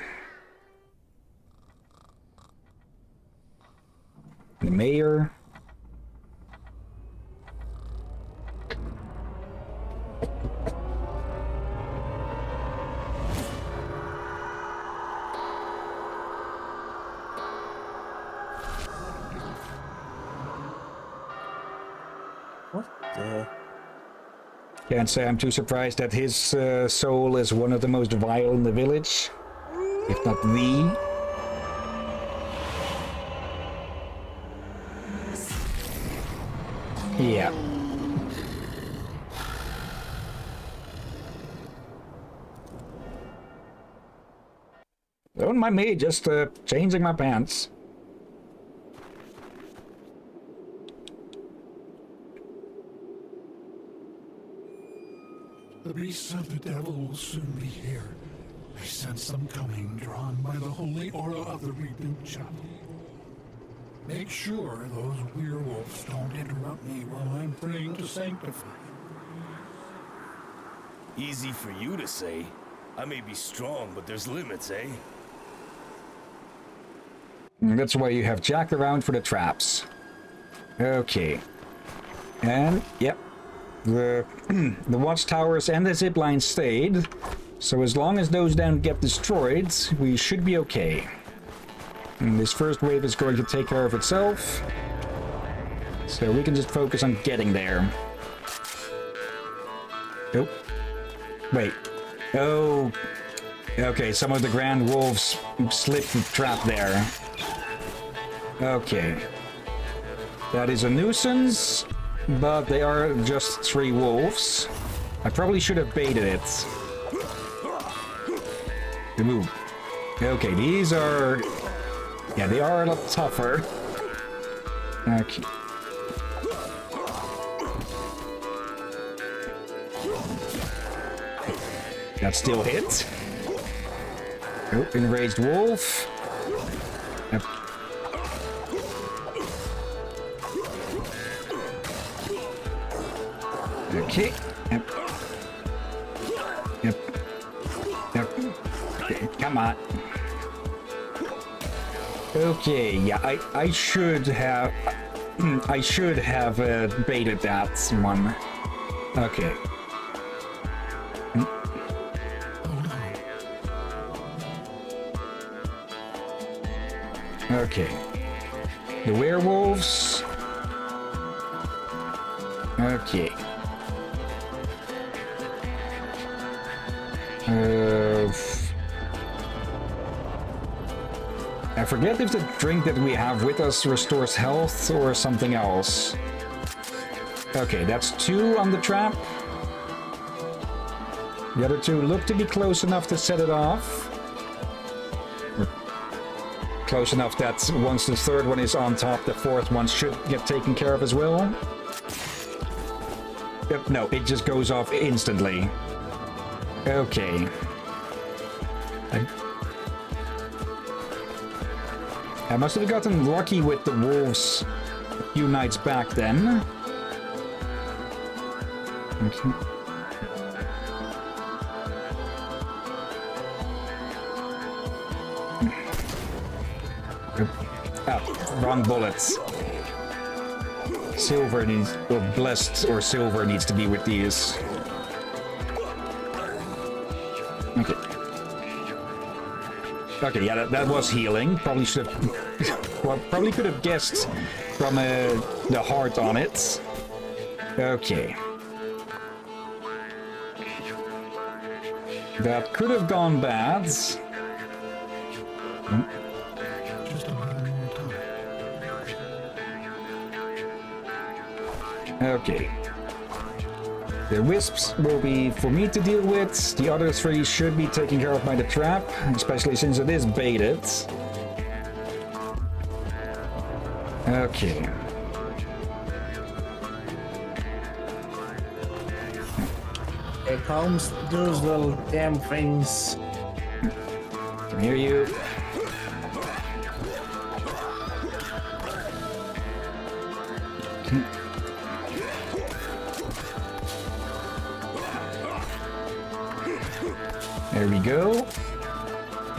mayor. What the? Can't say I'm too surprised that his soul is one of the most vile in the village, if not the. Yeah. Don't mind me, just changing my pants. The beasts of the devil will soon be here. I sense them coming, drawn by the holy aura of the rebuilt chapel. Make sure those werewolves don't interrupt me while I'm praying to sanctify. Easy for you to say. I may be strong, but there's limits, eh? That's why you have Jack around for the traps. Okay. And, yep. The watchtowers and the ziplines stayed. So as long as those don't get destroyed, we should be okay. And this first wave is going to take care of itself. So we can just focus on getting there. Oh. Wait. Oh. Okay, some of the Grand Wolves slipped the trap there. Okay. That is a nuisance, but they are just 3 wolves. I probably should have baited it. Good move. Okay, these are... yeah, they are a lot tougher. Okay. That still hit. Oh, enraged wolf. Yep. Okay. Yep. Come on. Okay, yeah, I should have... I should have baited that one. Okay. Okay. The werewolves. Okay. I forget if the drink that we have with us restores health or something else. Okay, that's 2 on the trap. The other 2 look to be close enough to set it off. Close enough that once the 3rd one is on top, the 4th one should get taken care of as well. Yep, no, it just goes off instantly. Okay. I must have gotten lucky with the wolves a few nights back then. Okay. Ah, wrong bullets. Silver needs, or blessed or silver needs to be with these. Okay. Okay, yeah, that was healing. Probably should have... well, probably could have guessed from the heart on it. Okay. That could have gone bad. Okay. The wisps will be for me to deal with. The other 3 should be taken care of by the trap, especially since it is baited. Okay. Here comes those little damn things. Can hear you. There we go.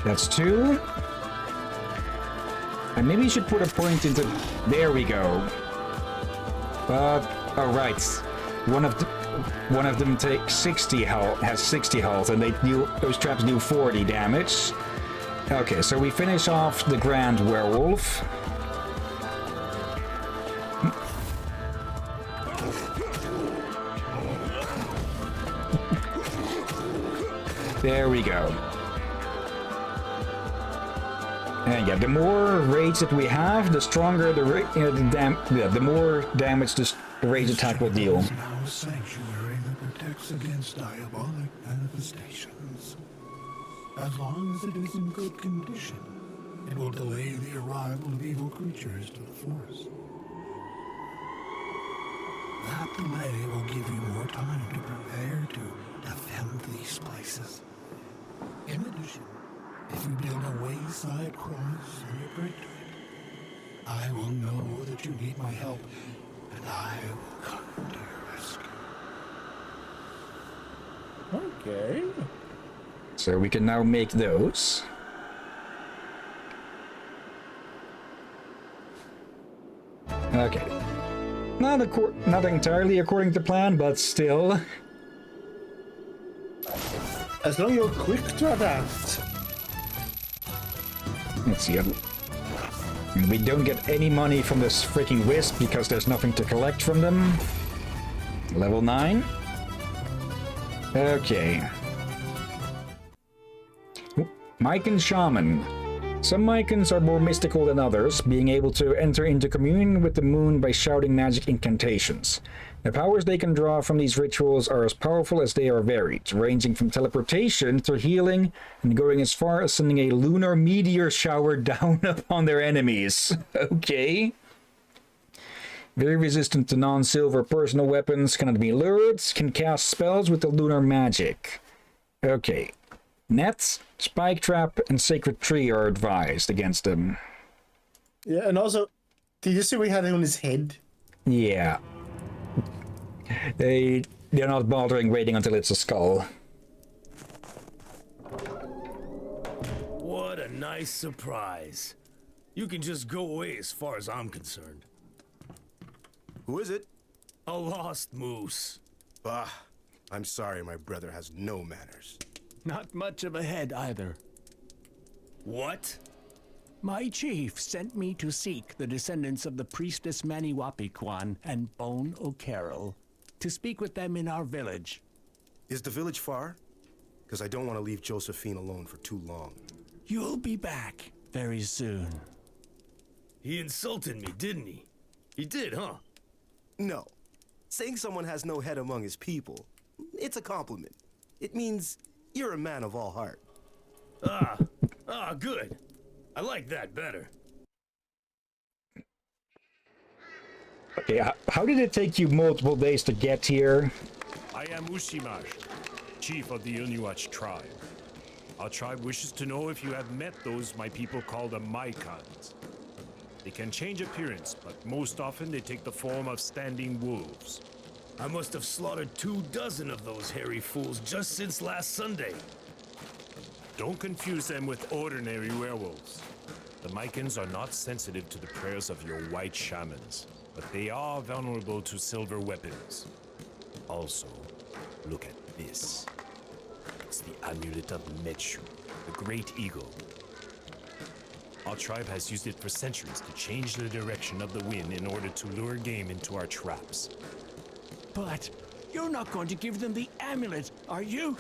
That's 2. And maybe you should put a point into... There we go. Oh right. One of them takes 60 health, has 60 health, and those traps do 40 damage. Okay, so we finish off the Grand Werewolf. There we go. And yeah, the more rage that we have, the stronger the more damage the rage attack will deal. Is now a sanctuary that protects against diabolic manifestations. As long as it is in good condition, it will delay the arrival of evil creatures to the forest. That delay will give you more time to prepare to defend these places. In addition, if you build a wayside cross and you break to it, I will know that you need my help, and I will come to your rescue. Okay. So we can now make those. Okay. Not entirely according to plan, but still. As long as you're quick to adapt. Let's see. We don't get any money from this freaking wisp because there's nothing to collect from them. Level 9. Okay. Mycan Shaman. Some Mycans are more mystical than others, being able to enter into communion with the moon by shouting magic incantations. The powers they can draw from these rituals are as powerful as they are varied, ranging from teleportation to healing and going as far as sending a lunar meteor shower down upon their enemies. Okay. Very resistant to non-silver personal weapons, cannot be lured, can cast spells with the lunar magic. Okay. Nets, Spike Trap, and Sacred Tree are advised against them. Yeah, and also, did you see what he had on his head? Yeah. They're not bothering waiting until it's a skull. nice surprise. You can just go away as far as I'm concerned. Who is it? A lost moose. Ah, I'm sorry, my brother has no manners. Not much of a head either. What? My chief sent me to seek the descendants of the priestess Maniwapiquan and Bone O'Carroll, to speak with them in our village. Is the village far? Because I don't want to leave Josephine alone for too long. You'll be back very soon. He insulted me, didn't he? He did, huh? No. Saying someone has no head among his people, it's a compliment. It means you're a man of all heart. Good. I like that better. Okay, how did it take you multiple days to get here? I am Ushimash, chief of the Inuit tribe. Our tribe wishes to know if you have met those my people call the Maikans. They can change appearance, but most often they take the form of standing wolves. I must have slaughtered 24 of those hairy fools just since last Sunday. Don't confuse them with ordinary werewolves. The Maikans are not sensitive to the prayers of your white shamans, but they are vulnerable to silver weapons. Also, look at this. It's the amulet of Metshu, the great eagle. Our tribe has used it for centuries to change the direction of the wind in order to lure game into our traps. But you're not going to give them the amulet, are you?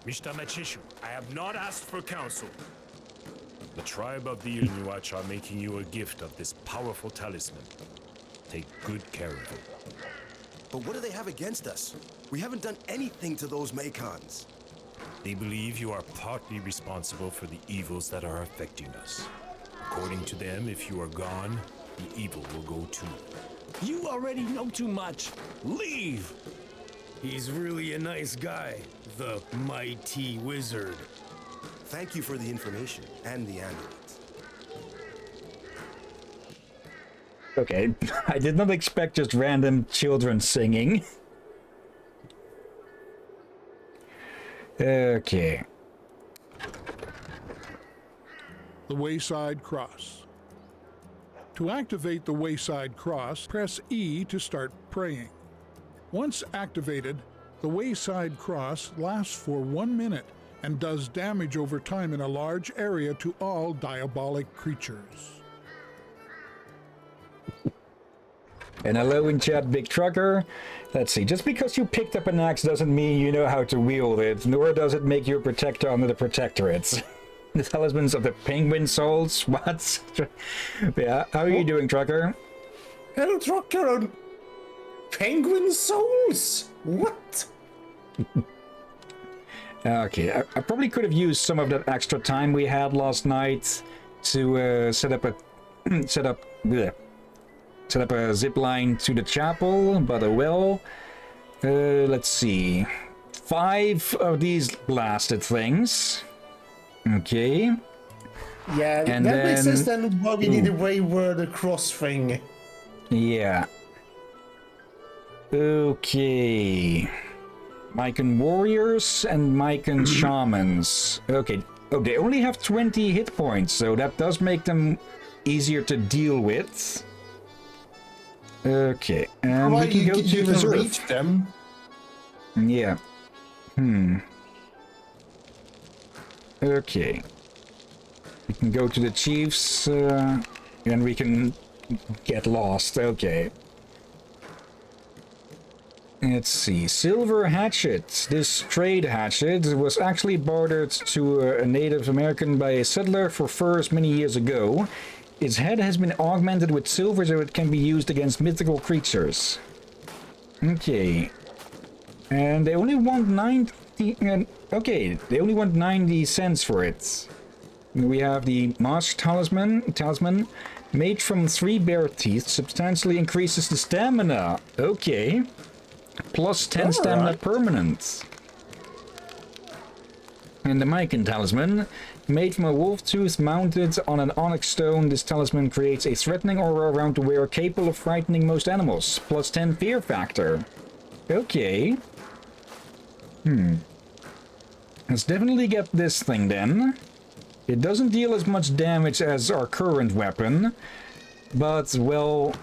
Mr. Machishu, I have not asked for counsel. The tribe of the Inuit are making you a gift of this powerful talisman. Take good care of it. But what do they have against us? We haven't done anything to those Maikans. They believe you are partly responsible for the evils that are affecting us. According to them, if you are gone, the evil will go too. You already know too much. Leave! He's really a nice guy, the mighty wizard. Thank you for the information and the amulet. Okay, I did not expect just random children singing. Okay. The Wayside Cross. To activate the Wayside Cross, press E to start praying. Once activated, the Wayside Cross lasts for 1 minute and does damage over time in a large area to all diabolic creatures. And hello in chat, Big Trucker. Let's see, just because you picked up an axe doesn't mean you know how to wield it, nor does it make you a protector under the Protectorates. The talismans of the penguin souls? What? Yeah, how are you doing, Trucker? Hello, Trucker. Penguin souls? What? Okay, I probably could have used some of that extra time we had last night to set up a zip line to the chapel, but let's see. 5 of these blasted things. Okay. Yeah, and that makes sense then why we need a wayward cross thing. Yeah. Okay. Mycan warriors and Mycan shamans. Okay. Oh, they only have 20 hit points, so that does make them easier to deal with. Okay, and we can go to reserve. Reach them. Yeah. Okay. We can go to the chiefs, and we can get lost. Okay. Let's see. Silver hatchet. This trade hatchet was actually bartered to a Native American by a settler for furs many years ago. Its head has been augmented with silver so it can be used against mythical creatures. Okay. And they only want 90... Okay, they only want 90 cents for it. We have the Mask Talisman, made from 3 bear teeth, substantially increases the stamina. Okay. Plus 10 stamina permanent. And the Mycan Talisman, made from a wolf tooth mounted on an onyx stone, this talisman creates a threatening aura around the wearer capable of frightening most animals. Plus 10 fear factor. Okay. Let's definitely get this thing then. It doesn't deal as much damage as our current weapon, but, well,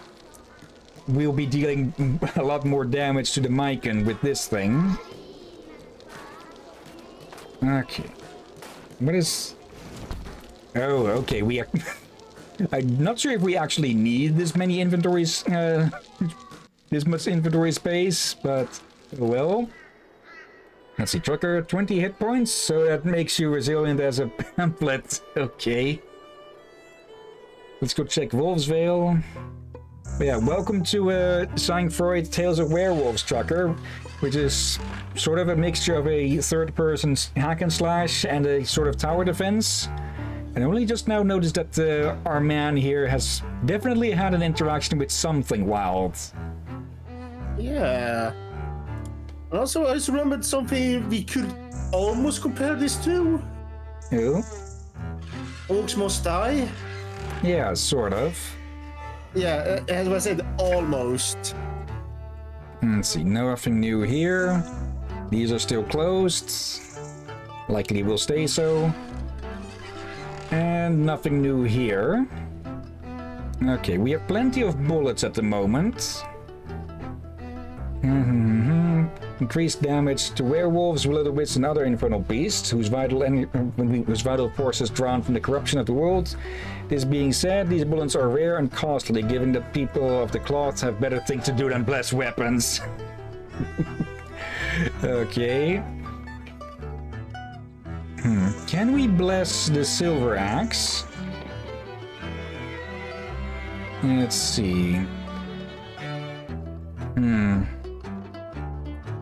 we'll be dealing a lot more damage to the Mycan with this thing. Okay. What is... Oh, okay, we... I'm not sure if we actually need this many inventories, this much inventory space, but, well... Let's see, Trucker, 20 hit points, so that makes you resilient as a pamphlet. Okay. Let's go check Wolf's Veil. Yeah, welcome to Sang-Froid Tales of Werewolves, Trucker, which is sort of a mixture of a third-person hack and slash and a sort of tower defense. And I only just now noticed that our man here has definitely had an interaction with something wild. Yeah. And also, I just remembered something we could almost compare this to. Who? Orcs Must Die. Yeah, sort of. Yeah, as I said, almost. Let's see, nothing new here. These are still closed. Likely will stay so. And nothing new here. Okay, we have plenty of bullets at the moment. Increased damage to werewolves, will-o'-the-wisps, and other infernal beasts whose vital force is drawn from the corruption of the world. This being said, these bullets are rare and costly, given that people of the cloth have better things to do than bless weapons. Okay. Can we bless the silver axe? Let's see.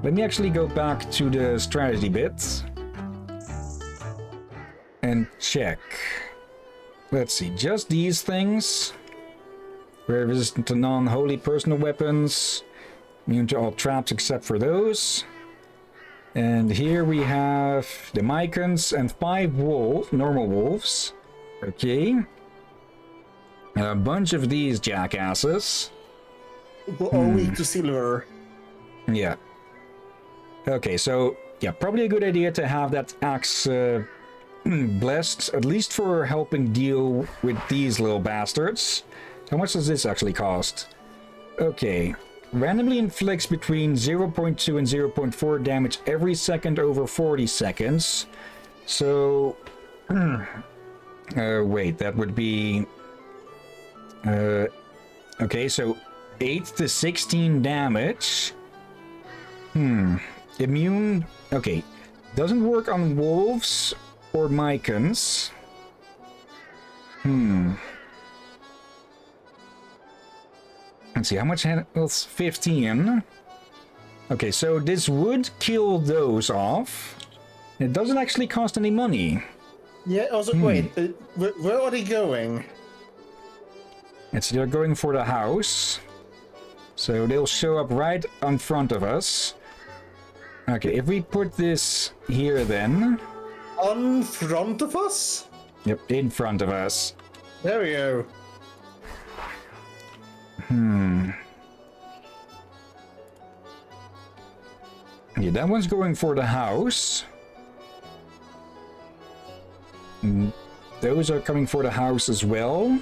Let me actually go back to the strategy bit and check. Let's see, just these things. We're resistant to non-holy personal weapons. Immune to all traps except for those. And here we have the Mycans and 5 normal wolves. Okay. A bunch of these jackasses. Are weak to silver. Yeah. Okay, so, yeah, probably a good idea to have that axe blessed, at least for helping deal with these little bastards. How much does this actually cost? Okay. Randomly inflicts between 0.2 and 0.4 damage every second over 40 seconds. So... wait, that would be... okay, so 8 to 16 damage. Immune... Okay. Doesn't work on wolves or Mycans. Let's see, how much health? 15. Okay, so this would kill those off. It doesn't actually cost any money. Yeah, also, wait, where are they going? They're going for the house. So they'll show up right in front of us. Okay, if we put this here then... On front of us? Yep, in front of us. There we go. Yeah, that one's going for the house. Those are coming for the house as well.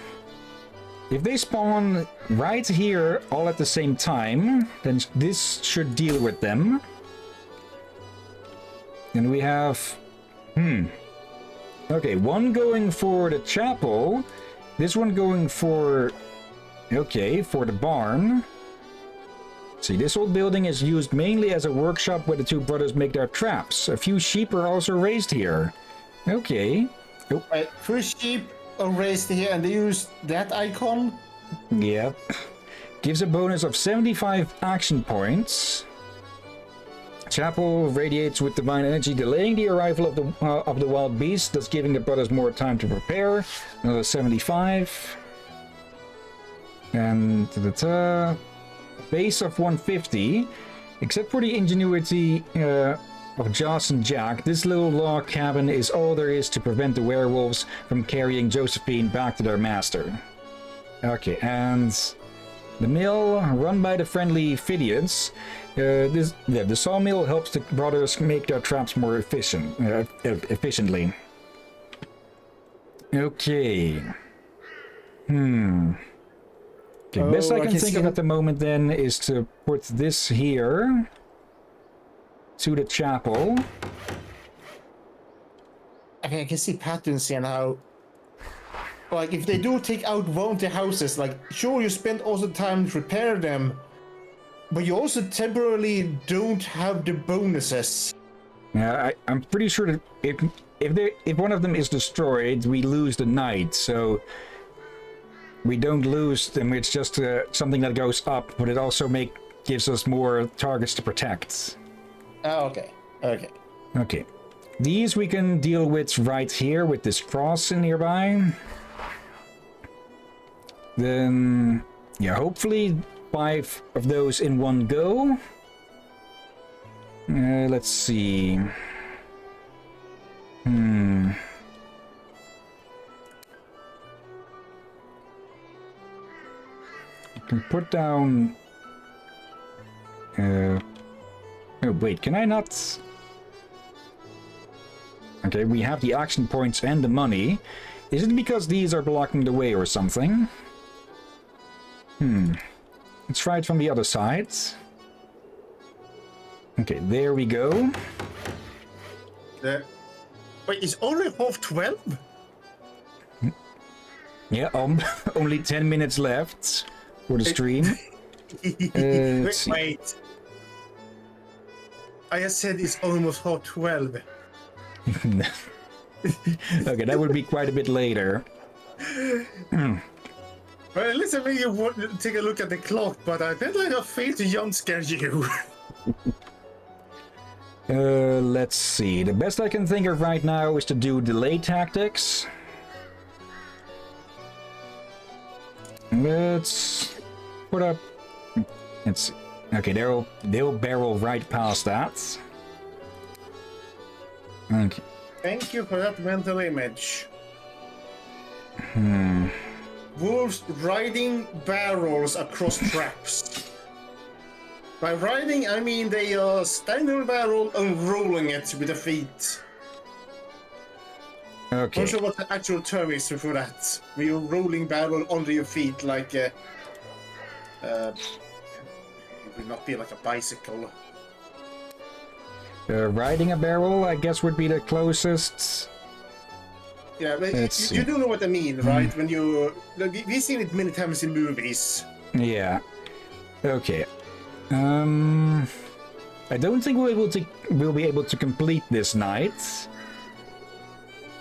If they spawn right here all at the same time, then this should deal with them. And we have... Okay, one going for the chapel. This one going for... Okay, for the barn. See, this old building is used mainly as a workshop where the two brothers make their traps. A few sheep are also raised here. Okay. Oh. Right, 3 sheep are raised here and they use that icon? Yep. Gives a bonus of 75 action points. Chapel radiates with divine energy, delaying the arrival of the wild beast, thus giving the brothers more time to prepare. Another 75. And base of 150. Except for the ingenuity of Joss and Jack, this little log cabin is all there is to prevent the werewolves from carrying Josephine back to their master. Okay, and the mill run by the friendly Hillyan. The sawmill helps the brothers make their traps more efficiently. Okay. Okay, best I can think of at the moment then is to put this here to the chapel. I can see patterns here now. Like, if they do take out one of the houses, like, sure, you spend also time to repair them, but you also temporarily don't have the bonuses. Yeah, I'm pretty sure that if one of them is destroyed, we lose the knight, so we don't lose them. It's just something that goes up, but it also gives us more targets to protect. Oh, okay. Okay. Okay. These we can deal with right here with this cross nearby. Then, yeah, hopefully 5 of those in one go. Let's see. I can put down... oh, wait, can I not... Okay, we have the action points and the money. Is it because these are blocking the way or something? Let's try it from the other side. Okay, there we go. Wait, it's only 12:30? Yeah, only 10 minutes left for the stream. Wait. I just said it's almost 12:30. Okay, that would be quite a bit later. Well, at least I mean you take a look at the clock, but I bet I have failed to jump scare you. Let's see. The best I can think of right now is to do delay tactics. Let's put up... Let's see. Okay, they'll barrel right past that. Okay. Thank you for that mental image. Wolves riding barrels across traps. By riding, I mean they are standing on a barrel and rolling it with their feet. Okay. I'm not sure what the actual term is for that. When you're rolling barrel under your feet like it would not be like a bicycle. Riding a barrel, I guess, would be the closest. Yeah, but you do know what I mean, right? When we've seen it many times in movies. Yeah. Okay. I don't think we'll be able to complete this night.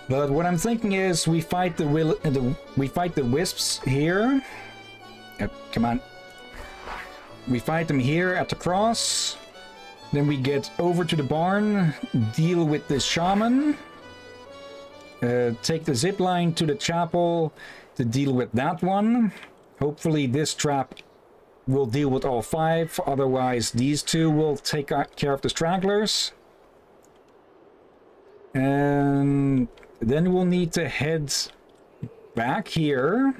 But what I'm thinking is we fight the wisps here. Come on. We fight them here at the cross. Then we get over to the barn, deal with the shaman. Take the zip line to the chapel to deal with that one. Hopefully this trap will deal with all 5, otherwise these 2 will take care of the stragglers. And then we'll need to head back here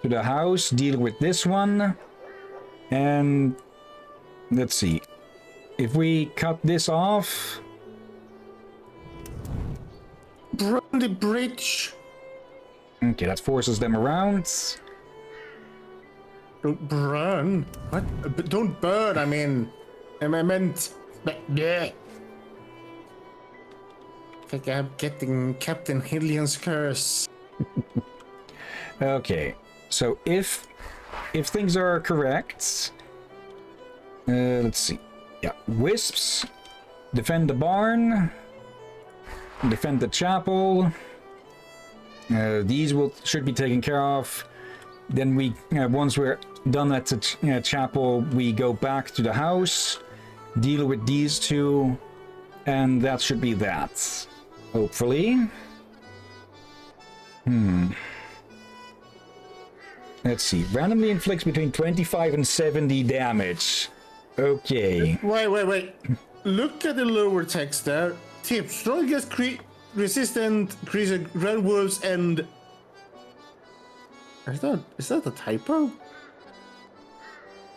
to the house, deal with this one. And let's see. If we cut this off... Burn the bridge. Okay, that forces them around. Don't burn? What? Don't burn, I mean... I meant... I think I'm getting Captain Hillyan's curse. Okay, so if things are correct... let's see. Yeah, wisps, defend the barn, defend the chapel. These should be taken care of. Then we, once we're done at the chapel, we go back to the house, deal with these 2, and that should be that. Hopefully. Let's see. Randomly inflicts between 25 and 70 damage. Okay. Wait. Look at the lower text there. Tip, strongest resistant creature, werewolves and... Is that a typo?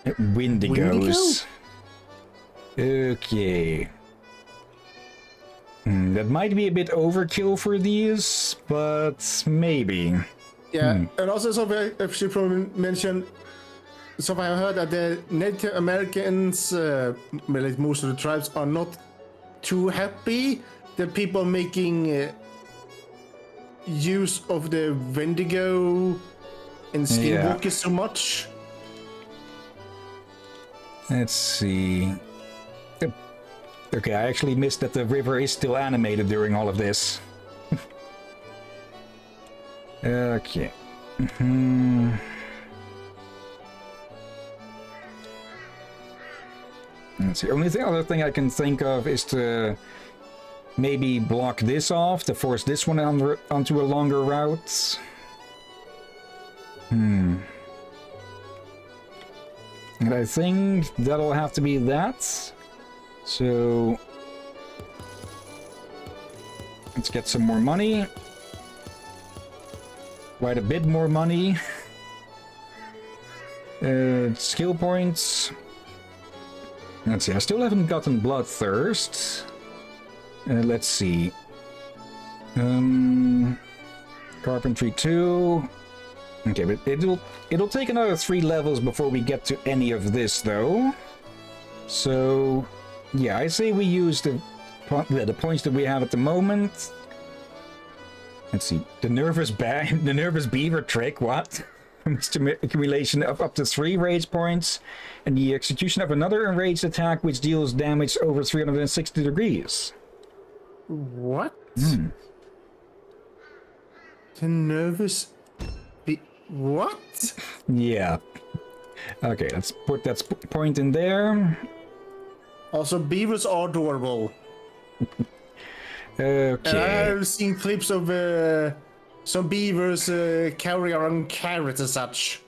Windigos. Okay. That might be a bit overkill for these, but maybe. Yeah, and also something I should probably mention. Something I heard that the Native Americans, like most of the tribes, are not too happy that people making use of the Wendigo and Skinwalkers so much. Let's see. Okay, I actually missed that the river is still animated during all of this. Okay. Let's see. Only other thing I can think of is to maybe block this off to force this one onto a longer route. And I think that'll have to be that. So let's get some more money. Quite a bit more money. Skill points. Let's see, I still haven't gotten Bloodthirst. Let's see. Carpentry 2. Okay, but it'll take another 3 levels before we get to any of this, though. So, yeah, I say we use the points that we have at the moment. Let's see, the nervous beaver trick, what? Accumulation of up to 3 rage points, and the execution of another enraged attack which deals damage over 360 degrees. What? The nervous... What? Yeah. Okay, let's put that point in there. Also, beavers are adorable. Okay. I've seen clips of some beavers carrying around carrots and such.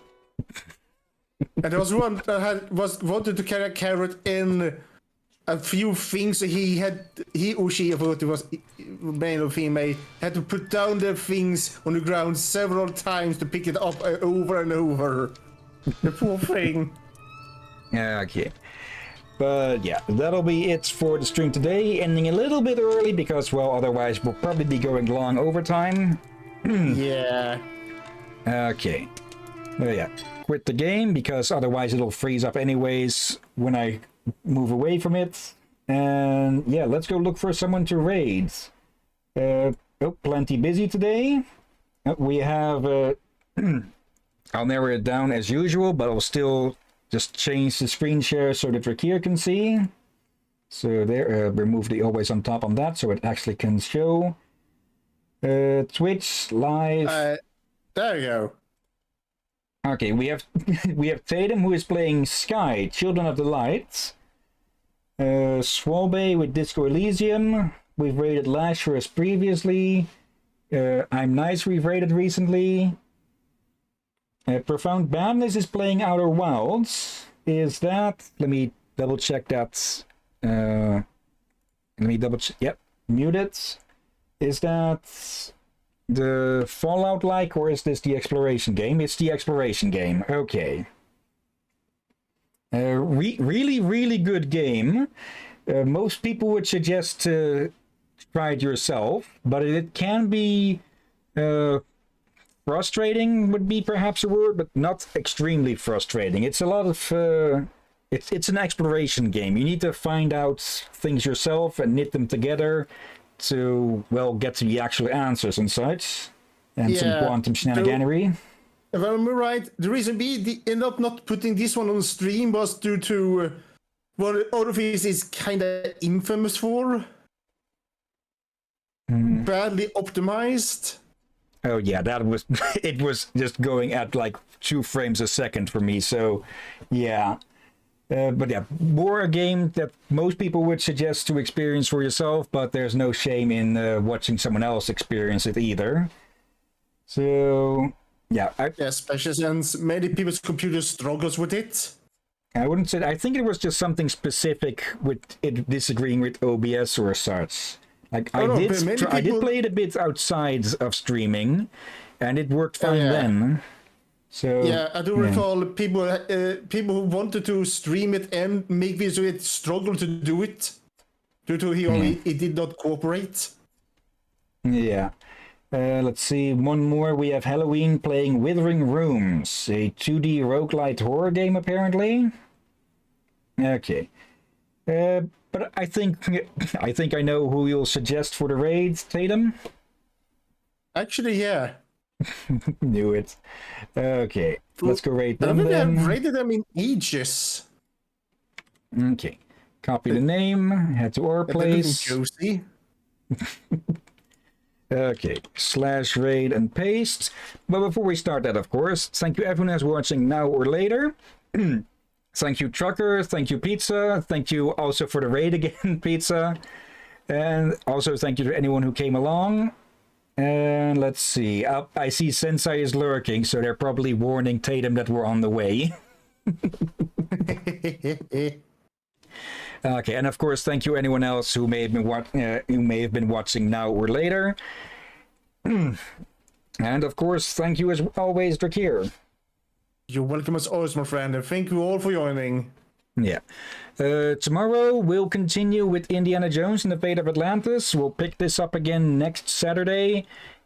And there was one that wanted to carry a carrot in a few things. He or she, I forgot it was male or female, had to put down the things on the ground several times to pick it up over and over. The poor thing. Okay. But yeah, that'll be it for the stream today. Ending a little bit early because, well, otherwise we'll probably be going long overtime. Yeah. Okay. But yeah, quit the game because otherwise it'll freeze up anyways when I move away from it. And yeah, let's go look for someone to raid. Oh, plenty busy today. We have... I'll narrow it down as usual, but I'll still just change the screen share so that Rakir can see. So there, remove the always on top on that so it actually can show. Twitch live. There you go. Okay, we have Tatum who is playing Sky, Children of the Light. Swalbe with Disco Elysium. We've rated Lasher as previously. I'm Nice we've rated recently. Profound Badness is playing Outer Wilds. Is that... Let me double check that. Let me double check. Yep, muted. Is that the Fallout-like, or is this the exploration game? It's the exploration game. Okay. Really, really good game. Most people would suggest to try it yourself, but it can be... frustrating would be perhaps a word, but not extremely frustrating. It's a lot of... It's an exploration game. You need to find out things yourself and knit them together to, well, get to the actual answers and such. And some quantum shenaniganery. If I remember right, the reason we ended up not putting this one on stream was due to what Orifice is kind of infamous for. Badly optimized. Oh yeah, that was... it was just going at like 2 frames a second for me, so yeah. But yeah, more a game that most people would suggest to experience for yourself, but there's no shame in watching someone else experience it either. So, yeah. Especially since many people's computers struggles with it. I wouldn't say... I think it was just something specific with it disagreeing with OBS or such. Like, I did play it a bit outside of streaming, and it worked fine then. So yeah, I do recall people who wanted to stream it and make videos with it struggle to do it. due to he did not cooperate. Yeah. Let's see, one more. We have Halloween playing Withering Rooms, a 2D roguelite horror game, apparently. Okay. But I think I know who you'll suggest for the raid, Tatum. Actually, yeah. Knew it. Okay, let's go raid them I then. haven't raided them in ages. Okay, copy the name, head to our place. Josie. Okay, /raid and paste. But before we start that, of course, thank you everyone who's watching now or later. Thank you, Trucker. Thank you, Pizza. Thank you also for the raid again, Pizza. And also thank you to anyone who came along. And let's see. I see Sensei is lurking, so they're probably warning Tatum that we're on the way. Okay, and of course, thank you anyone else who may have been watching now or later. And of course, thank you as always, Drakir. You're welcome as always, my friend, and thank you all for joining. Yeah. Tomorrow we'll continue with Indiana Jones and the Fate of Atlantis. We'll pick this up again next Saturday.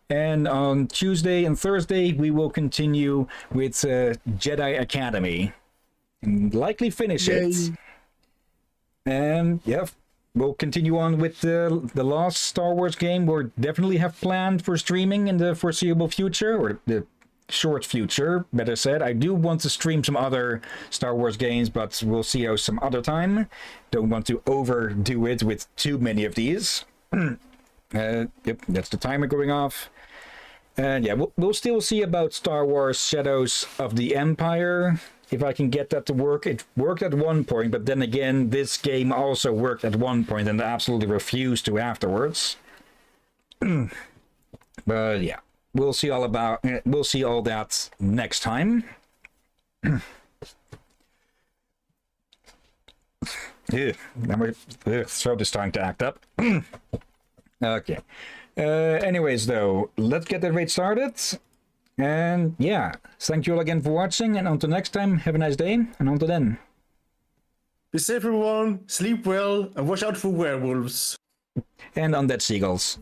And on Tuesday and Thursday we will continue with Jedi Academy. And likely finish it. And yeah, we'll continue on with the last Star Wars game we'll definitely have planned for streaming in the foreseeable future, or the short future, better said. I do want to stream some other Star Wars games, but we'll see those some other time. Don't want to overdo it with too many of these. Yep, that's the timer going off. And yeah, we'll still see about Star Wars Shadows of the Empire, if I can get that to work. It worked at one point, but then again, this game also worked at one point and absolutely refused to afterwards. But yeah. We'll see all that next time. My throat is starting to act up. Okay. Anyways, though, let's get the raid started. And yeah, thank you all again for watching. And until next time, have a nice day. And until then, be safe, everyone. Sleep well, and watch out for werewolves. And undead seagulls.